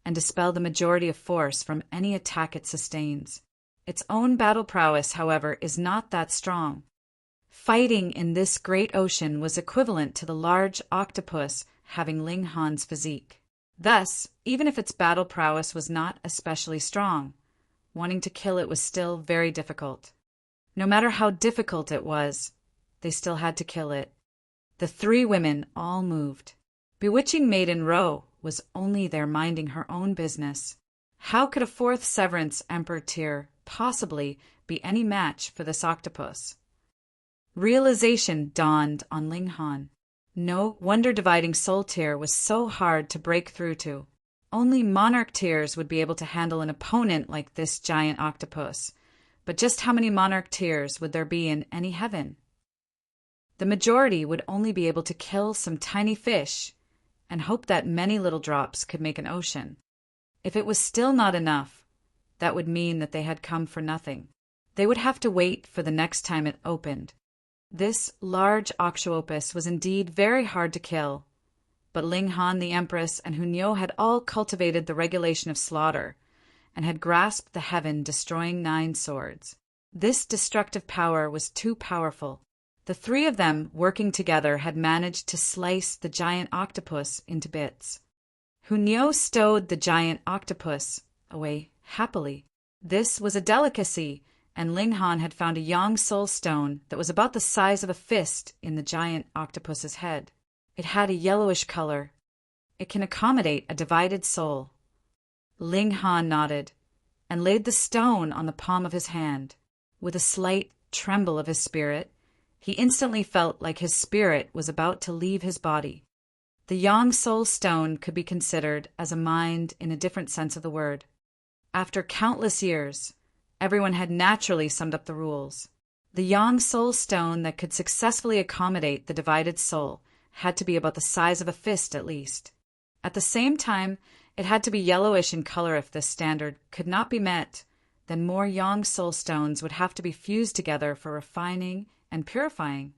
and dispel the majority of force from any attack it sustains. Its own battle prowess, however, is not that strong. Fighting in this great ocean was equivalent to the large octopus having Ling Han's physique. Thus, even if its battle prowess was not especially strong, wanting to kill it was still very difficult. No matter how difficult it was, they still had to kill it. The 3 women all moved. Bewitching Maiden Ro was only there minding her own business. How could a 4th Severance Emperor Tear possibly be any match for this octopus? Realization dawned on Ling Han. No wonder Dividing Soul Tear was so hard to break through to. Only Monarch Tears would be able to handle an opponent like this giant octopus. But just how many Monarch Tears would there be in any heaven? The majority would only be able to kill some tiny fish and hope that many little drops could make an ocean. If it was still not enough, that would mean that they had come for nothing. They would have to wait for the next time it opened. This large octopus was indeed very hard to kill, but Ling Han the Empress and Hunyo had all cultivated the regulation of slaughter and had grasped the heaven destroying 9 swords. This destructive power was too powerful. The 3 of them, working together, had managed to slice the giant octopus into bits. Hunyo stowed the giant octopus away happily. This was a delicacy, and Ling Han had found a Yang Soul stone that was about the size of a fist in the giant octopus's head. It had a yellowish color. It can accommodate a divided soul. Ling Han nodded and laid the stone on the palm of his hand. With a slight tremble of his spirit, he instantly felt like his spirit was about to leave his body. The Yang Soul stone could be considered as a mind in a different sense of the word. After countless years, everyone had naturally summed up the rules. The Yang Soul stone that could successfully accommodate the divided soul had to be about the size of a fist at least. At the same time, it had to be yellowish in color. If this standard could not be met, then more Yang Soul stones would have to be fused together for refining and purifying.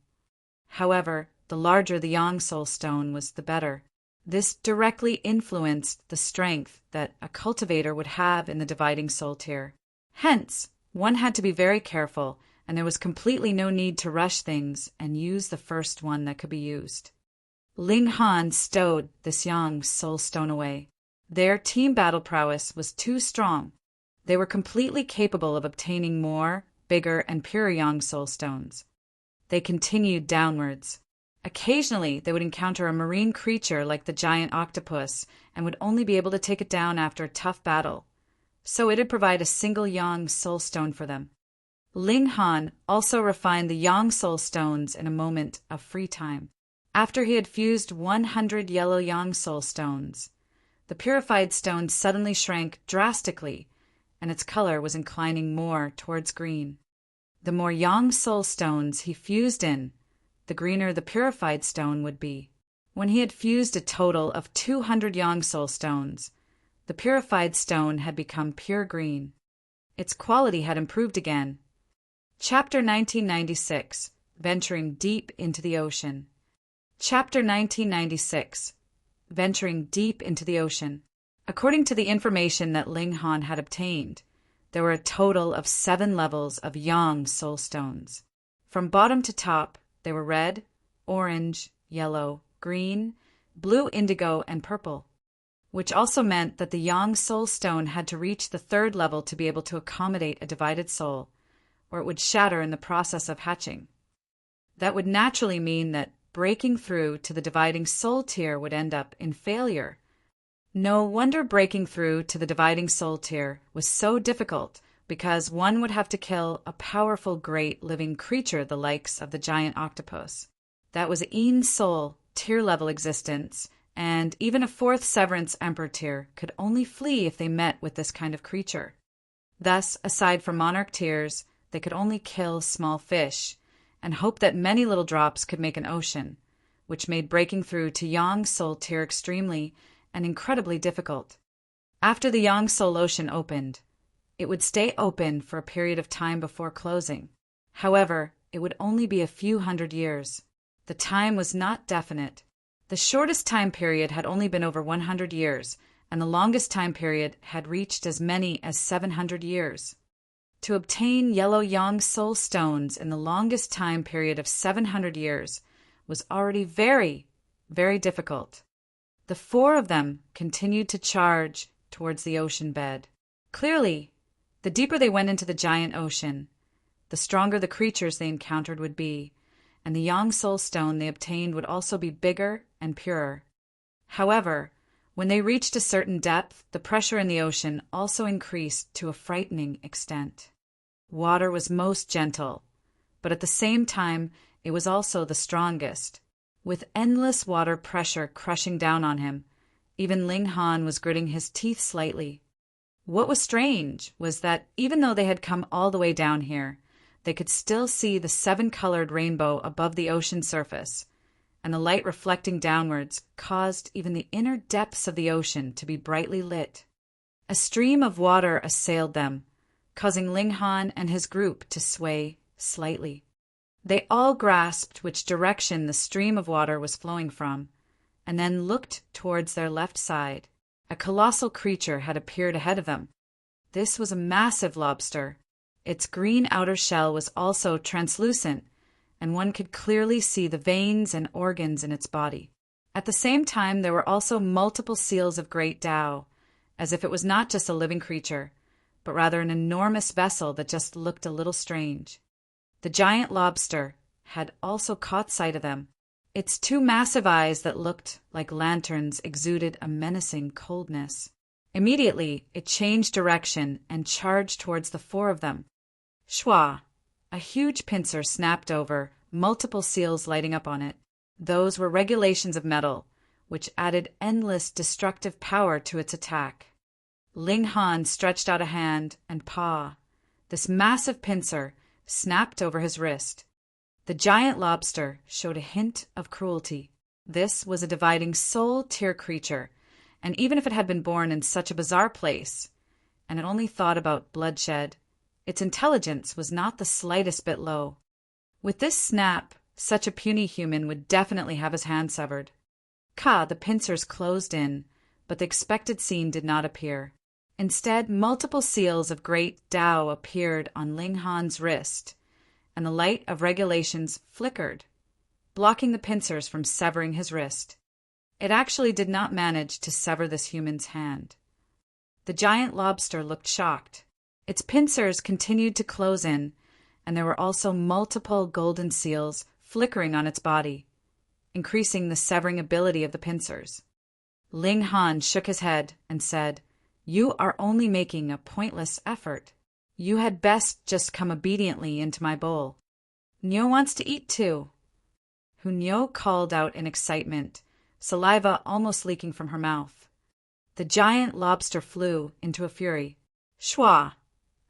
However, the larger the Yang Soul stone was, the better. This directly influenced the strength that a cultivator would have in the Dividing Soul Tier. Hence, one had to be very careful, and there was completely no need to rush things and use the first one that could be used. Ling Han stowed this Yang Soul Stone away. Their team battle prowess was too strong. They were completely capable of obtaining more, bigger, and purer Yang Soul Stones. They continued downwards. Occasionally, they would encounter a marine creature like the giant octopus and would only be able to take it down after a tough battle, so it'd provide a single Yang Soul Stone for them. Ling Han also refined the Yang Soul Stones in a moment of free time. After he had fused 100 yellow yang soul stones, the purified stone suddenly shrank drastically, and its color was inclining more towards green. The more yang soul stones he fused in, the greener the purified stone would be. When he had fused a total of 200 yang soul stones, the purified stone had become pure green. Its quality had improved again. Chapter 1996. Venturing Deep into the Ocean. Chapter 1996. Venturing Deep into the Ocean. According to the information that Ling Han had obtained, there were a total of 7 levels of yang soul stones. From bottom to top, they were red, orange, yellow, green, blue, indigo, and purple, which also meant that the yang soul stone had to reach the 3rd level to be able to accommodate a divided soul, or it would shatter in the process of hatching. That would naturally mean that breaking through to the dividing soul tier would end up in failure. No wonder breaking through to the dividing soul tier was so difficult, because one would have to kill a powerful great living creature the likes of the giant octopus. That was Een soul tier-level existence, and even a 4th Severance Emperor tier could only flee if they met with this kind of creature. Thus, aside from monarch tiers, they could only kill small fish, and hope that many little drops could make an ocean, which made breaking through to Yang Soul tier extremely and incredibly difficult. After the Yang Soul Ocean opened, it would stay open for a period of time before closing. However, it would only be a few hundred years. The time was not definite. The shortest time period had only been over 100 years, and the longest time period had reached as many as 700 years. To obtain yellow yang soul stones in the longest time period of 700 years was already very, very difficult. The 4 of them continued to charge towards the ocean bed. Clearly, the deeper they went into the giant ocean, the stronger the creatures they encountered would be, and the yang soul stone they obtained would also be bigger and purer. However, when they reached a certain depth, the pressure in the ocean also increased to a frightening extent. Water was most gentle, but at the same time, it was also the strongest. With endless water pressure crushing down on him, even Ling Han was gritting his teeth slightly. What was strange was that even though they had come all the way down here, they could still see the 7-colored rainbow above the ocean surface, and the light reflecting downwards caused even the inner depths of the ocean to be brightly lit. A stream of water assailed them, causing Ling Han and his group to sway slightly. They all grasped which direction the stream of water was flowing from, and then looked towards their left side. A colossal creature had appeared ahead of them. This was a massive lobster. Its green outer shell was also translucent, and one could clearly see the veins and organs in its body. At the same time, there were also multiple seals of great Tao, as if it was not just a living creature, but rather an enormous vessel that just looked a little strange. The giant lobster had also caught sight of them. Its 2 massive eyes that looked like lanterns exuded a menacing coldness. Immediately, it changed direction and charged towards the 4 of them. Shwa! A huge pincer snapped over, multiple seals lighting up on it. Those were regulations of metal, which added endless destructive power to its attack. Ling Han stretched out a hand and paw. This massive pincer snapped over his wrist. The giant lobster showed a hint of cruelty. This was a dividing soul tier creature, and even if it had been born in such a bizarre place, and it only thought about bloodshed, its intelligence was not the slightest bit low. With this snap, such a puny human would definitely have his hand severed. The pincers closed in, but the expected scene did not appear. Instead, multiple seals of great Tao appeared on Ling Han's wrist, and the light of regulations flickered, blocking the pincers from severing his wrist. It actually did not manage to sever this human's hand. The giant lobster looked shocked. Its pincers continued to close in, and there were also multiple golden seals flickering on its body, increasing the severing ability of the pincers. Ling Han shook his head and said, "You are only making a pointless effort. You had best just come obediently into my bowl. Nyo wants to eat too." Hunyo called out in excitement, saliva almost leaking from her mouth. The giant lobster flew into a fury. Shwa!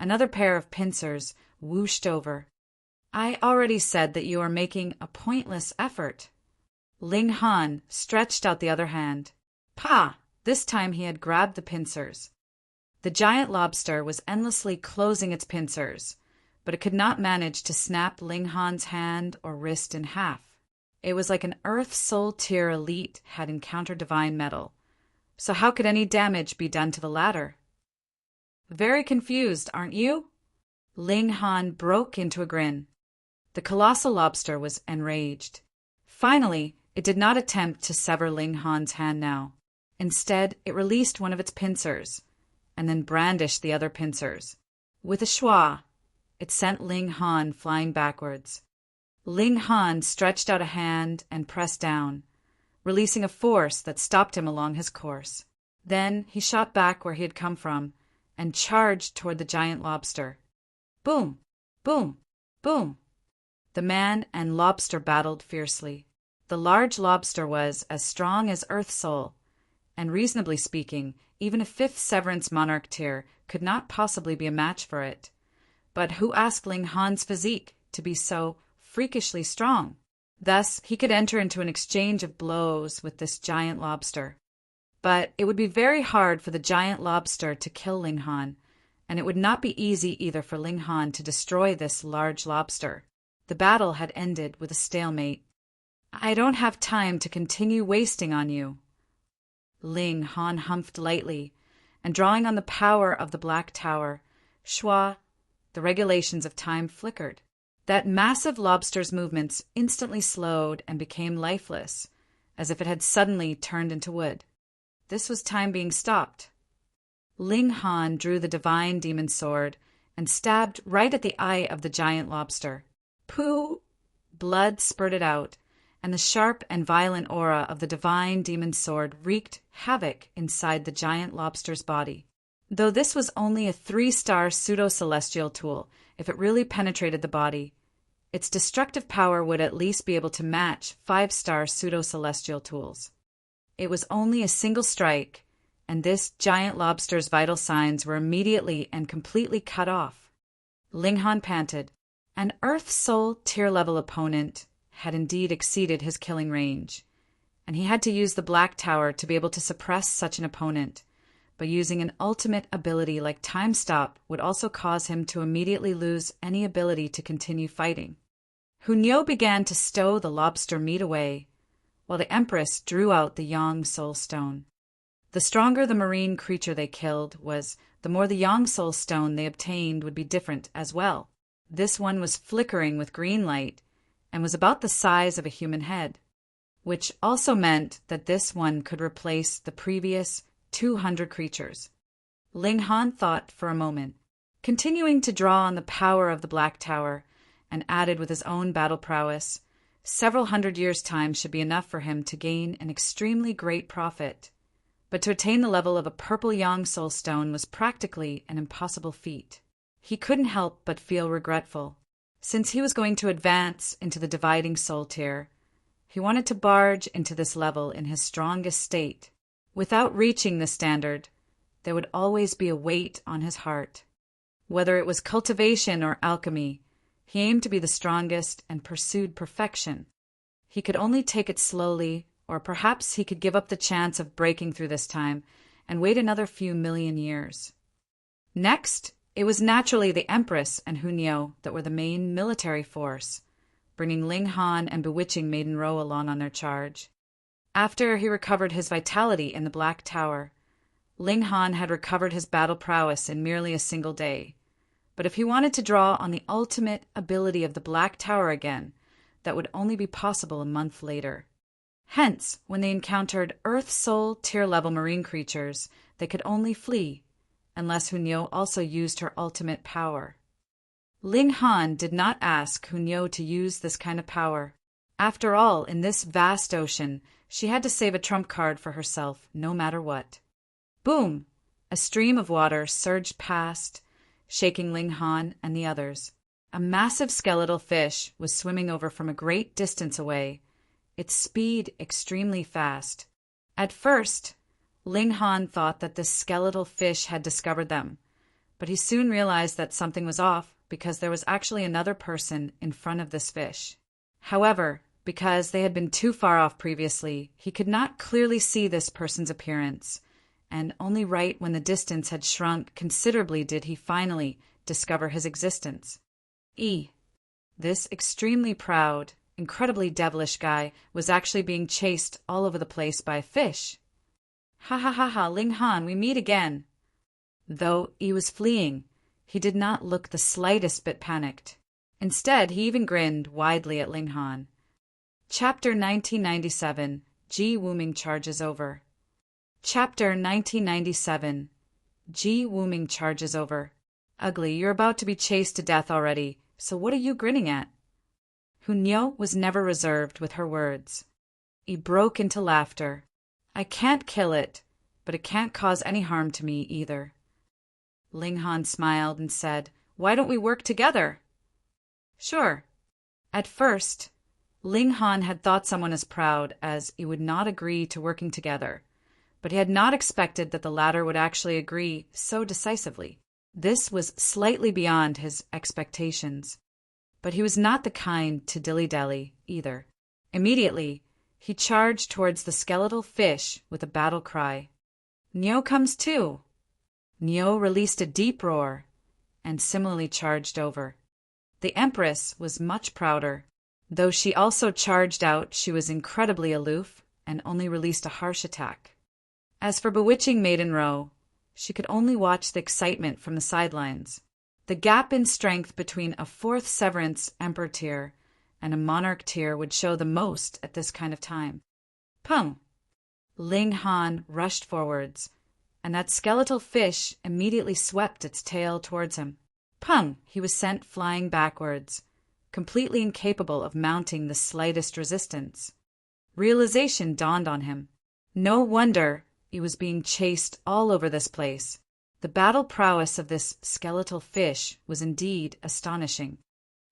Another pair of pincers whooshed over. I already said that you are making a pointless effort. Ling Han stretched out the other hand. Pa! This time he had grabbed the pincers. The giant lobster was endlessly closing its pincers, but it could not manage to snap Ling Han's hand or wrist in half. It was like an Earth Soul Tier elite had encountered divine metal. So how could any damage be done to the latter? Very confused, aren't you? Ling Han broke into a grin. The colossal lobster was enraged. Finally, it did not attempt to sever Ling Han's hand now. Instead, it released one of its pincers, and then brandished the other pincers. With a schwa, it sent Ling Han flying backwards. Ling Han stretched out a hand and pressed down, releasing a force that stopped him along his course. Then he shot back where he had come from and charged toward the giant lobster. Boom! Boom! Boom! The man and lobster battled fiercely. The large lobster was as strong as Earth Soul, and reasonably speaking, even a fifth Severance Monarch tier could not possibly be a match for it. But who asked Ling Han's physique to be so freakishly strong? Thus, he could enter into an exchange of blows with this giant lobster. But it would be very hard for the giant lobster to kill Ling Han, and it would not be easy either for Ling Han to destroy this large lobster. The battle had ended with a stalemate. I don't have time to continue wasting on you. Ling Han humphed lightly, and drawing on the power of the Black Tower, schwa, the regulations of time flickered. That massive lobster's movements instantly slowed and became lifeless, as if it had suddenly turned into wood. This was time being stopped. Ling Han drew the divine demon sword and stabbed right at the eye of the giant lobster. Pooh! Blood spurted out, and the sharp and violent aura of the divine demon sword wreaked havoc inside the giant lobster's body. Though this was only a 3-star pseudo-celestial tool, if it really penetrated the body, its destructive power would at least be able to match 5-star pseudo-celestial tools. It was only a single strike, and this giant lobster's vital signs were immediately and completely cut off. Ling Han panted. An Earth Soul tier-level opponent had indeed exceeded his killing range, and he had to use the Black Tower to be able to suppress such an opponent, but using an ultimate ability like Time Stop would also cause him to immediately lose any ability to continue fighting. Hunyo began to stow the lobster meat away, while the Empress drew out the Yang Soul Stone. The stronger the marine creature they killed was, the more the Yang Soul Stone they obtained would be different as well. This one was flickering with green light and was about the size of a human head, which also meant that this one could replace the previous 200 creatures. Ling Han thought for a moment, continuing to draw on the power of the Black Tower, and added with his own battle prowess, several hundred years' time should be enough for him to gain an extremely great profit. But to attain the level of a purple Yang Soul Stone was practically an impossible feat. He couldn't help but feel regretful. Since he was going to advance into the dividing soul tier, he wanted to barge into this level in his strongest state. Without reaching this standard, there would always be a weight on his heart. Whether it was cultivation or alchemy, he aimed to be the strongest and pursued perfection. He could only take it slowly, or perhaps he could give up the chance of breaking through this time and wait another few million years. Next, it was naturally the Empress and Hunyo that were the main military force, bringing Ling Han and bewitching Maiden Ro along on their charge. After he recovered his vitality in the Black Tower, Ling Han had recovered his battle prowess in merely a single day. But if he wanted to draw on the ultimate ability of the Black Tower again, that would only be possible a month later. Hence, when they encountered Earth Soul tier-level marine creatures, they could only flee, unless Hunyo also used her ultimate power. Ling Han did not ask Hunyo to use this kind of power. After all, in this vast ocean, she had to save a trump card for herself, no matter what. Boom! A stream of water surged past, shaking Ling Han and the others. A massive skeletal fish was swimming over from a great distance away, its speed extremely fast. At first, Ling Han thought that this skeletal fish had discovered them, but he soon realized that something was off because there was actually another person in front of this fish. However, because they had been too far off previously, he could not clearly see this person's appearance, and only right when the distance had shrunk considerably did he finally discover his existence. This extremely proud, incredibly devilish guy was actually being chased all over the place by a fish. Ha ha ha ha, Ling Han, we meet again. Though he was fleeing, he did not look the slightest bit panicked. Instead, he even grinned widely at Ling Han. Chapter 1997, Ji Wuming Charges Over. Chapter 1997, Ji Wuming Charges Over. Ugly, you're about to be chased to death already, so what are you grinning at? Hunyo was never reserved with her words. He broke into laughter. I can't kill it, but it can't cause any harm to me either. Ling Han smiled and said, Why don't we work together? Sure. At first, Ling Han had thought someone as proud as he would not agree to working together, but he had not expected that the latter would actually agree so decisively. This was slightly beyond his expectations, but he was not the kind to dilly-dally either. Immediately, he charged towards the skeletal fish with a battle cry. Nyo comes too! Nyo released a deep roar, and similarly charged over. The Empress was much prouder. Though she also charged out, she was incredibly aloof and only released a harsh attack. As for bewitching Maiden Ro, she could only watch the excitement from the sidelines. The gap in strength between a fourth Severance Emperor tier and a Monarch tier would show the most at this kind of time. Pum! Ling Han rushed forwards, and that skeletal fish immediately swept its tail towards him. Pum! He was sent flying backwards, completely incapable of mounting the slightest resistance. Realization dawned on him. No wonder he was being chased all over this place. The battle prowess of this skeletal fish was indeed astonishing.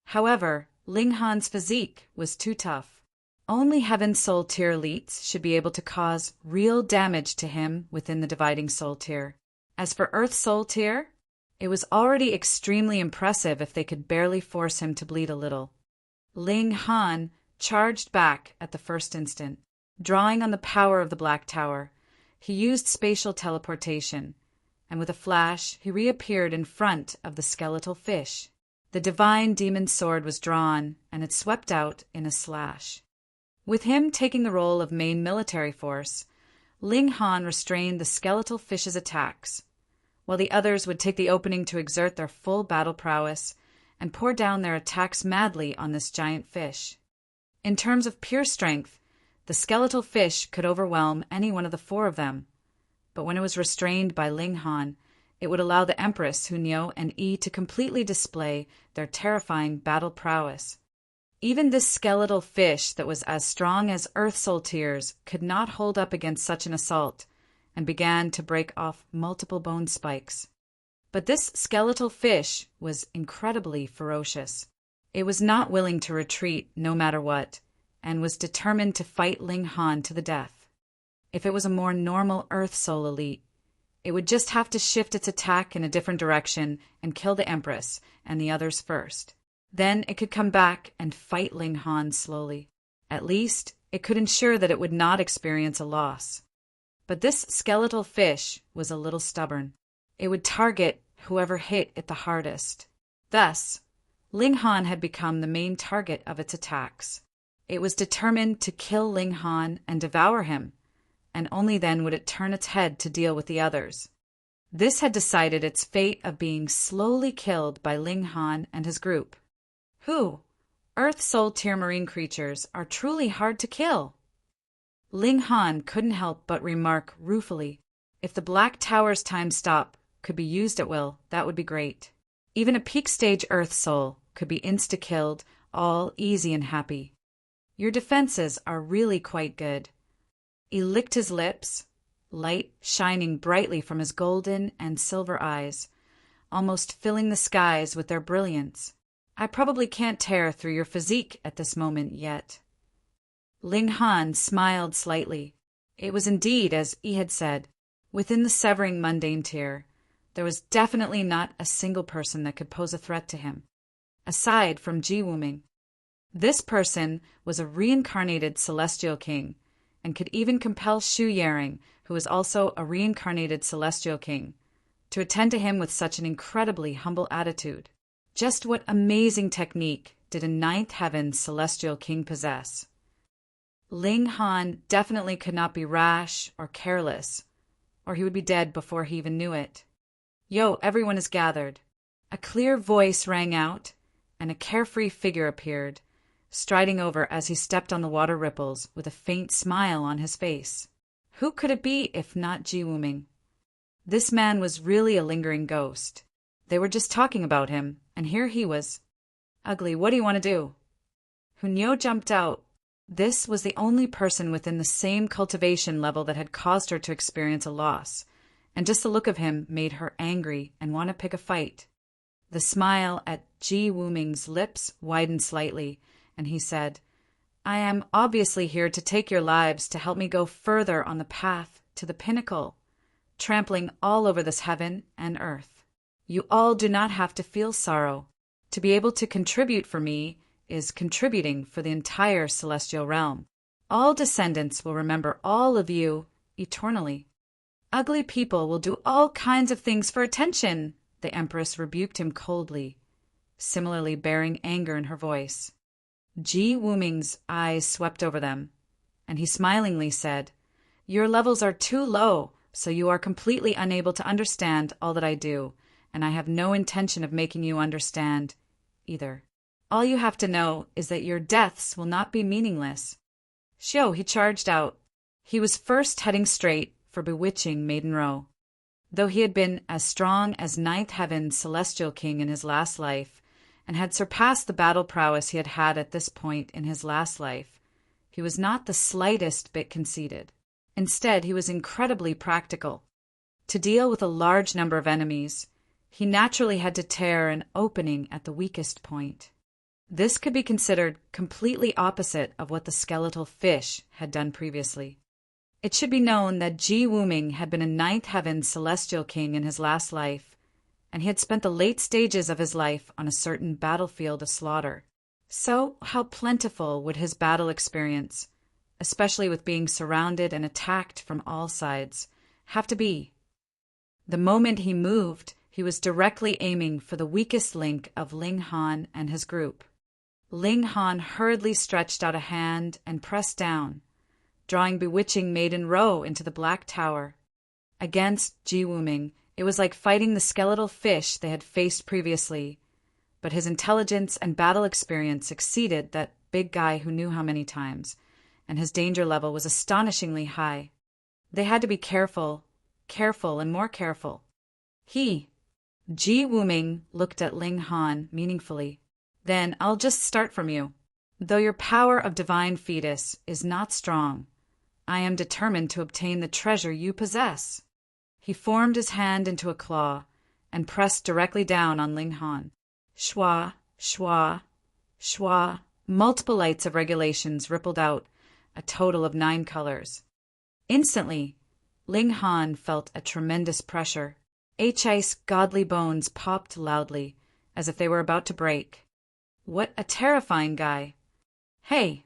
However, Ling Han's physique was too tough. Only Heaven Soul tier elites should be able to cause real damage to him within the Dividing Soul tier. As for Earth Soul tier, it was already extremely impressive if they could barely force him to bleed a little. Ling Han charged back at the first instant. Drawing on the power of the Black Tower, he used spatial teleportation, and with a flash he reappeared in front of the skeletal fish. The divine demon sword was drawn, and it swept out in a slash. With him taking the role of main military force, Ling Han restrained the skeletal fish's attacks, while the others would take the opening to exert their full battle prowess and pour down their attacks madly on this giant fish. In terms of pure strength, the skeletal fish could overwhelm any one of the four of them, but when it was restrained by Ling Han, it would allow the Empress, Hunyo, and Yi to completely display their terrifying battle prowess. Even this skeletal fish that was as strong as Earth Soul tiers could not hold up against such an assault, and began to break off multiple bone spikes. But this skeletal fish was incredibly ferocious. It was not willing to retreat no matter what, and was determined to fight Ling Han to the death. If it was a more normal Earth Soul elite, it would just have to shift its attack in a different direction and kill the Empress and the others first. Then it could come back and fight Ling Han slowly. At least, it could ensure that it would not experience a loss. But this skeletal fish was a little stubborn. It would target whoever hit it the hardest. Thus, Ling Han had become the main target of its attacks. It was determined to kill Ling Han and devour him, and only then would it turn its head to deal with the others. This had decided its fate of being slowly killed by Ling Han and his group. Who? Earth Soul tier marine creatures are truly hard to kill. Ling Han couldn't help but remark ruefully, if the Black Tower's time stop could be used at will, that would be great. Even a peak stage Earth Soul could be insta-killed, all easy and happy. Your defenses are really quite good. He licked his lips, light shining brightly from his golden and silver eyes, almost filling the skies with their brilliance. I probably can't tear through your physique at this moment yet. Ling Han smiled slightly. It was indeed as he had said. Within the severing mundane tier, there was definitely not a single person that could pose a threat to him, aside from Ji Wuming. This person was a reincarnated celestial king, and could even compel Xu Yaring, who was also a reincarnated celestial king, to attend to him with such an incredibly humble attitude. Just what amazing technique did a ninth heaven celestial king possess? Ling Han definitely could not be rash or careless, or he would be dead before he even knew it. "Yo, everyone is gathered." A clear voice rang out, and a carefree figure appeared, striding over as he stepped on the water ripples with a faint smile on his face. Who could it be if not Ji Wuming? This man was really a lingering ghost. They were just talking about him, and here he was. "Ugly, what do you want to do?" Hunyo jumped out. This was the only person within the same cultivation level that had caused her to experience a loss, and just the look of him made her angry and want to pick a fight. The smile at Ji Wuming's lips widened slightly, and he said, "I am obviously here to take your lives to help me go further on the path to the pinnacle, trampling all over this heaven and earth. You all do not have to feel sorrow. To be able to contribute for me is contributing for the entire celestial realm. All descendants will remember all of you eternally. Ugly people will do all kinds of things for attention," the Empress rebuked him coldly, similarly bearing anger in her voice. Ji Wuming's eyes swept over them, and he smilingly said, "Your levels are too low, so you are completely unable to understand all that I do, and I have no intention of making you understand either. All you have to know is that your deaths will not be meaningless." Shio, he charged out. He was first heading straight for bewitching Maiden Row. Though he had been as strong as ninth heaven celestial king in his last life, and had surpassed the battle prowess he had had at this point in his last life, he was not the slightest bit conceited. Instead, he was incredibly practical. To deal with a large number of enemies, he naturally had to tear an opening at the weakest point. This could be considered completely opposite of what the skeletal fish had done previously. It should be known that Ji Wuming had been a ninth heaven celestial king in his last life, and he had spent the late stages of his life on a certain battlefield of slaughter. So how plentiful would his battle experience, especially with being surrounded and attacked from all sides, have to be? The moment he moved, he was directly aiming for the weakest link of Ling Han and his group. Ling Han hurriedly stretched out a hand and pressed down, drawing bewitching Maiden Row into the Black Tower. Against Ji Wuming, it was like fighting the skeletal fish they had faced previously, but his intelligence and battle experience exceeded that big guy who knew how many times, and his danger level was astonishingly high. They had to be careful, and more careful. Ji Wuming looked at Ling Han meaningfully. "Then I'll just start from you. Though your power of divine fetus is not strong, I am determined to obtain the treasure you possess." He formed his hand into a claw and pressed directly down on Ling Han. Shwa, shwa, shwa. Multiple lights of regulations rippled out, a total of 9 colors. Instantly, Ling Han felt a tremendous pressure. His godly bones popped loudly, as if they were about to break. What a terrifying guy. "Hey!"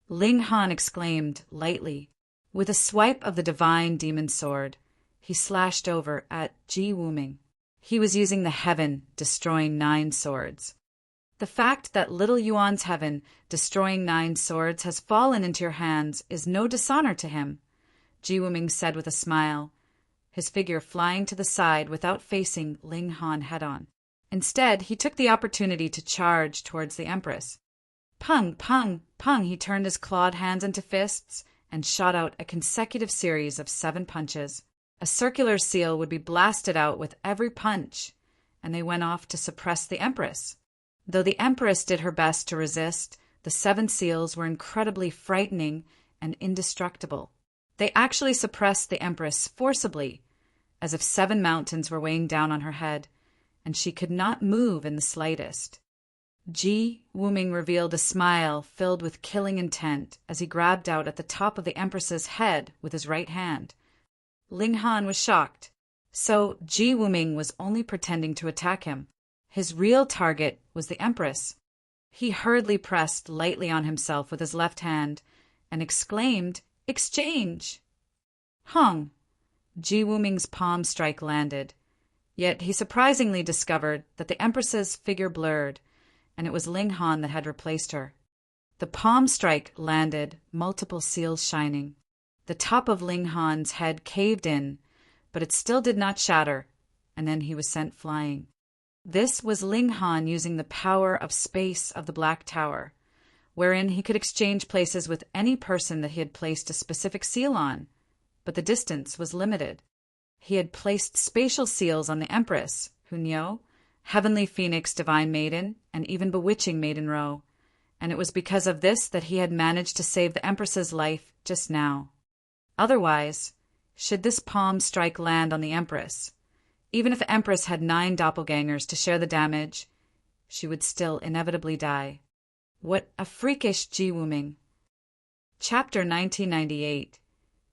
Ling Han exclaimed lightly. With a swipe of the divine demon sword, he slashed over at Ji Wuming. He was using the heaven destroying 9 swords. The fact that little Yuan's heaven destroying 9 swords has fallen into your hands is no dishonor to him, Ji Wuming said with a smile, his figure flying to the side without facing Ling Han head-on. Instead, he took the opportunity to charge towards the Empress. Pung, pung, pung, he turned his clawed hands into fists and shot out a consecutive series of 7 punches. A circular seal would be blasted out with every punch, and they went off to suppress the Empress. Though the Empress did her best to resist, the 7 seals were incredibly frightening and indestructible. They actually suppressed the Empress forcibly, as if 7 mountains were weighing down on her head, and she could not move in the slightest. Ji Wuming revealed a smile filled with killing intent as he grabbed out at the top of the Empress's head with his right hand. Ling Han was shocked. So Ji Wuming was only pretending to attack him. His real target was the Empress. He hurriedly pressed lightly on himself with his left hand and exclaimed, "Exchange!" Hung! Ji Wuming's palm strike landed. Yet he surprisingly discovered that the Empress's figure blurred, and it was Ling Han that had replaced her. The palm strike landed, multiple seals shining. The top of Ling Han's head caved in, but it still did not shatter, and then he was sent flying. This was Ling Han using the power of space of the Black Tower, wherein he could exchange places with any person that he had placed a specific seal on, but the distance was limited. He had placed spatial seals on the Empress, Hunyo, Heavenly Phoenix, Divine Maiden, and even Bewitching Maiden Row, and it was because of this that he had managed to save the Empress's life just now. Otherwise, should this palm strike land on the Empress, even if the Empress had 9 doppelgangers to share the damage, she would still inevitably die. What a freakish Ji Wuming! Chapter 1998.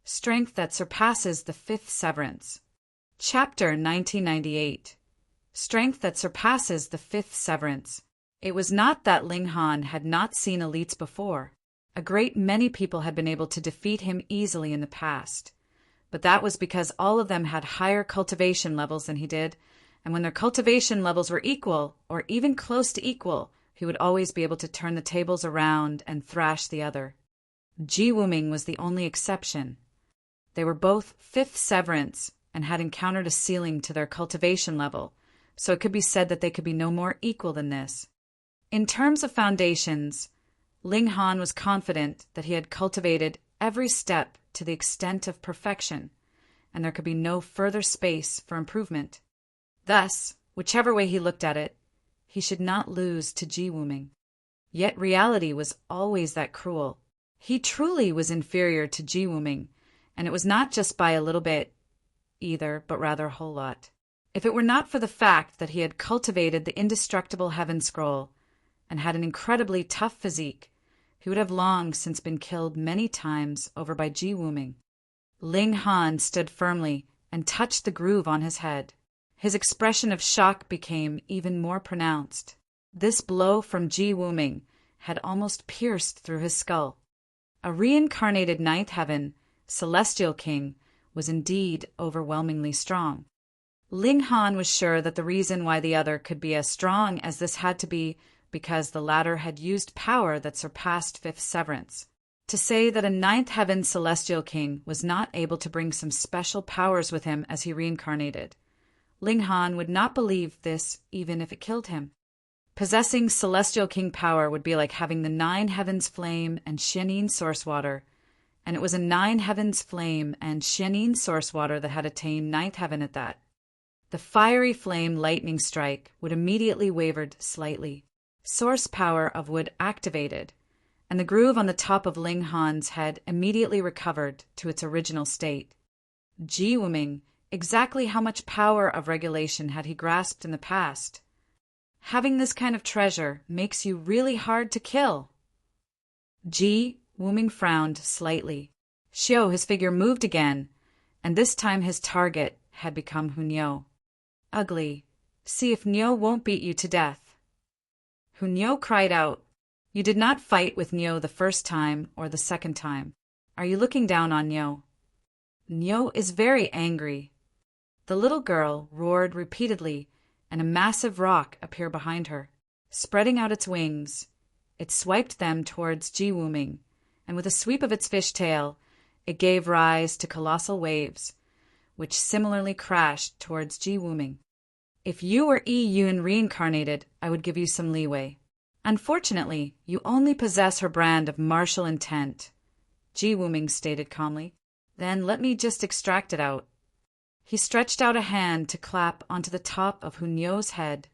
Strength that surpasses the 5th severance. Chapter 1998. Strength that surpasses the 5th severance. It was not that Ling Han had not seen elites before. A great many people had been able to defeat him easily in the past. But that was because all of them had higher cultivation levels than he did, and when their cultivation levels were equal, or even close to equal, he would always be able to turn the tables around and thrash the other. Ji Wuming was the only exception. They were both 5th severance and had encountered a ceiling to their cultivation level, so it could be said that they could be no more equal than this. In terms of foundations, Ling Han was confident that he had cultivated every step to the extent of perfection, and there could be no further space for improvement. Thus, whichever way he looked at it, he should not lose to Ji Wuming. Yet reality was always that cruel. He truly was inferior to Ji Wuming, and it was not just by a little bit either, but rather a whole lot. If it were not for the fact that he had cultivated the indestructible Heaven Scroll and had an incredibly tough physique, he would have long since been killed many times over by Ji Wuming. Ling Han stood firmly and touched the groove on his head. His expression of shock became even more pronounced. This blow from Ji Wuming had almost pierced through his skull. A reincarnated 9th heaven, Celestial King, was indeed overwhelmingly strong. Ling Han was sure that the reason why the other could be as strong as this had to be because the latter had used power that surpassed 5th severance. To say that a 9th heaven Celestial King was not able to bring some special powers with him as he reincarnated, Ling Han would not believe this even if it killed him. Possessing Celestial King power would be like having the 9 heavens flame and Xianin source water, and it was a 9 heavens flame and Xianin source water that had attained 9th heaven at that. The fiery flame lightning strike would immediately wavered slightly. Source power of wood activated, and the groove on the top of Ling Han's head immediately recovered to its original state. Ji Wuming, exactly how much power of regulation had he grasped in the past? Having this kind of treasure makes you really hard to kill. Ji Wuming frowned slightly. Xiao, his figure moved again, and this time his target had become Hunyo. Ugly. See if Nyo won't beat you to death. Hunyo cried out. You did not fight with Nyo the first time or the second time. Are you looking down on Nyo? Nyo is very angry. The little girl roared repeatedly, and a massive rock appeared behind her. Spreading out its wings, it swiped them towards Ji Wuming, and with a sweep of its fish tail, it gave rise to colossal waves, which similarly crashed towards Ji Wuming. If you were Yi Yun reincarnated, I would give you some leeway. Unfortunately, you only possess her brand of martial intent, Ji Wuming stated calmly. Then let me just extract it out. He stretched out a hand to clap onto the top of Hunyo's head,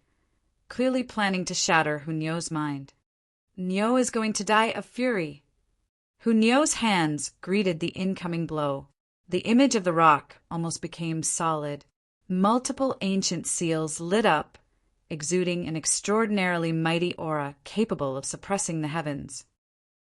clearly planning to shatter Hunyo's mind. Nyo is going to die of fury. Hunyo's hands greeted the incoming blow. The image of the rock almost became solid. Multiple ancient seals lit up, exuding an extraordinarily mighty aura capable of suppressing the heavens.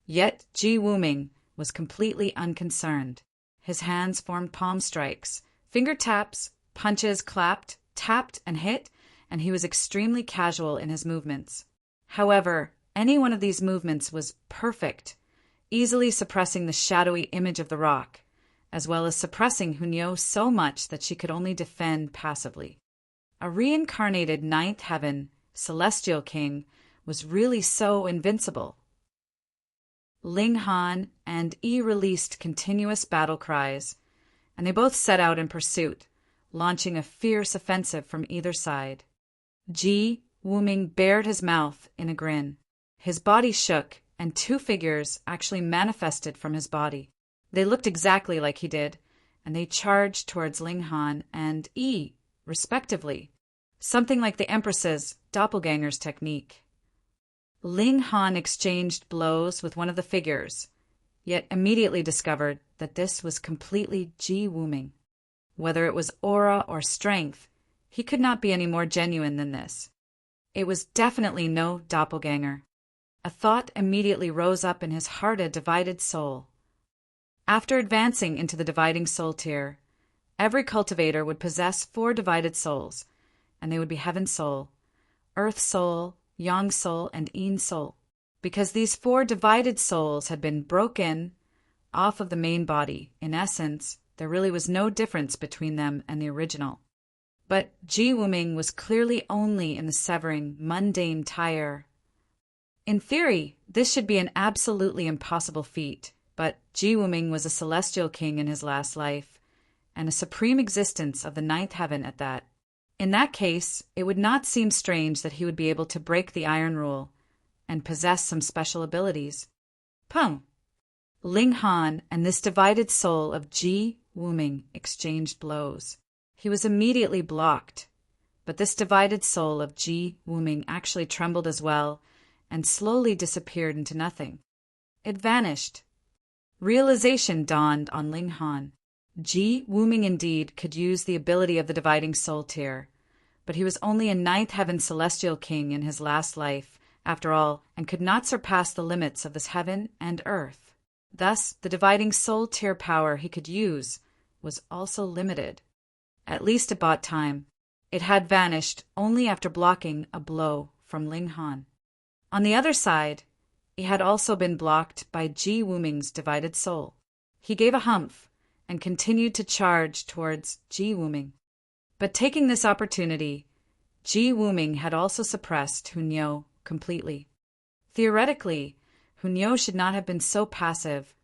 Yet Ji Wuming was completely unconcerned. His hands formed palm strikes, finger taps, punches clapped, tapped, and hit, and he was extremely casual in his movements. However, any one of these movements was perfect, easily suppressing the shadowy image of the rock, as well as suppressing Hunyo so much that she could only defend passively. A reincarnated ninth heaven, celestial king, was really so invincible. Ling Han and Yi released continuous battle cries, and they both set out in pursuit, launching a fierce offensive from either side. Ji Wuming bared his mouth in a grin. His body shook, and two figures actually manifested from his body. They looked exactly like he did, and they charged towards Ling Han and Yi, respectively, something like the Empress's doppelganger's technique. Ling Han exchanged blows with one of the figures, yet immediately discovered that this was completely Ji Wuming. Whether it was aura or strength, he could not be any more genuine than this. It was definitely no doppelganger. A thought immediately rose up in his hearted, divided soul. After advancing into the dividing soul tier, every cultivator would possess 4 divided souls, and they would be Heaven Soul, Earth Soul, Yang Soul, and Yin Soul. Because these 4 divided souls had been broken off of the main body, in essence, there really was no difference between them and the original. But Ji Wuming was clearly only in the severing, mundane tier. In theory, this should be an absolutely impossible feat, but Ji Wuming was a celestial king in his last life, and a supreme existence of the 9th heaven at that. In that case, it would not seem strange that he would be able to break the iron rule and possess some special abilities. Pum! Ling Han and this divided soul of Ji Wuming exchanged blows. He was immediately blocked, but this divided soul of Ji Wuming actually trembled as well and slowly disappeared into nothing. It vanished. Realization dawned on Ling Han. Ji Wuming indeed could use the ability of the dividing soul tier, but he was only a 9th heaven celestial king in his last life, after all, and could not surpass the limits of this heaven and earth. Thus, the dividing soul tier power he could use was also limited. At least it bought time. It had vanished only after blocking a blow from Ling Han. On the other side, he had also been blocked by Ji Wuming's divided soul. He gave a humph and continued to charge towards Ji Wuming. But taking this opportunity, Ji Wuming had also suppressed Hunyo completely. Theoretically, Hunyo should not have been so passive,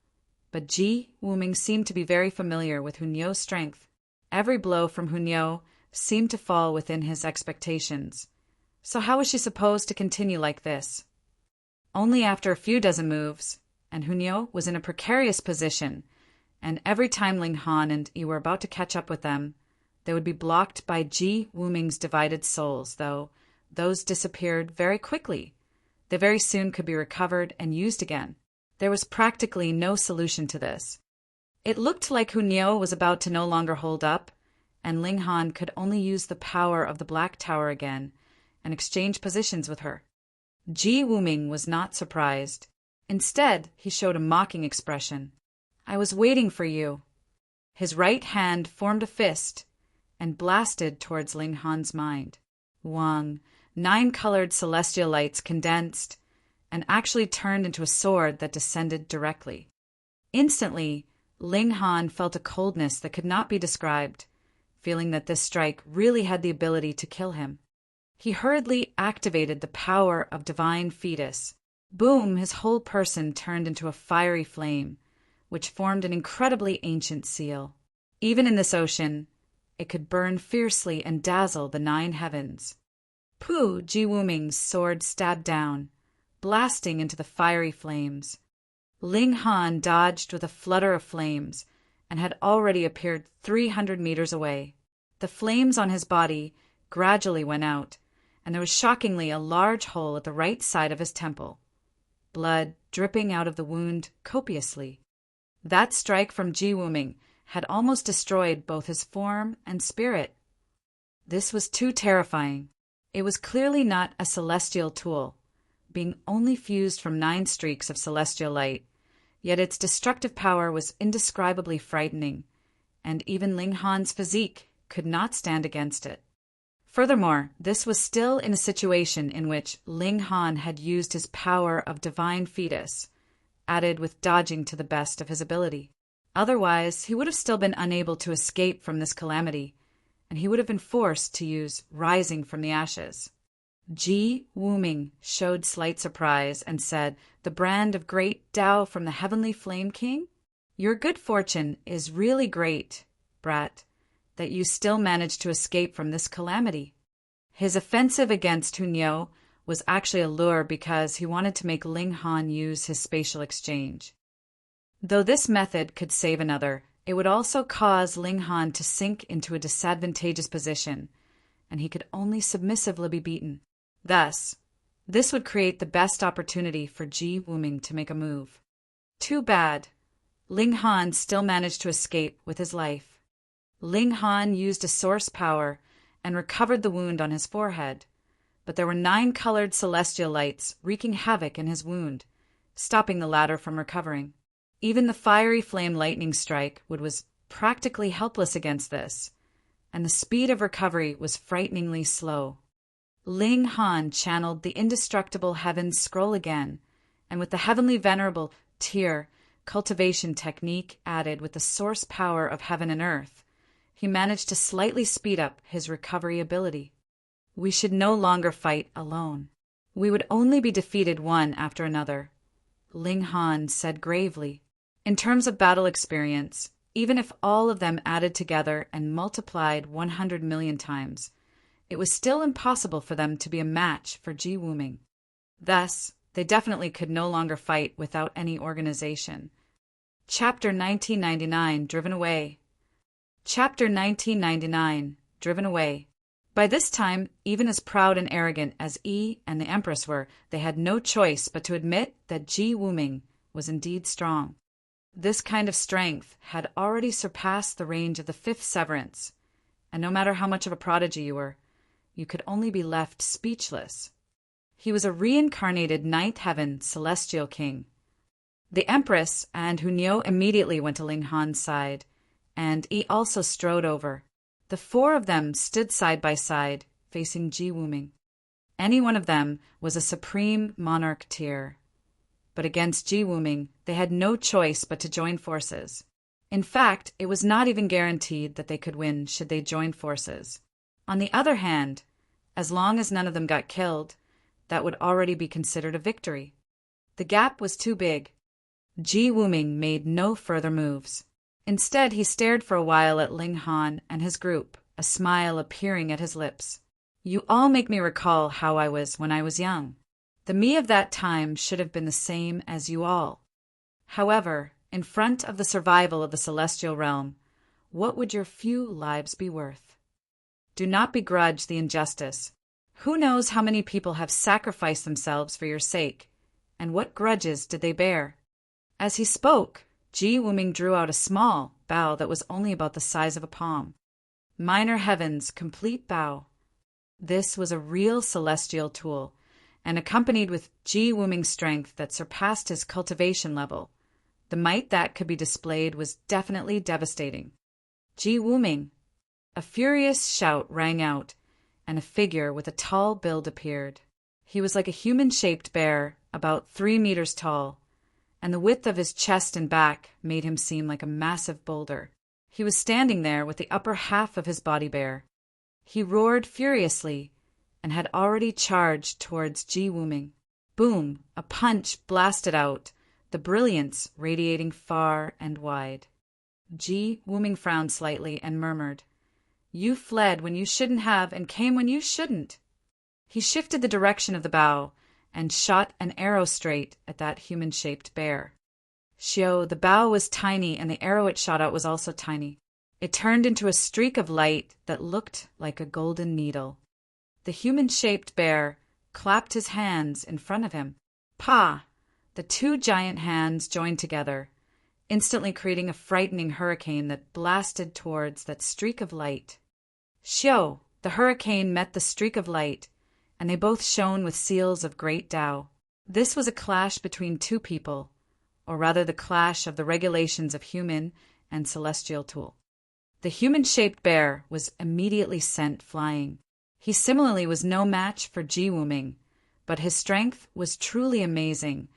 but Ji Wuming seemed to be very familiar with Hunyo's strength. Every blow from Hunyo seemed to fall within his expectations. So how was she supposed to continue like this? Only after a few dozen moves, and Hunyo was in a precarious position, and every time Ling Han and Yi were about to catch up with them, they would be blocked by Ji Wuming's divided souls, though those disappeared very quickly. They very soon could be recovered and used again. There was practically no solution to this. It looked like Hunyo was about to no longer hold up, and Ling Han could only use the power of the Black Tower again and exchange positions with her. Ji Wuming was not surprised. Instead, he showed a mocking expression. "I was waiting for you." His right hand formed a fist and blasted towards Ling Han's mind. Wang, 9-colored celestial lights condensed and actually turned into a sword that descended directly. Instantly, Ling Han felt a coldness that could not be described, feeling that this strike really had the ability to kill him. He hurriedly activated the power of divine fetus. Boom! His whole person turned into a fiery flame, which formed an incredibly ancient seal. Even in this ocean, it could burn fiercely and dazzle the 9 heavens. Pooh! Ji Wuming's sword stabbed down, blasting into the fiery flames. Ling Han dodged with a flutter of flames and had already appeared 300 meters away. The flames on his body gradually went out, and there was shockingly a large hole at the right side of his temple, blood dripping out of the wound copiously. That strike from Ji Wuming had almost destroyed both his form and spirit. This was too terrifying. It was clearly not a celestial tool, being only fused from 9 streaks of celestial light, yet its destructive power was indescribably frightening, and even Ling Han's physique could not stand against it. Furthermore, this was still in a situation in which Ling Han had used his power of divine fetus, added with dodging to the best of his ability. Otherwise, he would have still been unable to escape from this calamity, and he would have been forced to use rising from the ashes. Ji Wuming showed slight surprise and said, "The brand of great Tao from the heavenly Flame King? Your good fortune is really great, brat, that you still managed to escape from this calamity." His offensive against Hunyao was actually a lure because he wanted to make Ling Han use his spatial exchange. Though this method could save another, it would also cause Ling Han to sink into a disadvantageous position, and he could only submissively be beaten. Thus, this would create the best opportunity for Ji Wuming to make a move. Too bad. Ling Han still managed to escape with his life. Ling Han used a source power and recovered the wound on his forehead, but there were 9 colored celestial lights wreaking havoc in his wound, stopping the latter from recovering. Even the fiery flame lightning strike was practically helpless against this, and the speed of recovery was frighteningly slow. Ling Han channeled the indestructible heavens scroll again, and with the heavenly venerable tier cultivation technique added with the source power of heaven and earth, he managed to slightly speed up his recovery ability. We should no longer fight alone. We would only be defeated one after another, Ling Han said gravely. In terms of battle experience, even if all of them added together and multiplied 100 million times, it was still impossible for them to be a match for Ji Wuming. Thus, they definitely could no longer fight without any organization. Chapter 1999, Driven Away. Chapter 1999, Driven Away. By this time, even as proud and arrogant as Yi and the Empress were, they had no choice but to admit that Ji Wuming was indeed strong. This kind of strength had already surpassed the range of the 5th severance, and no matter how much of a prodigy you were, you could only be left speechless. He was a reincarnated 9th heaven celestial king. The Empress and Hunyao immediately went to Ling Han's side, and Yi also strode over. The 4 of them stood side by side, facing Ji Wuming. Any one of them was a supreme monarch tier. But against Ji Wuming, they had no choice but to join forces. In fact, it was not even guaranteed that they could win should they join forces. On the other hand, as long as none of them got killed, that would already be considered a victory. The gap was too big. Ji Wuming made no further moves. Instead, he stared for a while at Ling Han and his group, a smile appearing at his lips. "You all make me recall how I was when I was young. The me of that time should have been the same as you all. However, in front of the survival of the celestial realm, what would your few lives be worth? Do not begrudge the injustice. Who knows how many people have sacrificed themselves for your sake, and what grudges did they bear?" As he spoke, Ji Wuming drew out a small bow that was only about the size of a palm. Minor Heaven's complete bow. This was a real celestial tool, and accompanied with Ji Wuming's strength that surpassed his cultivation level, the might that could be displayed was definitely devastating. Ji Wuming! A furious shout rang out, and a figure with a tall build appeared. He was like a human-shaped bear, about 3 meters tall, and the width of his chest and back made him seem like a massive boulder. He was standing there with the upper half of his body bare. He roared furiously, and had already charged towards Ji Wuming. Boom! A punch blasted out, the brilliance radiating far and wide. Ji Wuming frowned slightly and murmured, "You fled when you shouldn't have and came when you shouldn't." He shifted the direction of the bow and shot an arrow straight at that human-shaped bear. Xiao, the bow was tiny and the arrow it shot out was also tiny. It turned into a streak of light that looked like a golden needle. The human-shaped bear clapped his hands in front of him. Pa! The 2 giant hands joined together, instantly creating a frightening hurricane that blasted towards that streak of light. Xiao! The hurricane met the streak of light, and they both shone with seals of great Tao. This was a clash between two people, or rather the clash of the regulations of human and celestial tool. The human-shaped bear was immediately sent flying. He similarly was no match for Ji Wuming, but his strength was truly amazing,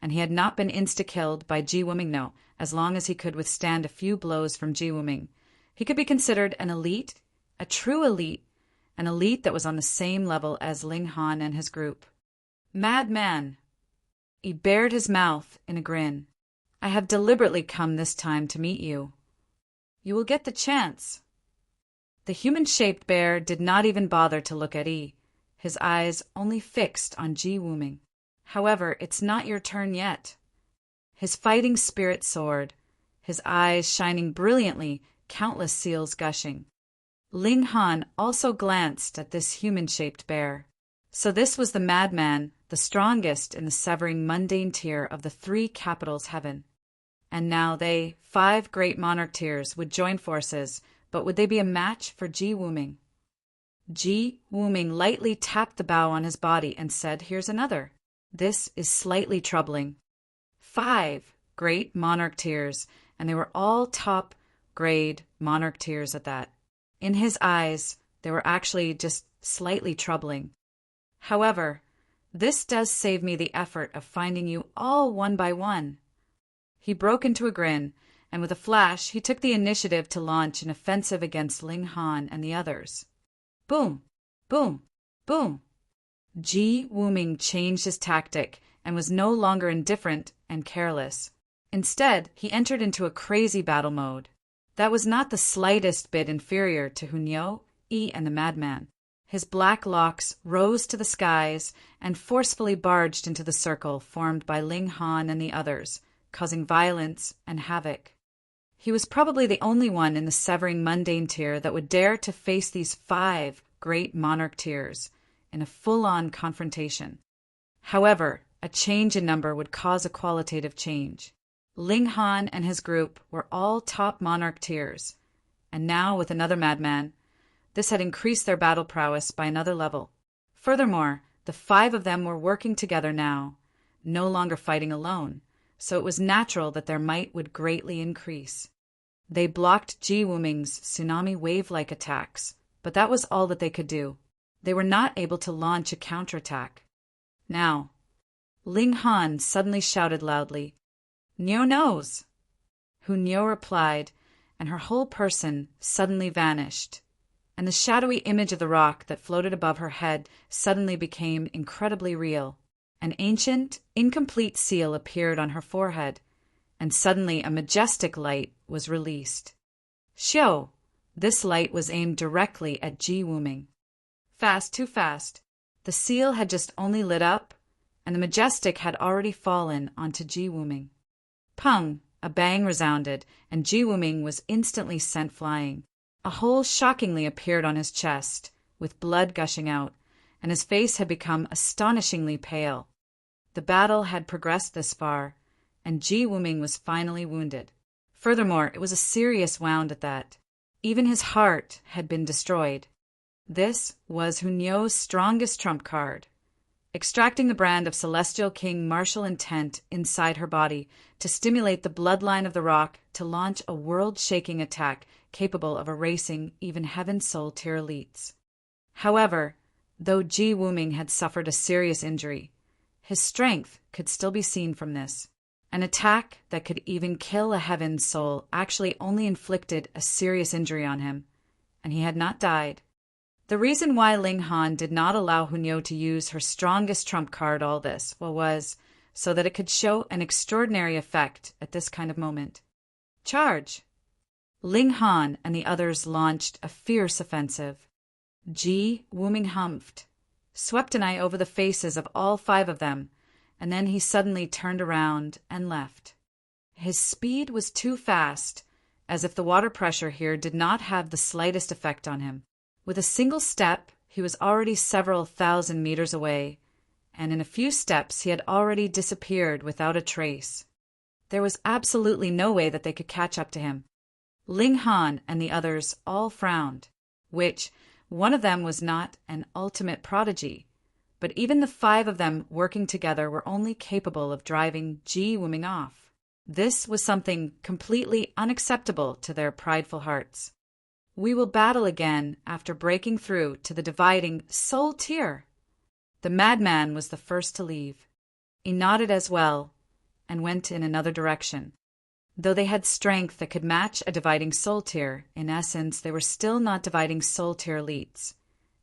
and he had not been insta-killed by Ji Wuming. No, as long as he could withstand a few blows from Ji Wuming. He could be considered an elite, a true elite, an elite that was on the same level as Ling Han and his group. Madman! He bared his mouth in a grin. I have deliberately come this time to meet you. You will get the chance. The human-shaped bear did not even bother to look at Yi, his eyes only fixed on Ji Wuming. However, it's not your turn yet. His fighting spirit soared, his eyes shining brilliantly, countless seals gushing. Ling Han also glanced at this human-shaped bear. So this was the madman, the strongest in the severing mundane tier of the three capitals heaven. And now they, 5 great monarch tiers, would join forces, but would they be a match for Ji Wuming? Ji Wuming lightly tapped the bow on his body and said, "Here's another. This is slightly troubling." 5 great monarch tiers, and they were all top-grade monarch tiers at that. In his eyes, they were actually just slightly troubling. However, this does save me the effort of finding you all one by one. He broke into a grin, and with a flash, he took the initiative to launch an offensive against Ling Han and the others. Boom! Boom! Boom! Ji Wuming changed his tactic and was no longer indifferent and careless. Instead, he entered into a crazy battle mode. That was not the slightest bit inferior to Hunyo, Yi, and the madman. His black locks rose to the skies and forcefully barged into the circle formed by Ling Han and the others, causing violence and havoc. He was probably the only one in the severing mundane tier that would dare to face these 5 great monarch tiers in a full-on confrontation. However, a change in number would cause a qualitative change. Ling Han and his group were all top monarch tiers, and now with another madman, this had increased their battle prowess by another level. Furthermore, the 5 of them were working together now, no longer fighting alone, so it was natural that their might would greatly increase. They blocked Ji Wuming's tsunami wave-like attacks, but that was all that they could do. They were not able to launch a counterattack. Now, Ling Han suddenly shouted loudly, "Nyo knows!" Hunyo replied, and her whole person suddenly vanished, and the shadowy image of the rock that floated above her head suddenly became incredibly real. An ancient, incomplete seal appeared on her forehead, and suddenly a majestic light was released. Xiao! This light was aimed directly at Ji Wuming. Fast, too fast. The seal had just only lit up, and the majestic had already fallen onto Ji Wuming. Pung! A bang resounded, and Ji Wuming was instantly sent flying. A hole shockingly appeared on his chest, with blood gushing out, and his face had become astonishingly pale. The battle had progressed this far, and Ji Wuming was finally wounded. Furthermore, it was a serious wound at that. Even his heart had been destroyed. This was Hunyo's strongest trump card, extracting the brand of Celestial King martial intent inside her body to stimulate the bloodline of the rock to launch a world-shaking attack capable of erasing even Heaven Soul tier elites. However, though Ji Wuming had suffered a serious injury, his strength could still be seen from this. An attack that could even kill a Heaven Soul actually only inflicted a serious injury on him, and he had not died. The reason why Ling Han did not allow Hunyo to use her strongest trump card all this was so that it could show an extraordinary effect at this kind of moment. Charge! Ling Han and the others launched a fierce offensive. Ji Wuming humphed, swept an eye over the faces of all 5 of them, and then he suddenly turned around and left. His speed was too fast, as if the water pressure here did not have the slightest effect on him. With a single step, he was already several thousand meters away, and in a few steps he had already disappeared without a trace. There was absolutely no way that they could catch up to him. Ling Han and the others all frowned, which one of them was not an ultimate prodigy, but even the 5 of them working together were only capable of driving Ji Wuming off. This was something completely unacceptable to their prideful hearts. We will battle again after breaking through to the dividing soul tier. The madman was the first to leave. He nodded as well and went in another direction. Though they had strength that could match a dividing soul tier, in essence, they were still not dividing soul tier elites.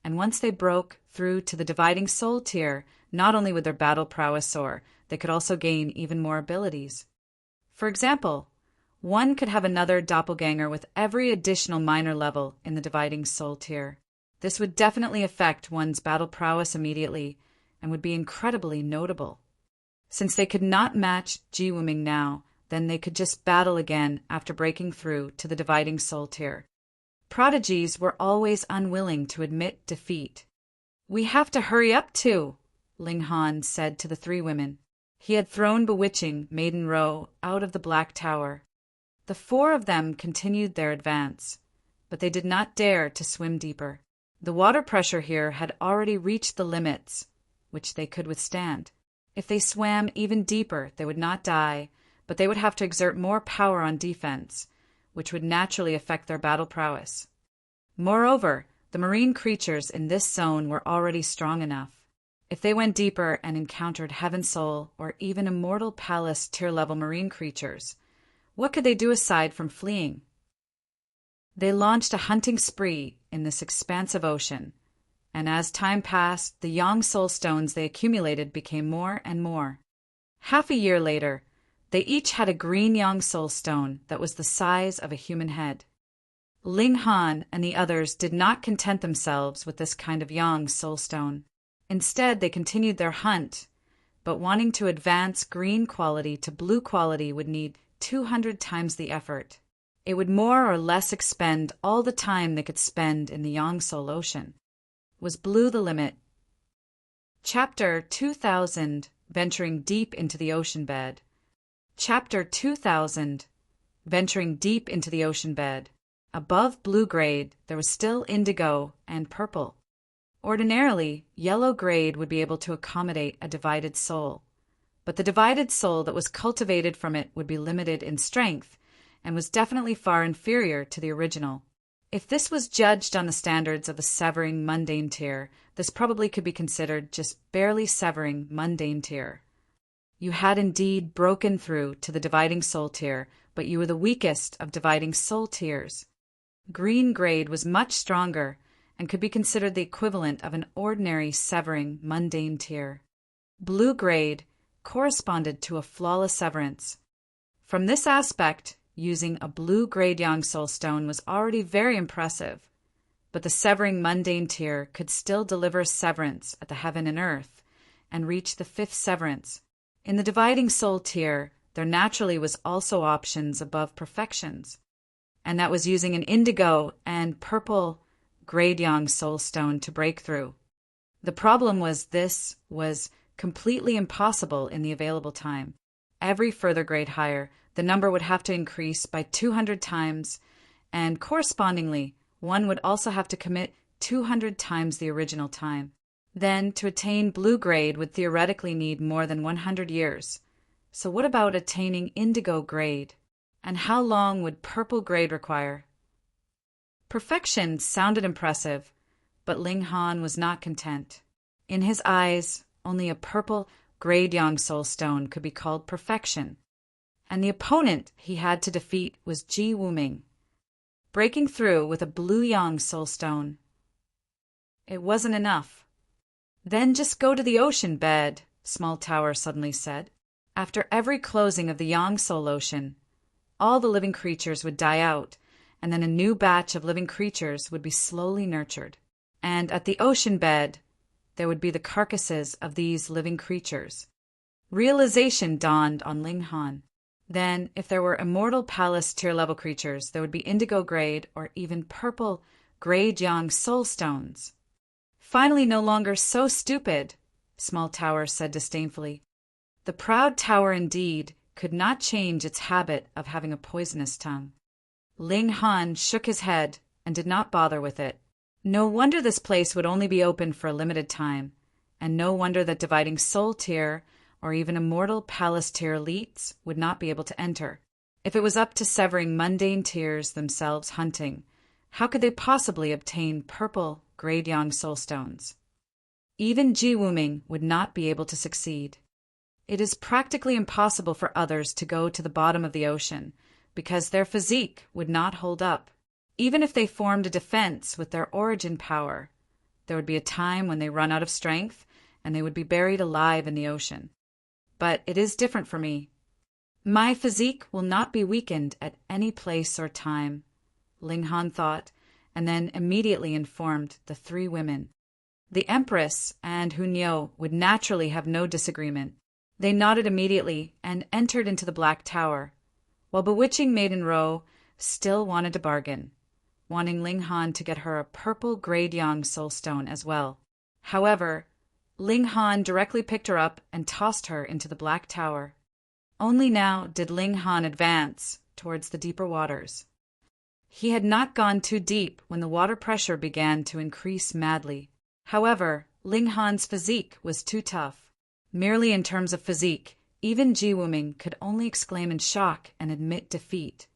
And once they broke through to the dividing soul tier, not only would their battle prowess soar, they could also gain even more abilities. For example, one could have another doppelganger with every additional minor level in the dividing soul tier. This would definitely affect one's battle prowess immediately and would be incredibly notable. Since they could not match Ji Wuming now, then they could just battle again after breaking through to the dividing soul tier. Prodigies were always unwilling to admit defeat. "We have to hurry up too," Ling Han said to the 3 women. He had thrown bewitching Maiden Row out of the Black Tower. The 4 of them continued their advance, but they did not dare to swim deeper. The water pressure here had already reached the limits which they could withstand. If they swam even deeper, they would not die, but they would have to exert more power on defense, which would naturally affect their battle prowess. Moreover, the marine creatures in this zone were already strong enough. If they went deeper and encountered Heaven Soul or even Immortal Palace tier-level marine creatures, what could they do aside from fleeing? They launched a hunting spree in this expansive ocean, and as time passed, the Yang Soul Stones they accumulated became more and more. Half a year later, they each had a green Yang Soul Stone that was the size of a human head. Ling Han and the others did not content themselves with this kind of Yang Soul Stone. Instead, they continued their hunt, but wanting to advance green quality to blue quality would need 200 times the effort. It would more or less expend all the time they could spend in the Yang Soul Ocean. Was blue the limit? Chapter 2000, Venturing Deep into the Ocean Bed. Chapter 2000, Venturing Deep into the Ocean Bed. Above blue grade, there was still indigo and purple. Ordinarily, yellow grade would be able to accommodate a divided soul, but the divided soul that was cultivated from it would be limited in strength and was definitely far inferior to the original. If this was judged on the standards of the severing mundane tier, this probably could be considered just barely severing mundane tier. You had indeed broken through to the dividing soul tier, but you were the weakest of dividing soul tiers. Green grade was much stronger and could be considered the equivalent of an ordinary severing mundane tier. Blue grade corresponded to a flawless severance. From this aspect, using a blue grade Yang Soul Stone was already very impressive, but the severing mundane tier could still deliver severance at the heaven and earth and reach the 5th severance. In the dividing soul tier, there naturally was also options above perfections, and that was using an indigo and purple grade Yang Soul Stone to break through. The problem was this was completely impossible in the available time. Every further grade higher, the number would have to increase by 200 times, and correspondingly, one would also have to commit 200 times the original time. Then, to attain blue grade would theoretically need more than 100 years. So what about attaining indigo grade? And how long would purple grade require? Perfection sounded impressive, but Ling Han was not content. In his eyes, only a purple grade Yang Soul Stone could be called perfection, and the opponent he had to defeat was Ji Wuming. Breaking through with a blue Yang Soul Stone, it wasn't enough. "Then just go to the ocean bed," Small Tower suddenly said. After every closing of the Yang Soul Ocean, all the living creatures would die out, and then a new batch of living creatures would be slowly nurtured. And at the ocean bed, there would be the carcasses of these living creatures. Realization dawned on Ling Han. Then, if there were Immortal Palace tier-level creatures, there would be indigo grade or even purple grade Yang Soul Stones. "Finally no longer so stupid," Small Tower said disdainfully. The proud tower indeed could not change its habit of having a poisonous tongue. Ling Han shook his head and did not bother with it. No wonder this place would only be open for a limited time. and no wonder that dividing soul tier or even immortal palace tier elites would not be able to enter. If it was up to severing mundane tiers themselves hunting, how could they possibly obtain purple grade yang soul stones? Even Ji-Wuming would not be able to succeed. It is practically impossible for others to go to the bottom of the ocean because their physique would not hold up. Even if they formed a defense with their origin power, there would be a time when they run out of strength and they would be buried alive in the ocean. But it is different for me. My physique will not be weakened at any place or time, Ling Han thought, and then immediately informed the three women. The Empress and Hunyeo would naturally have no disagreement. They nodded immediately and entered into the Black Tower, while bewitching Maiden Ro still wanted to bargain, wanting Ling Han to get her a purple grade yang soul stone as well. However, Ling Han directly picked her up and tossed her into the Black Tower. Only now did Ling Han advance towards the deeper waters. He had not gone too deep when the water pressure began to increase madly. However, Ling Han's physique was too tough. Merely in terms of physique, even Ji-Wuming could only exclaim in shock and admit defeat.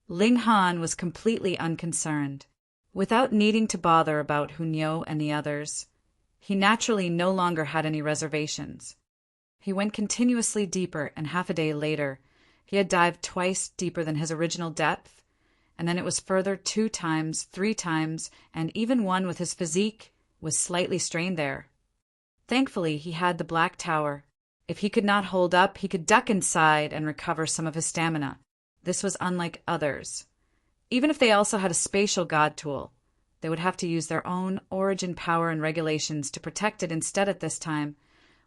Ling Han was completely unconcerned. Without needing to bother about Hunyeo and the others, he naturally no longer had any reservations. He went continuously deeper, and half a day later, he had dived twice deeper than his original depth, and then it was further 2 times, 3 times, and even one with his physique was slightly strained there. Thankfully, he had the Black Tower. If he could not hold up, he could duck inside and recover some of his stamina. This was unlike others. Even if they also had a spatial god tool, they would have to use their own origin power and regulations to protect it instead at this time,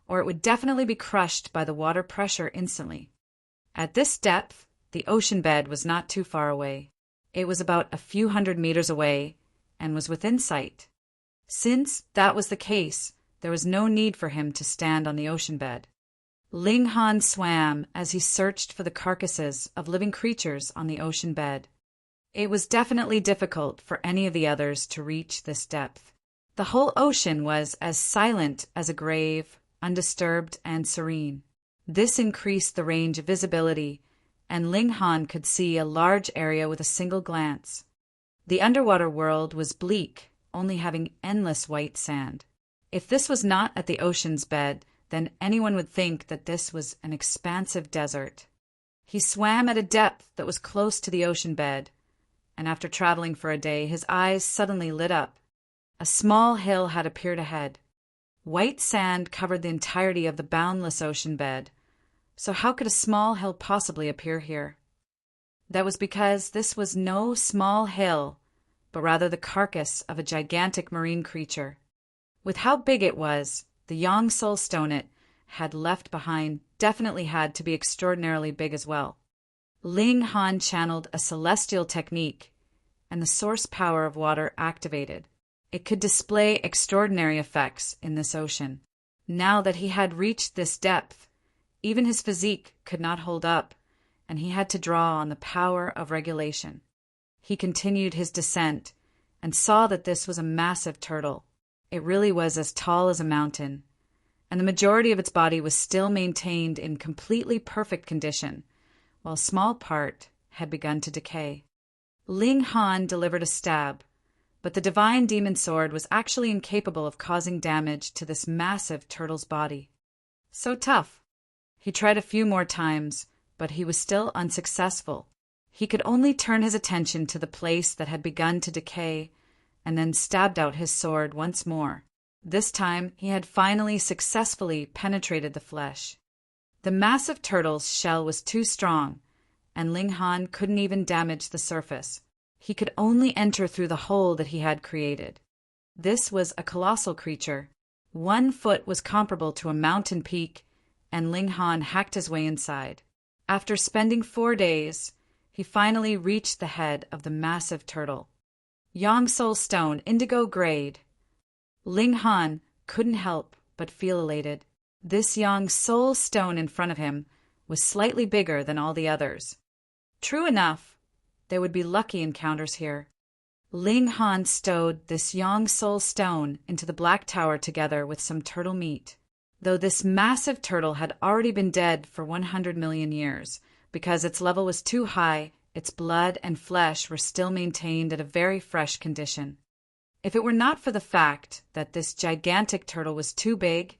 or it would definitely be crushed by the water pressure instantly. At this depth, the ocean bed was not too far away. It was about a few hundred meters away and was within sight. Since that was the case, there was no need for him to stand on the ocean bed. Ling Han swam as he searched for the carcasses of living creatures on the ocean bed. It was definitely difficult for any of the others to reach this depth. The whole ocean was as silent as a grave, undisturbed and serene. This increased the range of visibility, and Ling Han could see a large area with a single glance. The underwater world was bleak, only having endless white sand. If this was not at the ocean's bed, then anyone would think that this was an expansive desert. He swam at a depth that was close to the ocean bed, and after traveling for a day, his eyes suddenly lit up. A small hill had appeared ahead. White sand covered the entirety of the boundless ocean bed, so how could a small hill possibly appear here? That was because this was no small hill, but rather the carcass of a gigantic marine creature. With how big it was, the Yang Soul Stone it had left behind definitely had to be extraordinarily big as well. Ling Han channeled a celestial technique, and the source power of water activated. It could display extraordinary effects in this ocean. Now that he had reached this depth, even his physique could not hold up, and he had to draw on the power of regulation. He continued his descent and saw that this was a massive turtle. It really was as tall as a mountain, and the majority of its body was still maintained in completely perfect condition, while a small part had begun to decay. Ling Han delivered a stab, but the divine demon sword was actually incapable of causing damage to this massive turtle's body. So tough. He tried a few more times, but he was still unsuccessful. He could only turn his attention to the place that had begun to decay, and then stabbed out his sword once more. This time he had finally successfully penetrated the flesh. The massive turtle's shell was too strong, and Ling Han couldn't even damage the surface. He could only enter through the hole that he had created. This was a colossal creature. 1 foot was comparable to a mountain peak, and Ling Han hacked his way inside. After spending 4 days, he finally reached the head of the massive turtle. Yang Soul Stone, indigo grade. Ling Han couldn't help but feel elated. This Yang Soul Stone in front of him was slightly bigger than all the others. True enough, there would be lucky encounters here. Ling Han stowed this Yang Soul stone into the Black Tower together with some turtle meat, though this massive turtle had already been dead for 100 million years. Because its level was too high, its blood and flesh were still maintained at a very fresh condition. If it were not for the fact that this gigantic turtle was too big,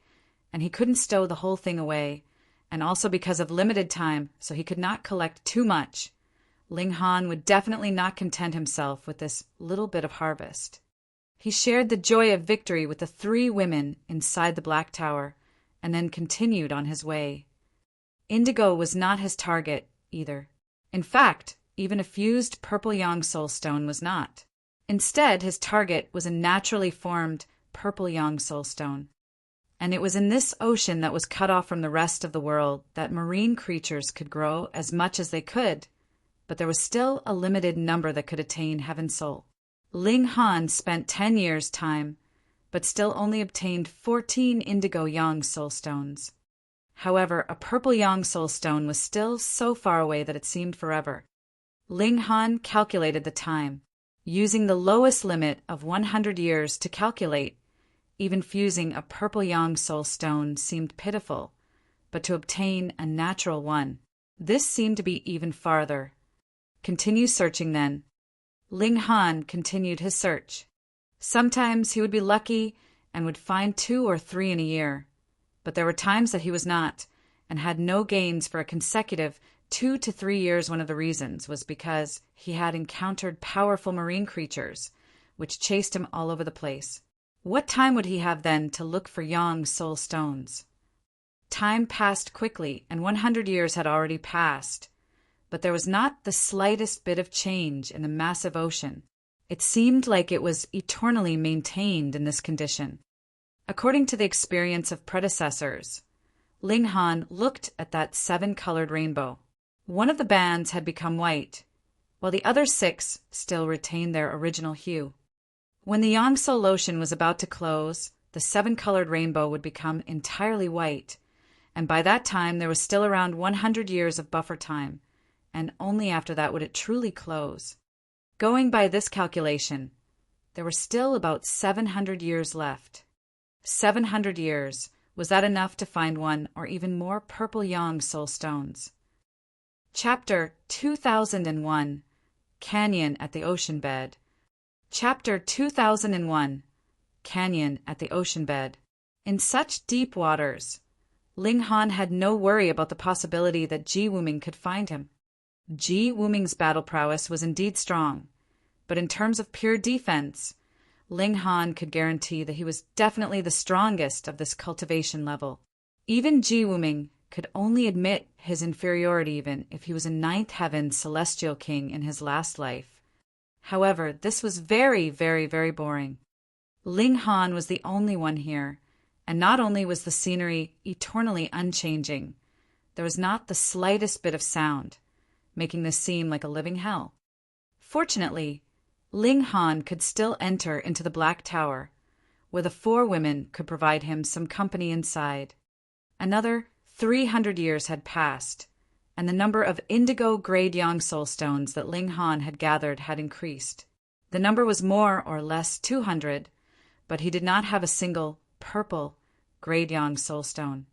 and he couldn't stow the whole thing away, and also because of limited time, so he could not collect too much, Ling Han would definitely not content himself with this little bit of harvest. He shared the joy of victory with the 3 women inside the Black Tower, and then continued on his way. Indigo was not his target, either. In fact, even a fused purple Yang Soul stone was not. Instead, his target was a naturally formed purple Yang Soul stone. And it was in this ocean that was cut off from the rest of the world that marine creatures could grow as much as they could, but there was still a limited number that could attain Heaven Soul. Ling Han spent 10 years' time, but still only obtained 14 indigo Yang Soul stones. However, a purple Yang Soul stone was still so far away that it seemed forever. Ling Han calculated the time, using the lowest limit of 100 years to calculate. Even fusing a purple Yang Soul stone seemed pitiful, but to obtain a natural one, this seemed to be even farther. Continue searching then. Ling Han continued his search. Sometimes he would be lucky and would find 2 or 3 in a year, but there were times that he was not, and had no gains for a consecutive 2 to 3 years. One of the reasons was because he had encountered powerful marine creatures, which chased him all over the place. What time would he have then to look for Yang Soul stones? Time passed quickly, and 100 years had already passed, but there was not the slightest bit of change in the massive ocean. It seemed like it was eternally maintained in this condition. According to the experience of predecessors, Ling Han looked at that 7-colored rainbow. One of the bands had become white, while the other 6 still retained their original hue. When the Yang Soul Ocean was about to close, the 7-colored rainbow would become entirely white, and by that time there was still around 100 years of buffer time, and only after that would it truly close. Going by this calculation, there were still about 700 years left. 700 years, was that enough to find one or even more purple Yang Soul stones? Chapter 2001, Canyon at the Ocean Bed. Chapter 2001, Canyon at the Ocean Bed. In such deep waters, Ling Han had no worry about the possibility that Ji Wuming could find him. Ji Wuming's battle prowess was indeed strong, but in terms of pure defense, Ling Han could guarantee that he was definitely the strongest of this cultivation level. Even Ji Wuming could only admit his inferiority even if he was a 9th heaven celestial king in his last life. However, this was very, very, very boring. Ling Han was the only one here, and not only was the scenery eternally unchanging, there was not the slightest bit of sound, making this seem like a living hell. Fortunately, Ling Han could still enter into the Black Tower, where the 4 women could provide him some company inside. Another 300 years had passed, and the number of indigo-grade Yang Soul stones that Ling Han had gathered had increased. The number was more or less 200, but he did not have a single purple grade Yang Soul stone.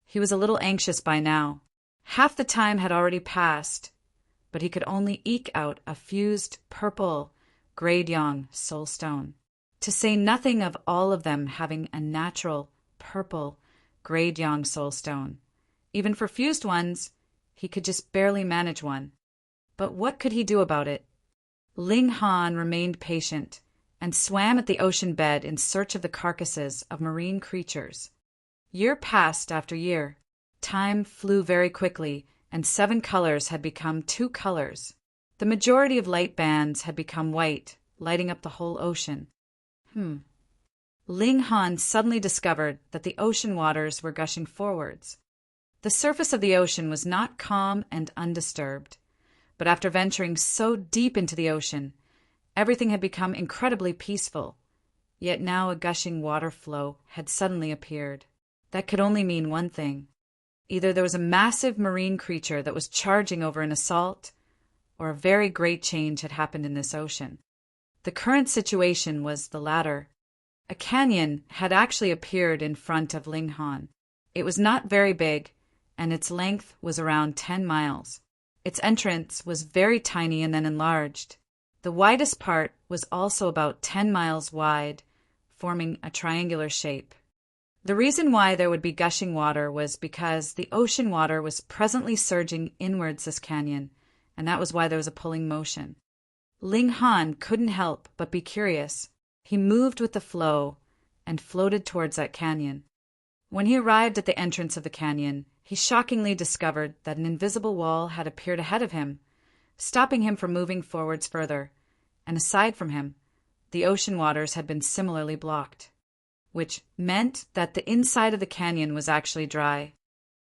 He was a little anxious by now. Half the time had already passed, but he could only eke out a fused purple grade Yang Soul stone, to say nothing of all of them having a natural purple grade Yang Soul stone. Even for fused ones, he could just barely manage one. But what could he do about it? Ling Han remained patient and swam at the ocean bed in search of the carcasses of marine creatures. Year passed after year. Time flew very quickly, and 7 colors had become 2 colors. The majority of light bands had become white, lighting up the whole ocean. Ling Han suddenly discovered that the ocean waters were gushing forwards. The surface of the ocean was not calm and undisturbed, but after venturing so deep into the ocean, everything had become incredibly peaceful. Yet now a gushing water flow had suddenly appeared. That could only mean one thing. Either there was a massive marine creature that was charging over an assault, or a very great change had happened in this ocean. The current situation was the latter. A canyon had actually appeared in front of Ling Han. It was not very big, and its length was around 10 miles. Its entrance was very tiny and then enlarged. The widest part was also about 10 miles wide, forming a triangular shape. The reason why there would be gushing water was because the ocean water was presently surging inwards this canyon, and that was why there was a pulling motion. Ling Han couldn't help but be curious. He moved with the flow and floated towards that canyon. When he arrived at the entrance of the canyon, he shockingly discovered that an invisible wall had appeared ahead of him, stopping him from moving forwards further, and aside from him, the ocean waters had been similarly blocked, which meant that the inside of the canyon was actually dry.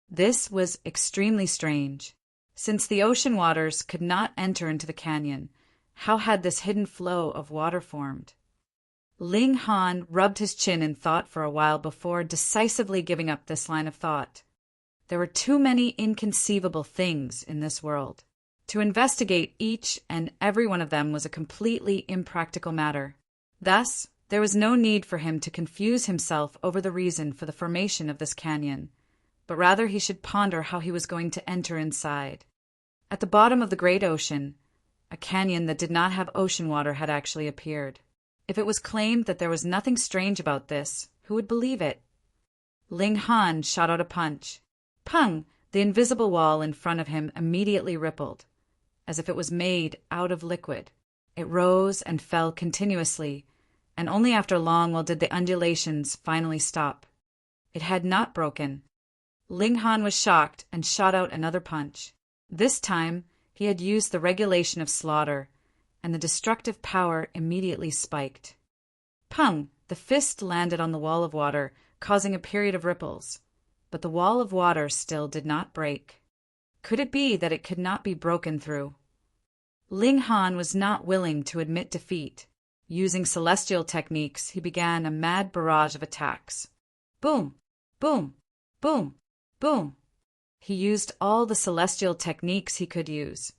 This was extremely strange. Since the ocean waters could not enter into the canyon, how had this hidden flow of water formed? Ling Han rubbed his chin in thought for a while before decisively giving up this line of thought. There were too many inconceivable things in this world. To investigate each and every one of them was a completely impractical matter. Thus, there was no need for him to confuse himself over the reason for the formation of this canyon, but rather he should ponder how he was going to enter inside. At the bottom of the great ocean, a canyon that did not have ocean water had actually appeared. If it was claimed that there was nothing strange about this, who would believe it? Ling Han shot out a punch. Pung! The invisible wall in front of him immediately rippled, as if it was made out of liquid. It rose and fell continuously, and only after long while did the undulations finally stop. It had not broken. Ling Han was shocked and shot out another punch. This time, he had used the regulation of slaughter, and the destructive power immediately spiked. Pung! The fist landed on the wall of water, causing a period of ripples, but the wall of water still did not break. Could it be that it could not be broken through? Ling Han was not willing to admit defeat. Using celestial techniques, he began a mad barrage of attacks. Boom! Boom! Boom! Boom! He used all the celestial techniques he could use.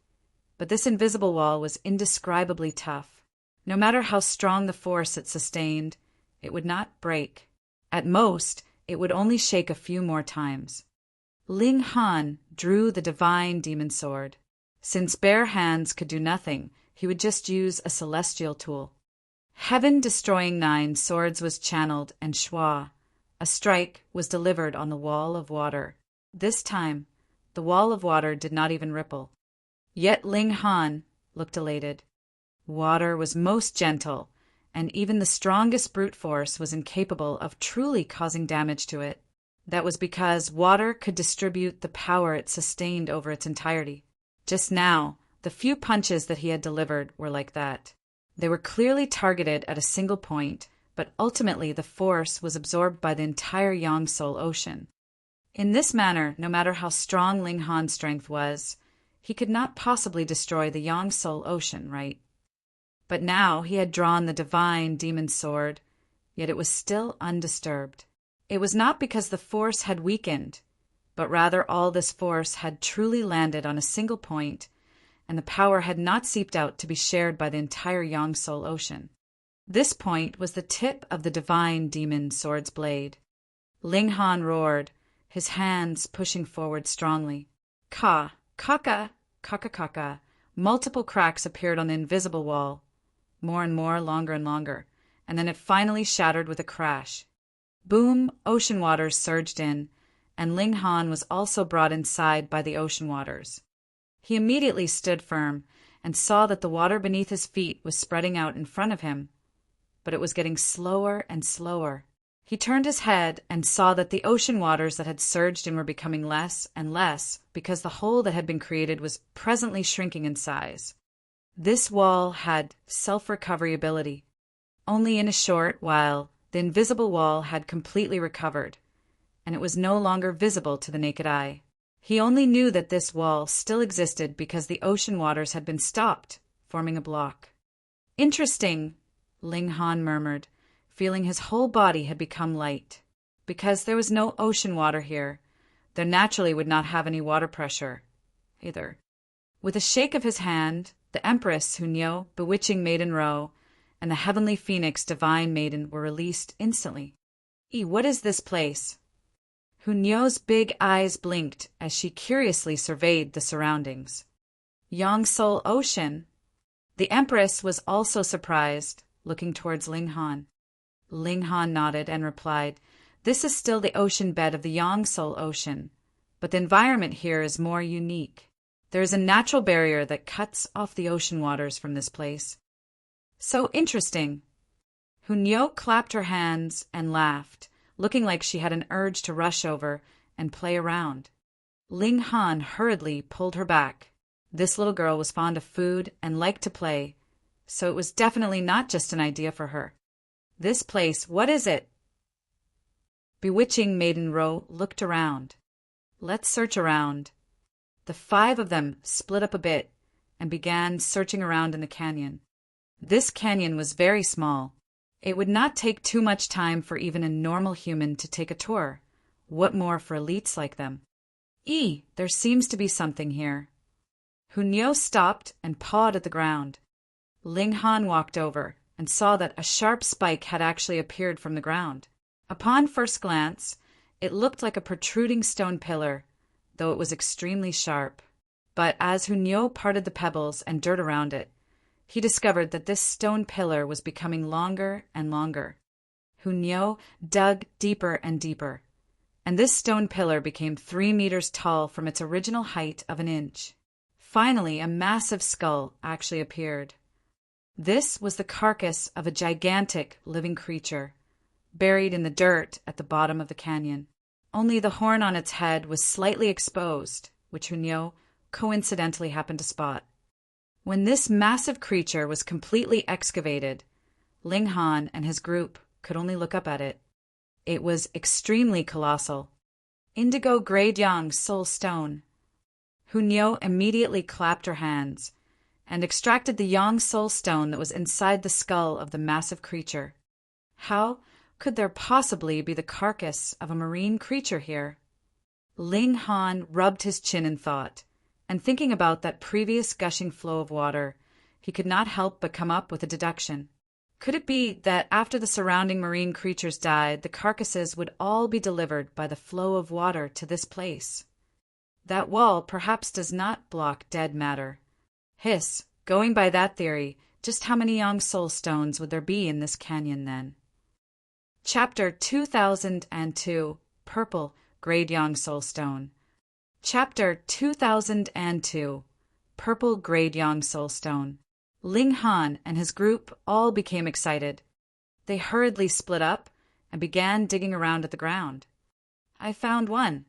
But this invisible wall was indescribably tough. No matter how strong the force it sustained, it would not break. At most, it would only shake a few more times. Ling Han drew the divine demon sword. Since bare hands could do nothing, he would just use a celestial tool. Heaven-destroying 9 swords was channeled, and schwa, a strike, was delivered on the wall of water. This time, the wall of water did not even ripple. Yet Ling Han looked elated. Water was most gentle, and even the strongest brute force was incapable of truly causing damage to it. That was because water could distribute the power it sustained over its entirety. Just now, the few punches that he had delivered were like that. They were clearly targeted at a single point, but ultimately the force was absorbed by the entire Yangtze Ocean. In this manner, no matter how strong Ling Han's strength was, he could not possibly destroy the Yangtze Ocean, right? But now he had drawn the divine demon sword, yet it was still undisturbed. It was not because the force had weakened, but rather all this force had truly landed on a single point, and the power had not seeped out to be shared by the entire Yangtze Ocean. This point was the tip of the divine demon sword's blade. Ling Han roared, his hands pushing forward strongly. Ka, kaka, kaka kaka. Multiple cracks appeared on the invisible wall, more and more, longer and longer, and then it finally shattered with a crash. Boom! Ocean waters surged in, and Ling Han was also brought inside by the ocean waters. He immediately stood firm and saw that the water beneath his feet was spreading out in front of him, but it was getting slower and slower. He turned his head and saw that the ocean waters that had surged in were becoming less and less because the hole that had been created was presently shrinking in size. This wall had self-recovery ability. Only in a short while, the invisible wall had completely recovered, and it was no longer visible to the naked eye. He only knew that this wall still existed because the ocean waters had been stopped, forming a block. Interesting, Ling Han murmured, feeling his whole body had become light. Because there was no ocean water here, there naturally would not have any water pressure, either. With a shake of his hand, the Empress Hunyo, bewitching maiden Ro, and the heavenly phoenix divine maiden were released instantly. What is this place? Hunyo's big eyes blinked as she curiously surveyed the surroundings. Yangsul Ocean? The Empress was also surprised, looking towards Ling Han. Ling Han nodded and replied, "This is still the ocean bed of the Yangsul Ocean, but the environment here is more unique. There is a natural barrier that cuts off the ocean waters from this place." "So interesting." Hunyo clapped her hands and laughed, looking like she had an urge to rush over and play around. Ling Han hurriedly pulled her back. This little girl was fond of food and liked to play, so it was definitely not just an idea for her. "This place, what is it?" Bewitching Maiden Row looked around. "Let's search around." The 5 of them split up a bit and began searching around in the canyon. This canyon was very small. It would not take too much time for even a normal human to take a tour. What more for elites like them? There seems to be something here." Hunyo stopped and pawed at the ground. Ling Han walked over and saw that a sharp spike had actually appeared from the ground. Upon first glance, it looked like a protruding stone pillar, though it was extremely sharp. But as Hunyo parted the pebbles and dirt around it, he discovered that this stone pillar was becoming longer and longer. Hunyo dug deeper and deeper, and this stone pillar became 3 meters tall from its original height of 1 inch. Finally, a massive skull actually appeared. This was the carcass of a gigantic living creature, buried in the dirt at the bottom of the canyon. Only the horn on its head was slightly exposed, which Hunyo coincidentally happened to spot. When this massive creature was completely excavated, Ling Han and his group could only look up at it. It was extremely colossal. Indigo Grade Yang Soul Stone. Hunyo immediately clapped her hands and extracted the Yang Soul Stone that was inside the skull of the massive creature. How could there possibly be the carcass of a marine creature here? Ling Han rubbed his chin in thought, and thinking about that previous gushing flow of water, he could not help but come up with a deduction. Could it be that after the surrounding marine creatures died, the carcasses would all be delivered by the flow of water to this place? That wall perhaps does not block dead matter. Going by that theory, just how many Yang Soul Stones would there be in this canyon then? Chapter 2002, Purple Grade Yang Soul Stone. Chapter 2002, Purple Grade Yang Soul Stone. Ling Han and his group all became excited. They hurriedly split up and began digging around at the ground. "I found one."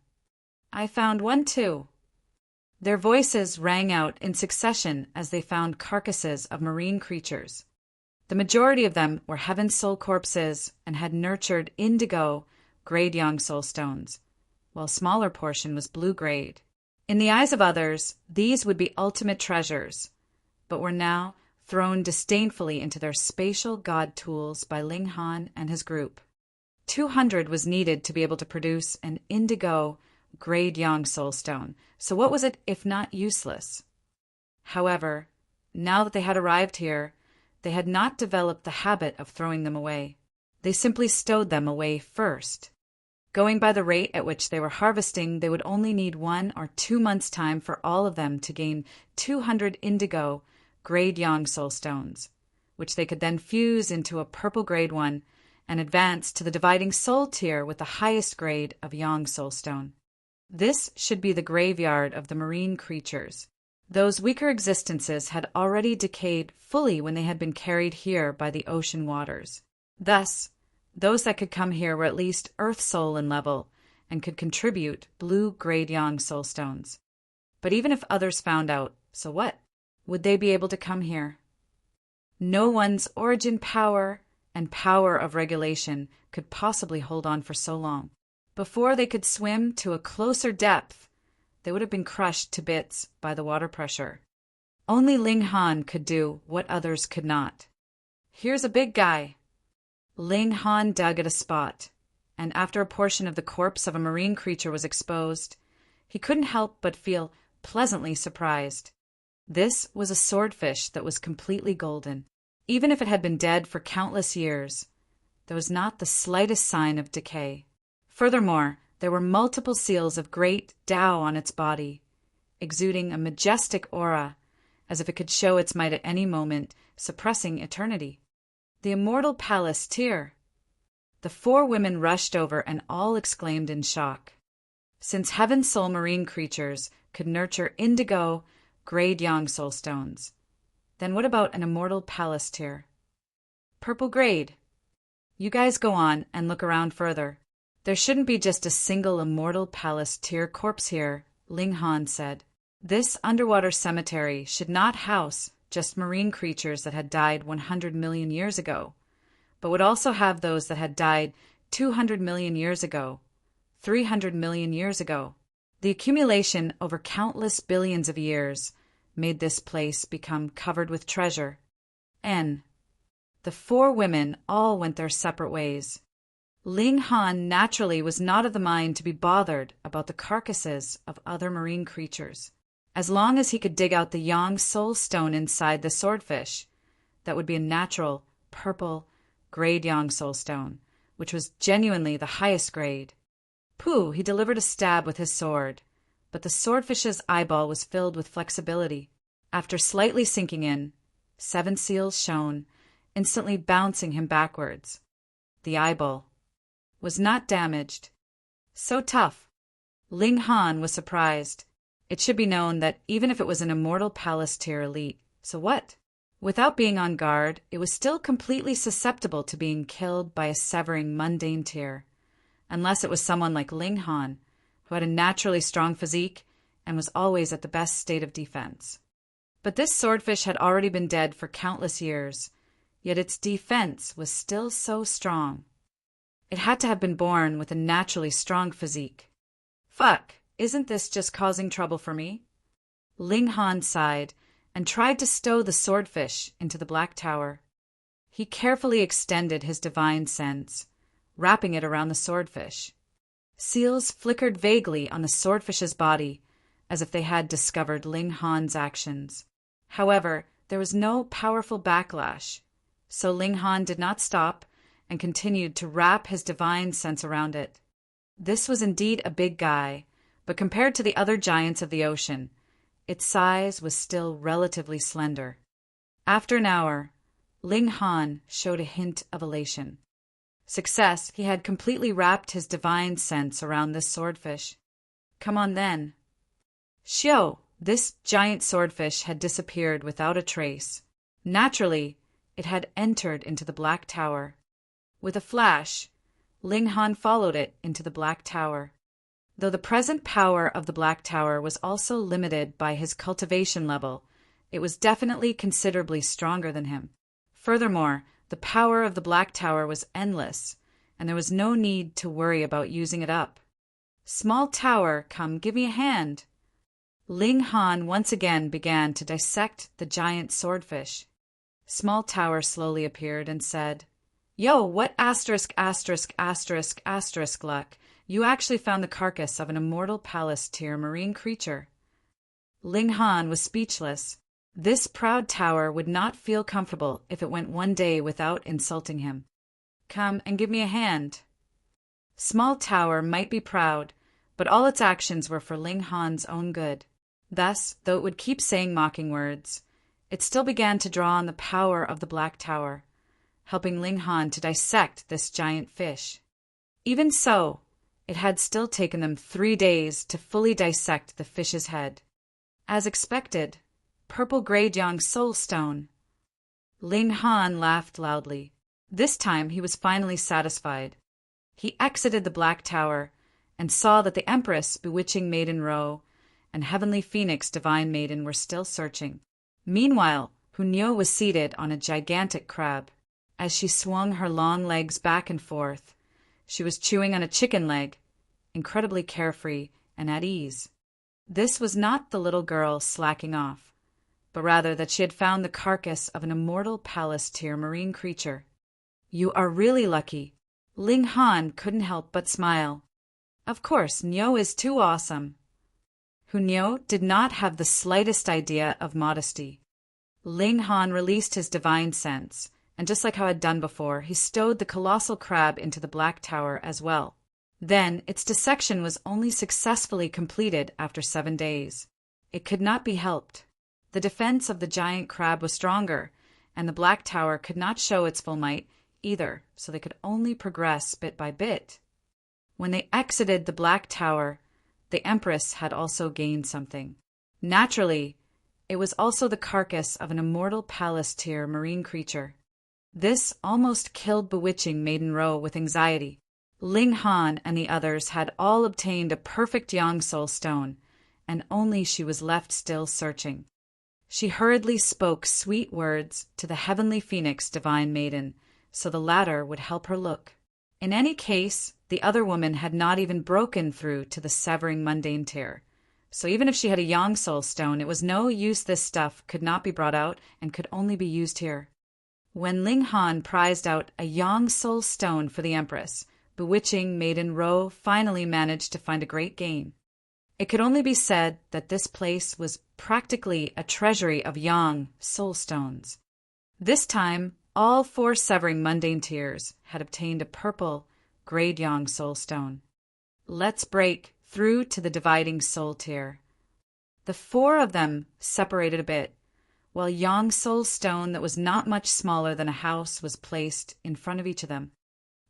"I found one too." Their voices rang out in succession as they found carcasses of marine creatures. The majority of them were heaven soul corpses and had nurtured indigo grade Yang Soul Stones, while a smaller portion was blue grade. In the eyes of others, these would be ultimate treasures, but were now thrown disdainfully into their spatial god tools by Ling Han and his group. 200 was needed to be able to produce an indigo grade Yang Soul Stone, so what was it if not useless? However, now that they had arrived here, they had not developed the habit of throwing them away. They simply stowed them away first. Going by the rate at which they were harvesting, they would only need 1 or 2 months' time for all of them to gain 200 indigo grade Yang Soul Stones, which they could then fuse into a purple grade one and advance to the dividing soul tier with the highest grade of Yang Soul Stone. This should be the graveyard of the marine creatures. Those weaker existences had already decayed fully when they had been carried here by the ocean waters. Thus, those that could come here were at least earth soul in level and could contribute blue grade Yang Soul Stones. But even if others found out, so what? Would they be able to come here? No one's origin power and power of regulation could possibly hold on for so long. Before they could swim to a closer depth, they would have been crushed to bits by the water pressure. Only Ling Han could do what others could not. "Here's a big guy." Ling Han dug at a spot, and after a portion of the corpse of a marine creature was exposed, he couldn't help but feel pleasantly surprised. This was a swordfish that was completely golden. Even if it had been dead for countless years, there was not the slightest sign of decay. Furthermore, there were multiple seals of great Tao on its body, exuding a majestic aura, as if it could show its might at any moment, suppressing eternity. The immortal palace tier. The four women rushed over and all exclaimed in shock. Since Heaven's Soul marine creatures could nurture indigo, grade yang soul stones, then what about an immortal palace tier? Purple grade. You guys go on and look around further. There shouldn't be just a single immortal palace tier corpse here, Ling Han said. This underwater cemetery should not house just marine creatures that had died 100 million years ago, but would also have those that had died 200 million years ago, 300 million years ago. The accumulation over countless billions of years made this place become covered with treasure. The four women all went their separate ways. Ling Han naturally was not of the mind to be bothered about the carcasses of other marine creatures. As long as he could dig out the Yang Soul Stone inside the swordfish, that would be a natural, purple, grade Yang Soul Stone, which was genuinely the highest grade. Pooh, he delivered a stab with his sword, but the swordfish's eyeball was filled with flexibility. After slightly sinking in, 7 seals shone, instantly bouncing him backwards. The eyeball was not damaged. So tough. Ling Han was surprised. It should be known that even if it was an immortal palace tier elite, so what? Without being on guard, it was still completely susceptible to being killed by a severing mundane tier, unless it was someone like Ling Han, who had a naturally strong physique and was always at the best state of defense. But this swordfish had already been dead for countless years, yet its defense was still so strong. It had to have been born with a naturally strong physique. Fuck, isn't this just causing trouble for me? Ling Han sighed and tried to stow the swordfish into the black tower. He carefully extended his divine sense, wrapping it around the swordfish. Seals flickered vaguely on the swordfish's body, as if they had discovered Ling Han's actions. However, there was no powerful backlash, so Ling Han did not stop and continued to wrap his divine sense around it. This was indeed a big guy, but compared to the other giants of the ocean, its size was still relatively slender. After an hour, Ling Han showed a hint of elation. Success, he had completely wrapped his divine sense around this swordfish. Come on then. Xiao, this giant swordfish had disappeared without a trace. Naturally, it had entered into the black tower. With a flash, Ling Han followed it into the black tower. Though the present power of the black tower was also limited by his cultivation level, it was definitely considerably stronger than him. Furthermore, the power of the black tower was endless, and there was no need to worry about using it up. Small tower, come give me a hand. Ling Han once again began to dissect the giant swordfish. Small tower slowly appeared and said, Yo, what asterisk luck? You actually found the carcass of an immortal palace tier marine creature. Ling Han was speechless. This proud tower would not feel comfortable if it went one day without insulting him. Come and give me a hand. Small tower might be proud, but all its actions were for Ling Han's own good. Thus, though it would keep saying mocking words, it still began to draw on the power of the black tower, helping Ling Han to dissect this giant fish. Even so, it had still taken them 3 days to fully dissect the fish's head. As expected, purple gray Yang Soul Stone. Ling Han laughed loudly. This time he was finally satisfied. He exited the black tower and saw that the Empress, Bewitching Maiden Ro, and Heavenly Phoenix, Divine Maiden, were still searching. Meanwhile, Hunyo was seated on a gigantic crab. As she swung her long legs back and forth, she was chewing on a chicken leg, incredibly carefree and at ease. This was not the little girl slacking off, but rather that she had found the carcass of an immortal palace tier marine creature. You are really lucky. Ling Han couldn't help but smile. Of course, Nyo is too awesome. Hunyo did not have the slightest idea of modesty. Ling Han released his divine sense, and just like how I'd done before, he stowed the colossal crab into the Black Tower as well. Then, its dissection was only successfully completed after 7 days. It could not be helped. The defense of the giant crab was stronger, and the Black Tower could not show its full might either, so they could only progress bit by bit. When they exited the Black Tower, the Empress had also gained something. Naturally, it was also the carcass of an immortal palace-tier marine creature. This almost killed bewitching Maiden Ro with anxiety. Ling Han and the others had all obtained a perfect Yang Soul stone, and only she was left still searching. She hurriedly spoke sweet words to the heavenly phoenix divine maiden, so the latter would help her look. In any case, the other woman had not even broken through to the severing mundane tier. So even if she had a Yang Soul stone, it was no use. This stuff could not be brought out and could only be used here. When Ling Han prized out a Yang Soul stone for the Empress, bewitching Maiden Ro finally managed to find a great gain. It could only be said that this place was practically a treasury of Yang Soul stones. This time, all 4 severing mundane tiers had obtained a purple, grade Yang Soul stone. Let's break through to the dividing soul tier. The 4 of them separated a bit, while Yang Soul stone that was not much smaller than a house was placed in front of each of them.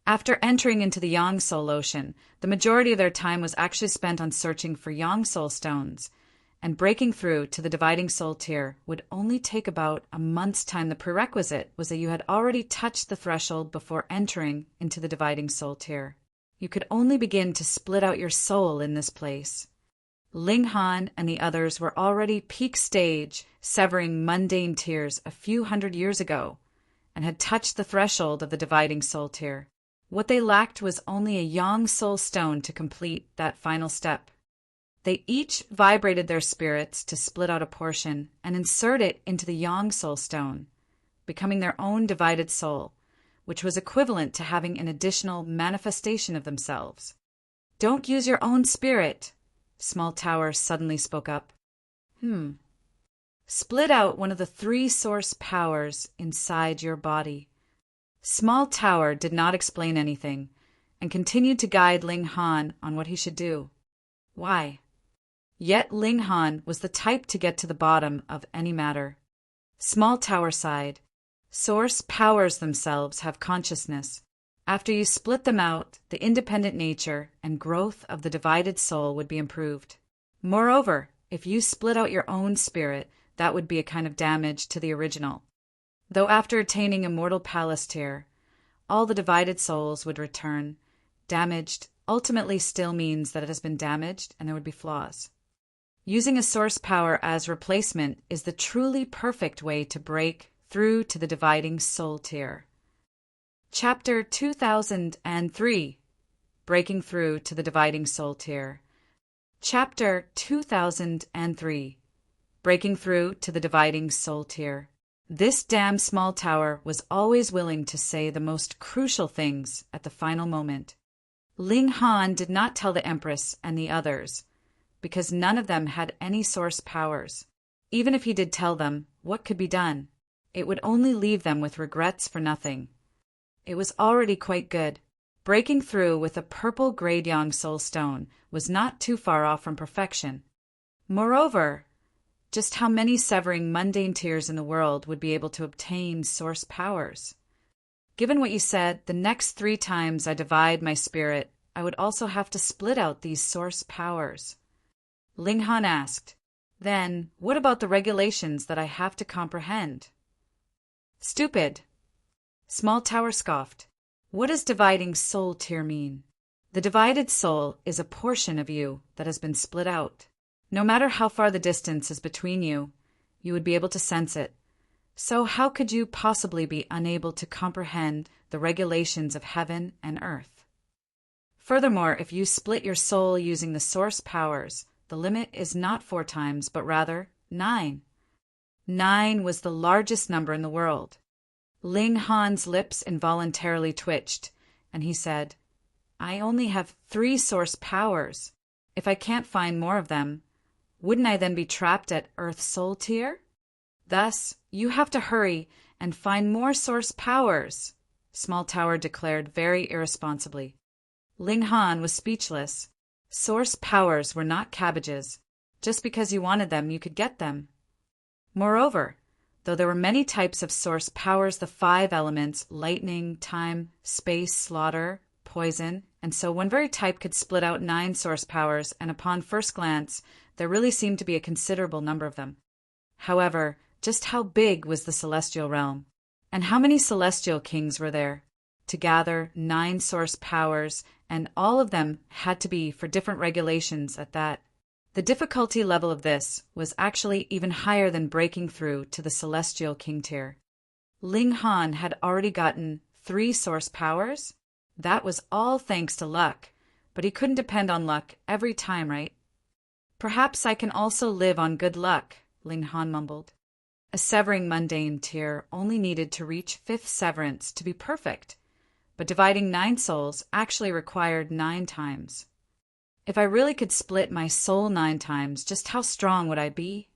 After entering into the Yang Soul Ocean, the majority of their time was actually spent on searching for Yang Soul stones, and breaking through to the dividing soul tier would only take about a month's time. The prerequisite was that you had already touched the threshold before entering into the dividing soul tier. You could only begin to split out your soul in this place. Ling Han and the others were already peak stage, severing mundane tiers a few hundred years ago, and had touched the threshold of the dividing soul tier. What they lacked was only a Yang Soul stone to complete that final step. They each vibrated their spirits to split out a portion and insert it into the Yang Soul stone, becoming their own divided soul, which was equivalent to having an additional manifestation of themselves. "Don't use your own spirit," Small Tower suddenly spoke up. Split out one of the 3 source powers inside your body. Small Tower did not explain anything, and continued to guide Ling Han on what he should do. Why? Yet Ling Han was the type to get to the bottom of any matter. Small Tower sighed. Source powers themselves have consciousness. After you split them out, the independent nature and growth of the divided soul would be improved. Moreover, if you split out your own spirit, that would be a kind of damage to the original. Though after attaining immortal palace tier, all the divided souls would return. Damaged ultimately still means that it has been damaged and there would be flaws. Using a source power as replacement is the truly perfect way to break through to the dividing soul tier. Chapter 2003 Breaking Through to the Dividing Soul Tier. Chapter 2003 Breaking Through to the Dividing Soul Tier. This damn Small Tower was always willing to say the most crucial things at the final moment. Ling Han did not tell the Empress and the others, because none of them had any source powers. Even if he did tell them, what could be done? It would only leave them with regrets for nothing. It was already quite good. Breaking through with a purple grade Yang Soul stone was not too far off from perfection. Moreover, just how many severing mundane tiers in the world would be able to obtain source powers? Given what you said, the next 3 times I divide my spirit, I would also have to split out these source powers. Ling Han asked, "Then, what about the regulations that I have to comprehend?" "Stupid." Small Tower scoffed. "What does dividing soul tier mean? The divided soul is a portion of you that has been split out. No matter how far the distance is between you, you would be able to sense it. So how could you possibly be unable to comprehend the regulations of heaven and earth? Furthermore, if you split your soul using the source powers, the limit is not 4 times, but rather 9. 9 was the largest number in the world. Ling Han's lips involuntarily twitched, and he said, "I only have 3 source powers. If I can't find more of them, wouldn't I then be trapped at Earth Soul Tier?" Thus, you have to hurry and find more source powers, Small Tower declared very irresponsibly. Ling Han was speechless. Source powers were not cabbages. Just because you wanted them, you could get them. Moreover, though there were many types of source powers, the 5 elements, lightning, time, space, slaughter, poison, and so one very type could split out 9 source powers, and upon first glance, there really seemed to be a considerable number of them. However, just how big was the celestial realm? And how many celestial kings were there? To gather 9 source powers, and all of them had to be for different regulations at that. The difficulty level of this was actually even higher than breaking through to the celestial king tier. Ling Han had already gotten 3 source powers. That was all thanks to luck, but he couldn't depend on luck every time, right? Perhaps I can also live on good luck, Ling Han mumbled. A severing mundane tier only needed to reach 5th severance to be perfect, but dividing 9 souls actually required 9 times. If I really could split my soul 9 times, just how strong would I be?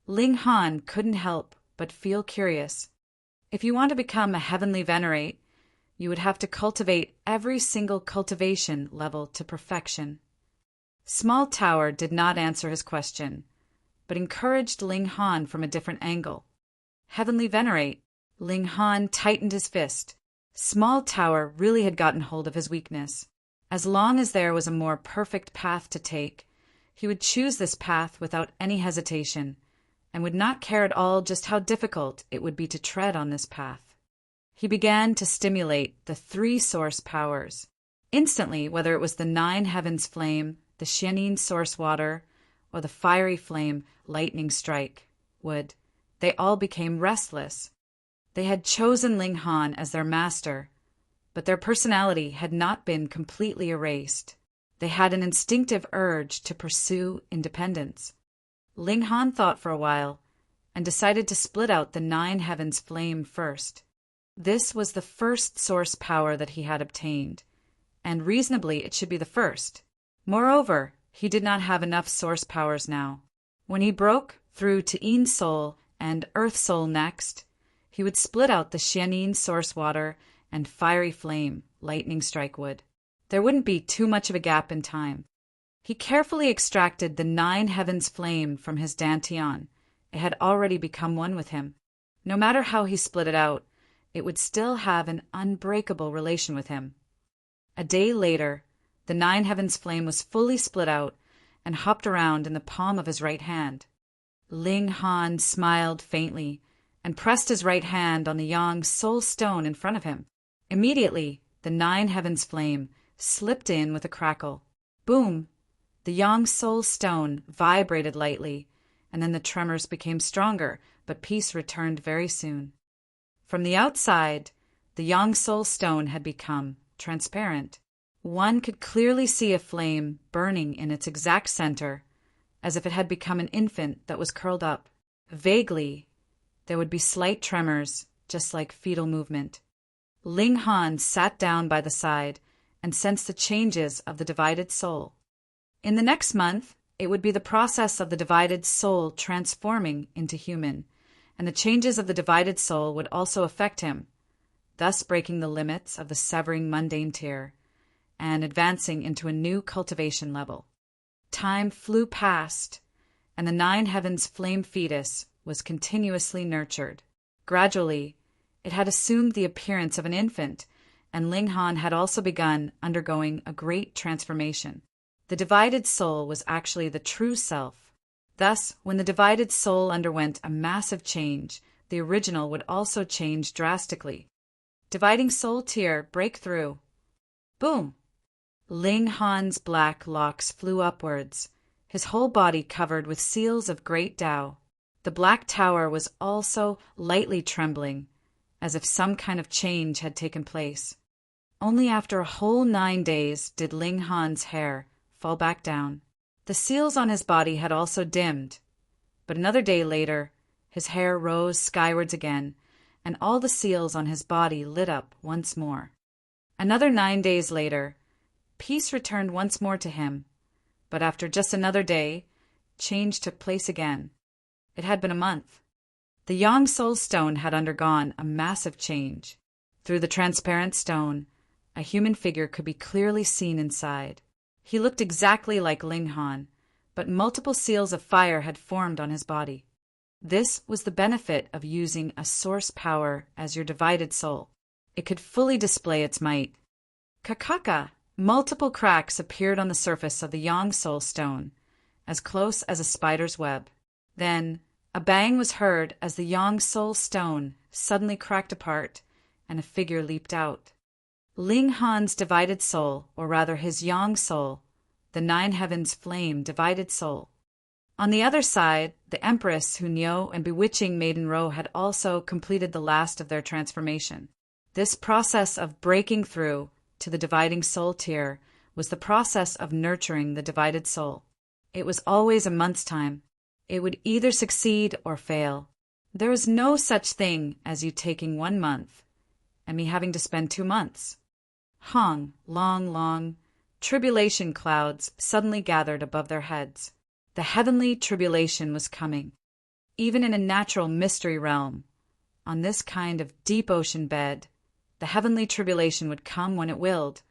Ling Han couldn't help but feel curious. If you want to become a heavenly venerate, you would have to cultivate every single cultivation level to perfection. Small Tower did not answer his question, but encouraged Ling Han from a different angle. Heavenly venerate, Ling Han tightened his fist. Small Tower really had gotten hold of his weakness. As long as there was a more perfect path to take, he would choose this path without any hesitation, and would not care at all just how difficult it would be to tread on this path. He began to stimulate the 3 source powers. Instantly, whether it was the 9 heavens flame, the Xianin source water, or the fiery flame lightning strike wood, they all became restless. They had chosen Ling Han as their master, but their personality had not been completely erased. They had an instinctive urge to pursue independence. Ling Han thought for a while, and decided to split out the 9 heavens flame first. This was the first source power that he had obtained, and reasonably it should be the first. Moreover, he did not have enough source powers now. When he broke through to Yin Soul and Earth Soul next, he would split out the Xianin source water and fiery flame, lightning strike wood. There wouldn't be too much of a gap in time. He carefully extracted the 9 heavens flame from his dantian. It had already become one with him. No matter how he split it out, it would still have an unbreakable relation with him. A day later, the 9 heavens flame was fully split out and hopped around in the palm of his right hand. Ling Han smiled faintly and pressed his right hand on the Yang soul stone in front of him. Immediately, the 9 heavens flame slipped in with a crackle. Boom! The Yang soul stone vibrated lightly, and then the tremors became stronger, but peace returned very soon. From the outside, the Yang soul stone had become transparent. One could clearly see a flame burning in its exact center, as if it had become an infant that was curled up. Vaguely, there would be slight tremors, just like fetal movement. Ling Han sat down by the side and sensed the changes of the divided soul. In the next month, it would be the process of the divided soul transforming into human, and the changes of the divided soul would also affect him, thus breaking the limits of the severing mundane tier and advancing into a new cultivation level. Time flew past, and the 9 heavens flame fetus was continuously nurtured. Gradually, it had assumed the appearance of an infant, and Ling Han had also begun undergoing a great transformation. The divided soul was actually the true self. Thus, when the divided soul underwent a massive change, the original would also change drastically. Dividing soul tier breakthrough. Boom! Ling Han's black locks flew upwards, his whole body covered with seals of great Tao. The black tower was also lightly trembling, as if some kind of change had taken place. Only after a whole 9 days did Ling Han's hair fall back down. The seals on his body had also dimmed, but another day later, his hair rose skywards again, and all the seals on his body lit up once more. Another 9 days later, peace returned once more to him, but after just another day, change took place again. It had been a month. The Yang Soul Stone had undergone a massive change. Through the transparent stone, a human figure could be clearly seen inside. He looked exactly like Ling Han, but multiple seals of fire had formed on his body. This was the benefit of using a source power as your divided soul. It could fully display its might. Kakaka! Multiple cracks appeared on the surface of the Yang Soul Stone, as close as a spider's web. Then, a bang was heard as the Yang Soul Stone suddenly cracked apart, and a figure leaped out. Ling Han's divided soul, or rather his Yang Soul, the Nine Heavens Flame divided soul. On the other side, the Empress, Hunyo, and bewitching Maiden Ro had also completed the last of their transformation. This process of breaking through to the dividing soul tier was the process of nurturing the divided soul. It was always a month's time. It would either succeed or fail. There was no such thing as you taking 1 month and me having to spend 2 months. Long tribulation clouds suddenly gathered above their heads. The heavenly tribulation was coming. Even in a natural mystery realm, on this kind of deep ocean bed, the heavenly tribulation would come when it willed,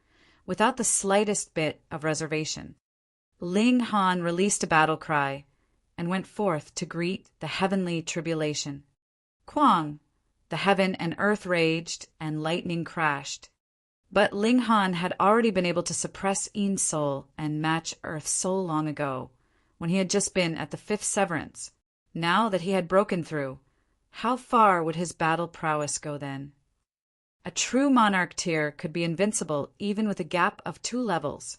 without the slightest bit of reservation. Ling Han released a battle cry and went forth to greet the heavenly tribulation. Kwang! The heaven and earth raged, and lightning crashed. But Ling Han had already been able to suppress Yin's soul and match Earth's soul long ago, when he had just been at the 5th severance. Now that he had broken through, how far would his battle prowess go then? A true monarch tier could be invincible even with a gap of 2 levels.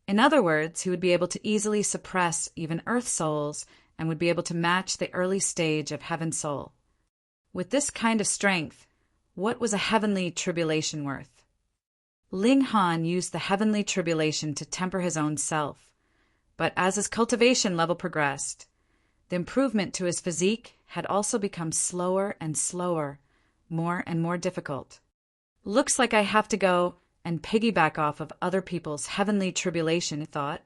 In other words, he would be able to easily suppress even Earth souls and would be able to match the early stage of Heaven soul. With this kind of strength, what was a heavenly tribulation worth? Ling Han used the heavenly tribulation to temper his own self, but as his cultivation level progressed, the improvement to his physique had also become slower and slower, more and more difficult. Looks like I have to go and piggyback off of other people's heavenly tribulation, he thought.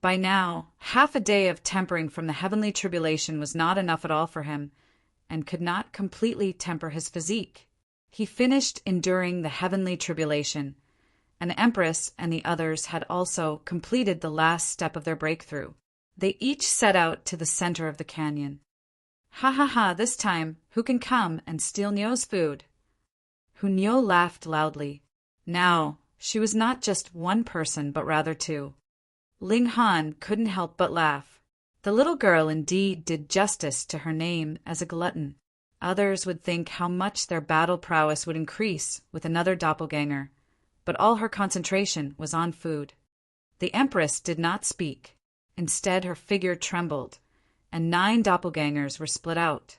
By now, half a day of tempering from the heavenly tribulation was not enough at all for him, and could not completely temper his physique. He finished enduring the heavenly tribulation, and the Empress and the others had also completed the last step of their breakthrough. They each set out to the center of the canyon. Ha, this time, who can come and steal Nyo's food? Hunyo laughed loudly. Now, she was not just one person, but rather 2. Ling Han couldn't help but laugh. The little girl indeed did justice to her name as a glutton. Others would think how much their battle prowess would increase with another doppelganger, but all her concentration was on food. The Empress did not speak. Instead, her figure trembled, and 9 doppelgangers were split out.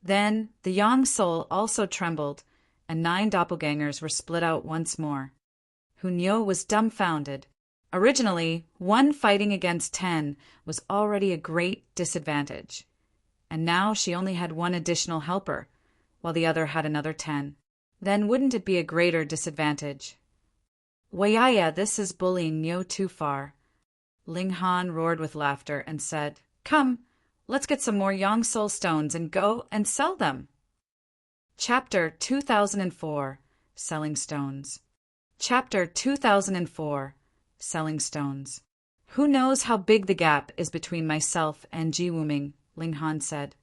Then the Yang soul also trembled, and 9 doppelgangers were split out once more. Hunyo was dumbfounded. Originally, 1 fighting against 10 was already a great disadvantage, and now she only had 1 additional helper, while the other had another 10. Then wouldn't it be a greater disadvantage? Wayaya, this is bullying Nyo too far. Ling Han roared with laughter and said, Come, let's get some more Yang Soul Stones and go and sell them. Chapter 2004, Selling Stones. Chapter 2004, Selling Stones. Who knows how big the gap is between myself and Ji Wuming, Ling Han said.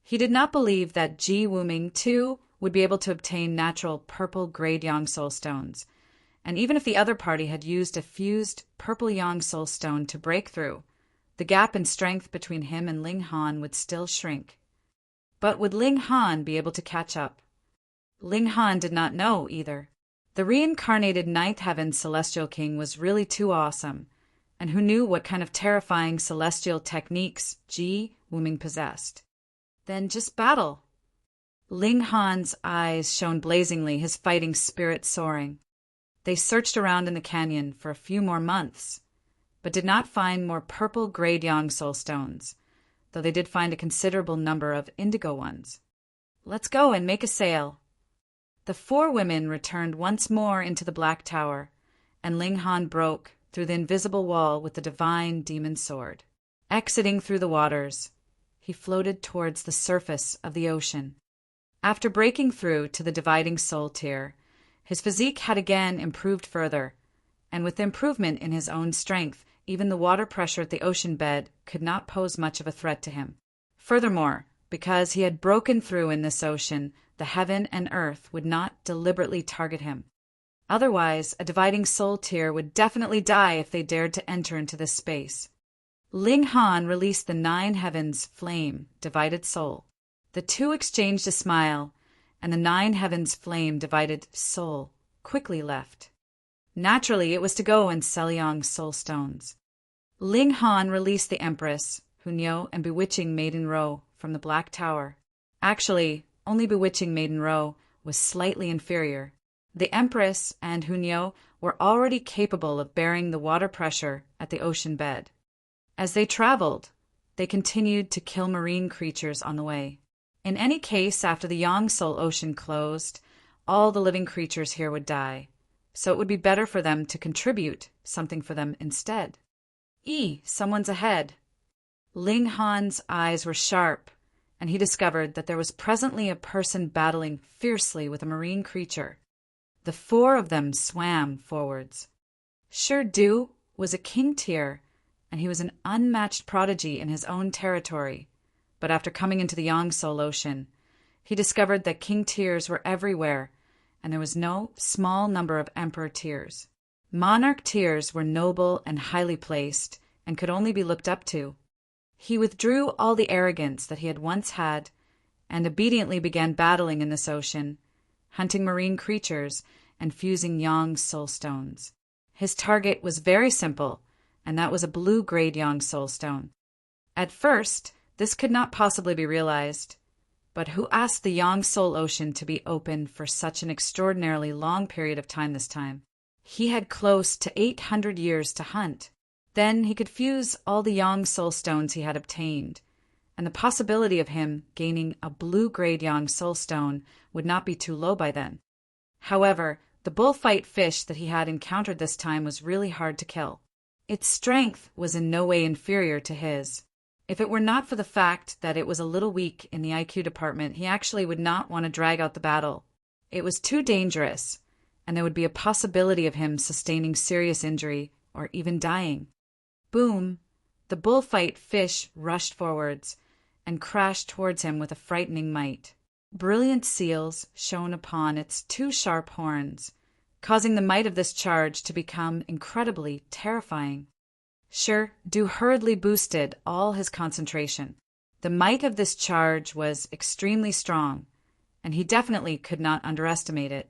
He did not believe that Ji Wuming, too, would be able to obtain natural purple-grade Yang Soul Stones, and even if the other party had used a fused purple Yang Soul Stone to break through, the gap in strength between him and Ling Han would still shrink. But would Ling Han be able to catch up? Ling Han did not know, either. The reincarnated Ninth Heaven Celestial King was really too awesome, and who knew what kind of terrifying celestial techniques Ji Wuming possessed? Then just battle. Ling Han's eyes shone blazingly, his fighting spirit soaring. They searched around in the canyon for a few more months, but did not find more purple-grade Yang Soul Stones, though they did find a considerable number of indigo ones. Let's go and make a sale. The 4 women returned once more into the Black Tower, and Ling Han broke through the invisible wall with the divine demon sword. Exiting through the waters, he floated towards the surface of the ocean. After breaking through to the dividing soul tier, his physique had again improved further, and with improvement in his own strength, even the water pressure at the ocean bed could not pose much of a threat to him. Furthermore, because he had broken through in this ocean, the heaven and earth would not deliberately target him. Otherwise, a dividing soul tier would definitely die if they dared to enter into this space. Ling Han released the 9 heavens flame, divided soul. The two exchanged a smile, and the 9 heavens flame, divided soul, quickly left. Naturally, it was to go and sell Yang's soul stones. Ling Han released the Empress, Hunyo, and Bewitching Maiden Ro from the Black Tower. Actually, only Bewitching Maiden Ro was slightly inferior. The Empress and Hunyo were already capable of bearing the water pressure at the ocean bed. As they traveled, they continued to kill marine creatures on the way. In any case, after the Yang Soul Ocean closed, all the living creatures here would die, so it would be better for them to contribute something for them instead. Someone's ahead. Ling Han's eyes were sharp, and he discovered that there was presently a person battling fiercely with a marine creature. The 4 of them swam forwards. Du was a king tier, and he was an unmatched prodigy in his own territory. But after coming into the Yang Soul Ocean, he discovered that king tiers were everywhere, and there was no small number of emperor tiers. Monarch tiers were noble and highly placed, and could only be looked up to. He withdrew all the arrogance that he had once had, and obediently began battling in this ocean, hunting marine creatures and fusing Yang soul stones. His target was very simple, and that was a blue-grade Yang soul stone. At first, this could not possibly be realized, but who asked the Yang Soul Ocean to be open for such an extraordinarily long period of time this time? He had close to 800 years to hunt. Then he could fuse all the Yang Soul Stones he had obtained, and the possibility of him gaining a blue-grade Yang Soul Stone would not be too low by then. However, the bullfight fish that he had encountered this time was really hard to kill. Its strength was in no way inferior to his. If it were not for the fact that it was a little weak in the IQ department, he actually would not want to drag out the battle. It was too dangerous, and there would be a possibility of him sustaining serious injury or even dying. Boom! The bullfight fish rushed forwards and crashed towards him with a frightening might. Brilliant seals shone upon its 2 sharp horns, causing the might of this charge to become incredibly terrifying. Du hurriedly boosted all his concentration. The might of this charge was extremely strong, and he definitely could not underestimate it.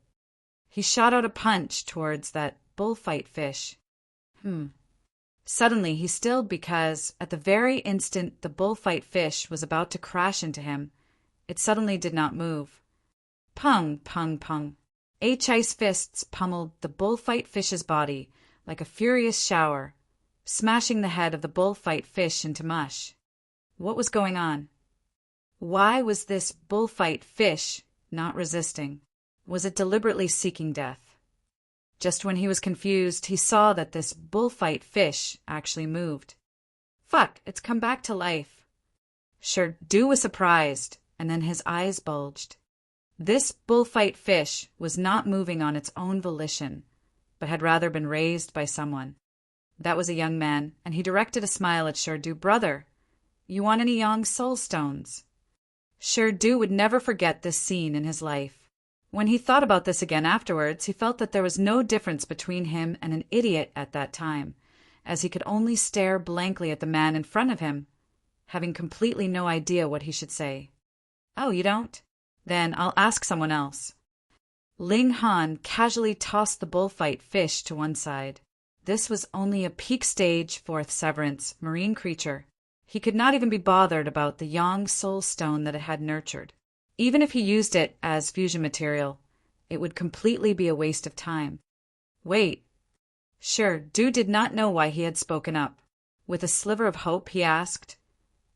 He shot out a punch towards that bullfight fish. Suddenly he stilled because, at the very instant the bullfight fish was about to crash into him, it suddenly did not move. Pung, pung, pung. Ice fists pummeled the bullfight fish's body like a furious shower, smashing the head of the bullfight fish into mush. What was going on? Why was this bullfight fish not resisting? Was it deliberately seeking death? Just when he was confused, he saw that this bullfight fish actually moved. Fuck, it's come back to life. Du was surprised, and then his eyes bulged. This bullfight fish was not moving on its own volition, but had rather been raised by someone. That was a young man, and he directed a smile at Du. Brother, you want any Yang soul stones? Du would never forget this scene in his life. When he thought about this again afterwards, he felt that there was no difference between him and an idiot at that time, as he could only stare blankly at the man in front of him, having completely no idea what he should say. Oh, you don't? Then I'll ask someone else. Ling Han casually tossed the bullfight fish to one side. This was only a peak stage 4th severance marine creature. He could not even be bothered about the Yang soul stone that it had nurtured. Even if he used it as fusion material, it would completely be a waste of time. Wait. Du did not know why he had spoken up. With a sliver of hope, he asked,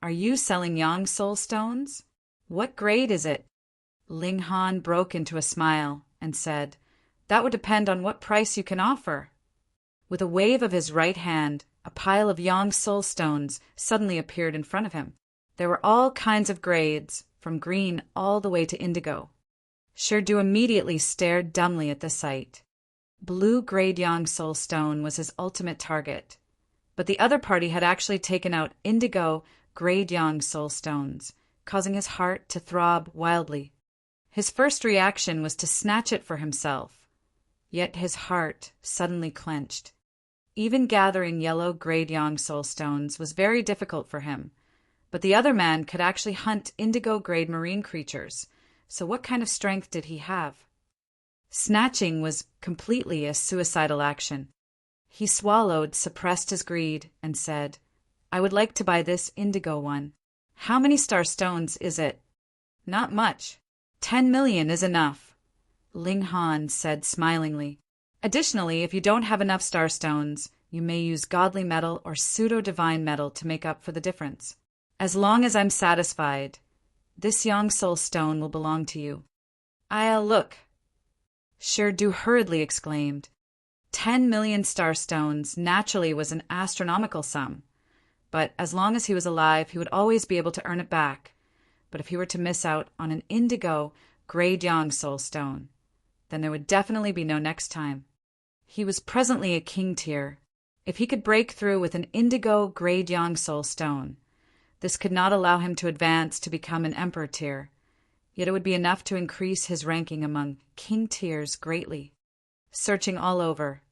Are you selling Yang soul stones? What grade is it? Ling Han broke into a smile and said, That would depend on what price you can offer. With a wave of his right hand, a pile of Yang soul stones suddenly appeared in front of him. There were all kinds of grades, from green all the way to indigo. Sherdu immediately stared dumbly at the sight. Blue grade Yang Soul Stone was his ultimate target, but the other party had actually taken out indigo grade Yang Soul Stones, causing his heart to throb wildly. His first reaction was to snatch it for himself, yet his heart suddenly clenched. Even gathering yellow grade Yang Soul Stones was very difficult for him, but the other man could actually hunt indigo grade marine creatures, so what kind of strength did he have? Snatching was completely a suicidal action. He swallowed, suppressed his greed, and said, "I would like to buy this indigo one. How many star stones is it?" "Not much. 10 million is enough," Ling Han said smilingly. "Additionally, if you don't have enough star stones, you may use godly metal or pseudo-divine metal to make up for the difference. As long as I'm satisfied, this Yang Soul Stone will belong to you." "I'll look," Sherdu hurriedly exclaimed. 10 million star stones naturally was an astronomical sum, but as long as he was alive, he would always be able to earn it back. But if he were to miss out on an indigo grade Yang Soul Stone, then there would definitely be no next time. He was presently a king tier. If he could break through with an indigo grade Yang Soul Stone, this could not allow him to advance to become an emperor tier, yet it would be enough to increase his ranking among king tiers greatly. Searching all over,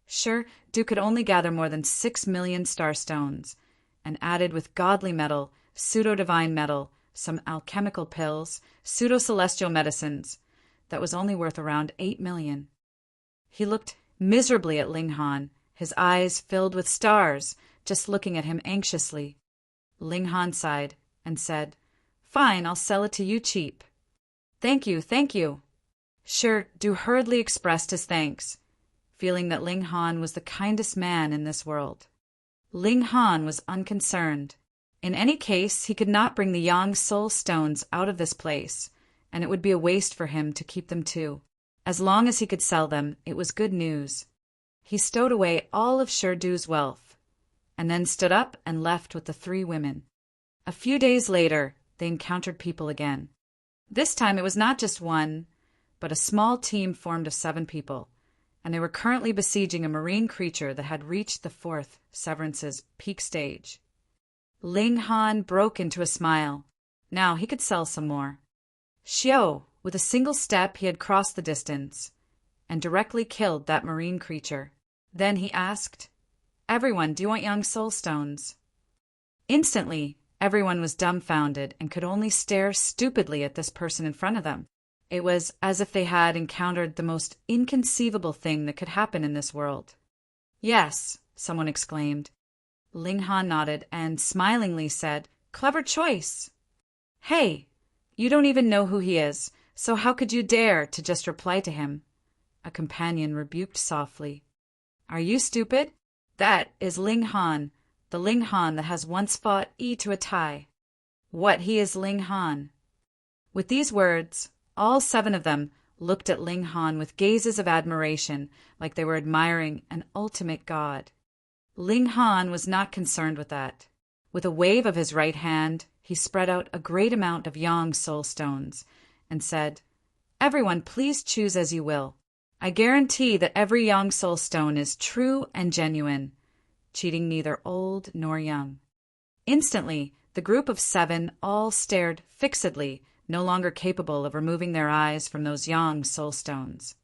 Sherdu could only gather more than 6 million star stones, and added with godly metal, pseudo-divine metal, some alchemical pills, pseudo-celestial medicines, that was only worth around 8 million. He looked miserably at Ling Han, his eyes filled with stars, just looking at him anxiously. Ling Han sighed and said, "Fine, I'll sell it to you cheap." "Thank you, thank you." Sherdu hurriedly expressed his thanks, feeling that Ling Han was the kindest man in this world. Ling Han was unconcerned. In any case, he could not bring the Yang Soul Stones out of this place, and it would be a waste for him to keep them too. As long as he could sell them, it was good news. He stowed away all of Sherdu's wealth, and then stood up and left with the 3 women. A few days later, they encountered people again. This time it was not just one, but a small team formed of 7 people, and they were currently besieging a marine creature that had reached the 4th Severance's peak stage. Ling Han broke into a smile. Now he could sell some more. Xiao, with a single step he had crossed the distance, and directly killed that marine creature. Then he asked, "Everyone, do you want Yang Soul Stones?" Instantly, everyone was dumbfounded and could only stare stupidly at this person in front of them. It was as if they had encountered the most inconceivable thing that could happen in this world. "Yes," someone exclaimed. Ling Han nodded and smilingly said, "Clever choice." "Hey, you don't even know who he is, so how could you dare to just reply to him?" a companion rebuked softly. "Are you stupid? That is Ling Han, the Ling Han that has once fought Yi to a tie. What, he is Ling Han." With these words, all 7 of them looked at Ling Han with gazes of admiration, like they were admiring an ultimate god. Ling Han was not concerned with that. With a wave of his right hand, he spread out a great amount of Yang Soul Stones and said, "Everyone, please choose as you will. I guarantee that every Yang Soul Stone is true and genuine, cheating neither old nor young." Instantly, the group of 7 all stared fixedly, no longer capable of removing their eyes from those Yang Soul Stones.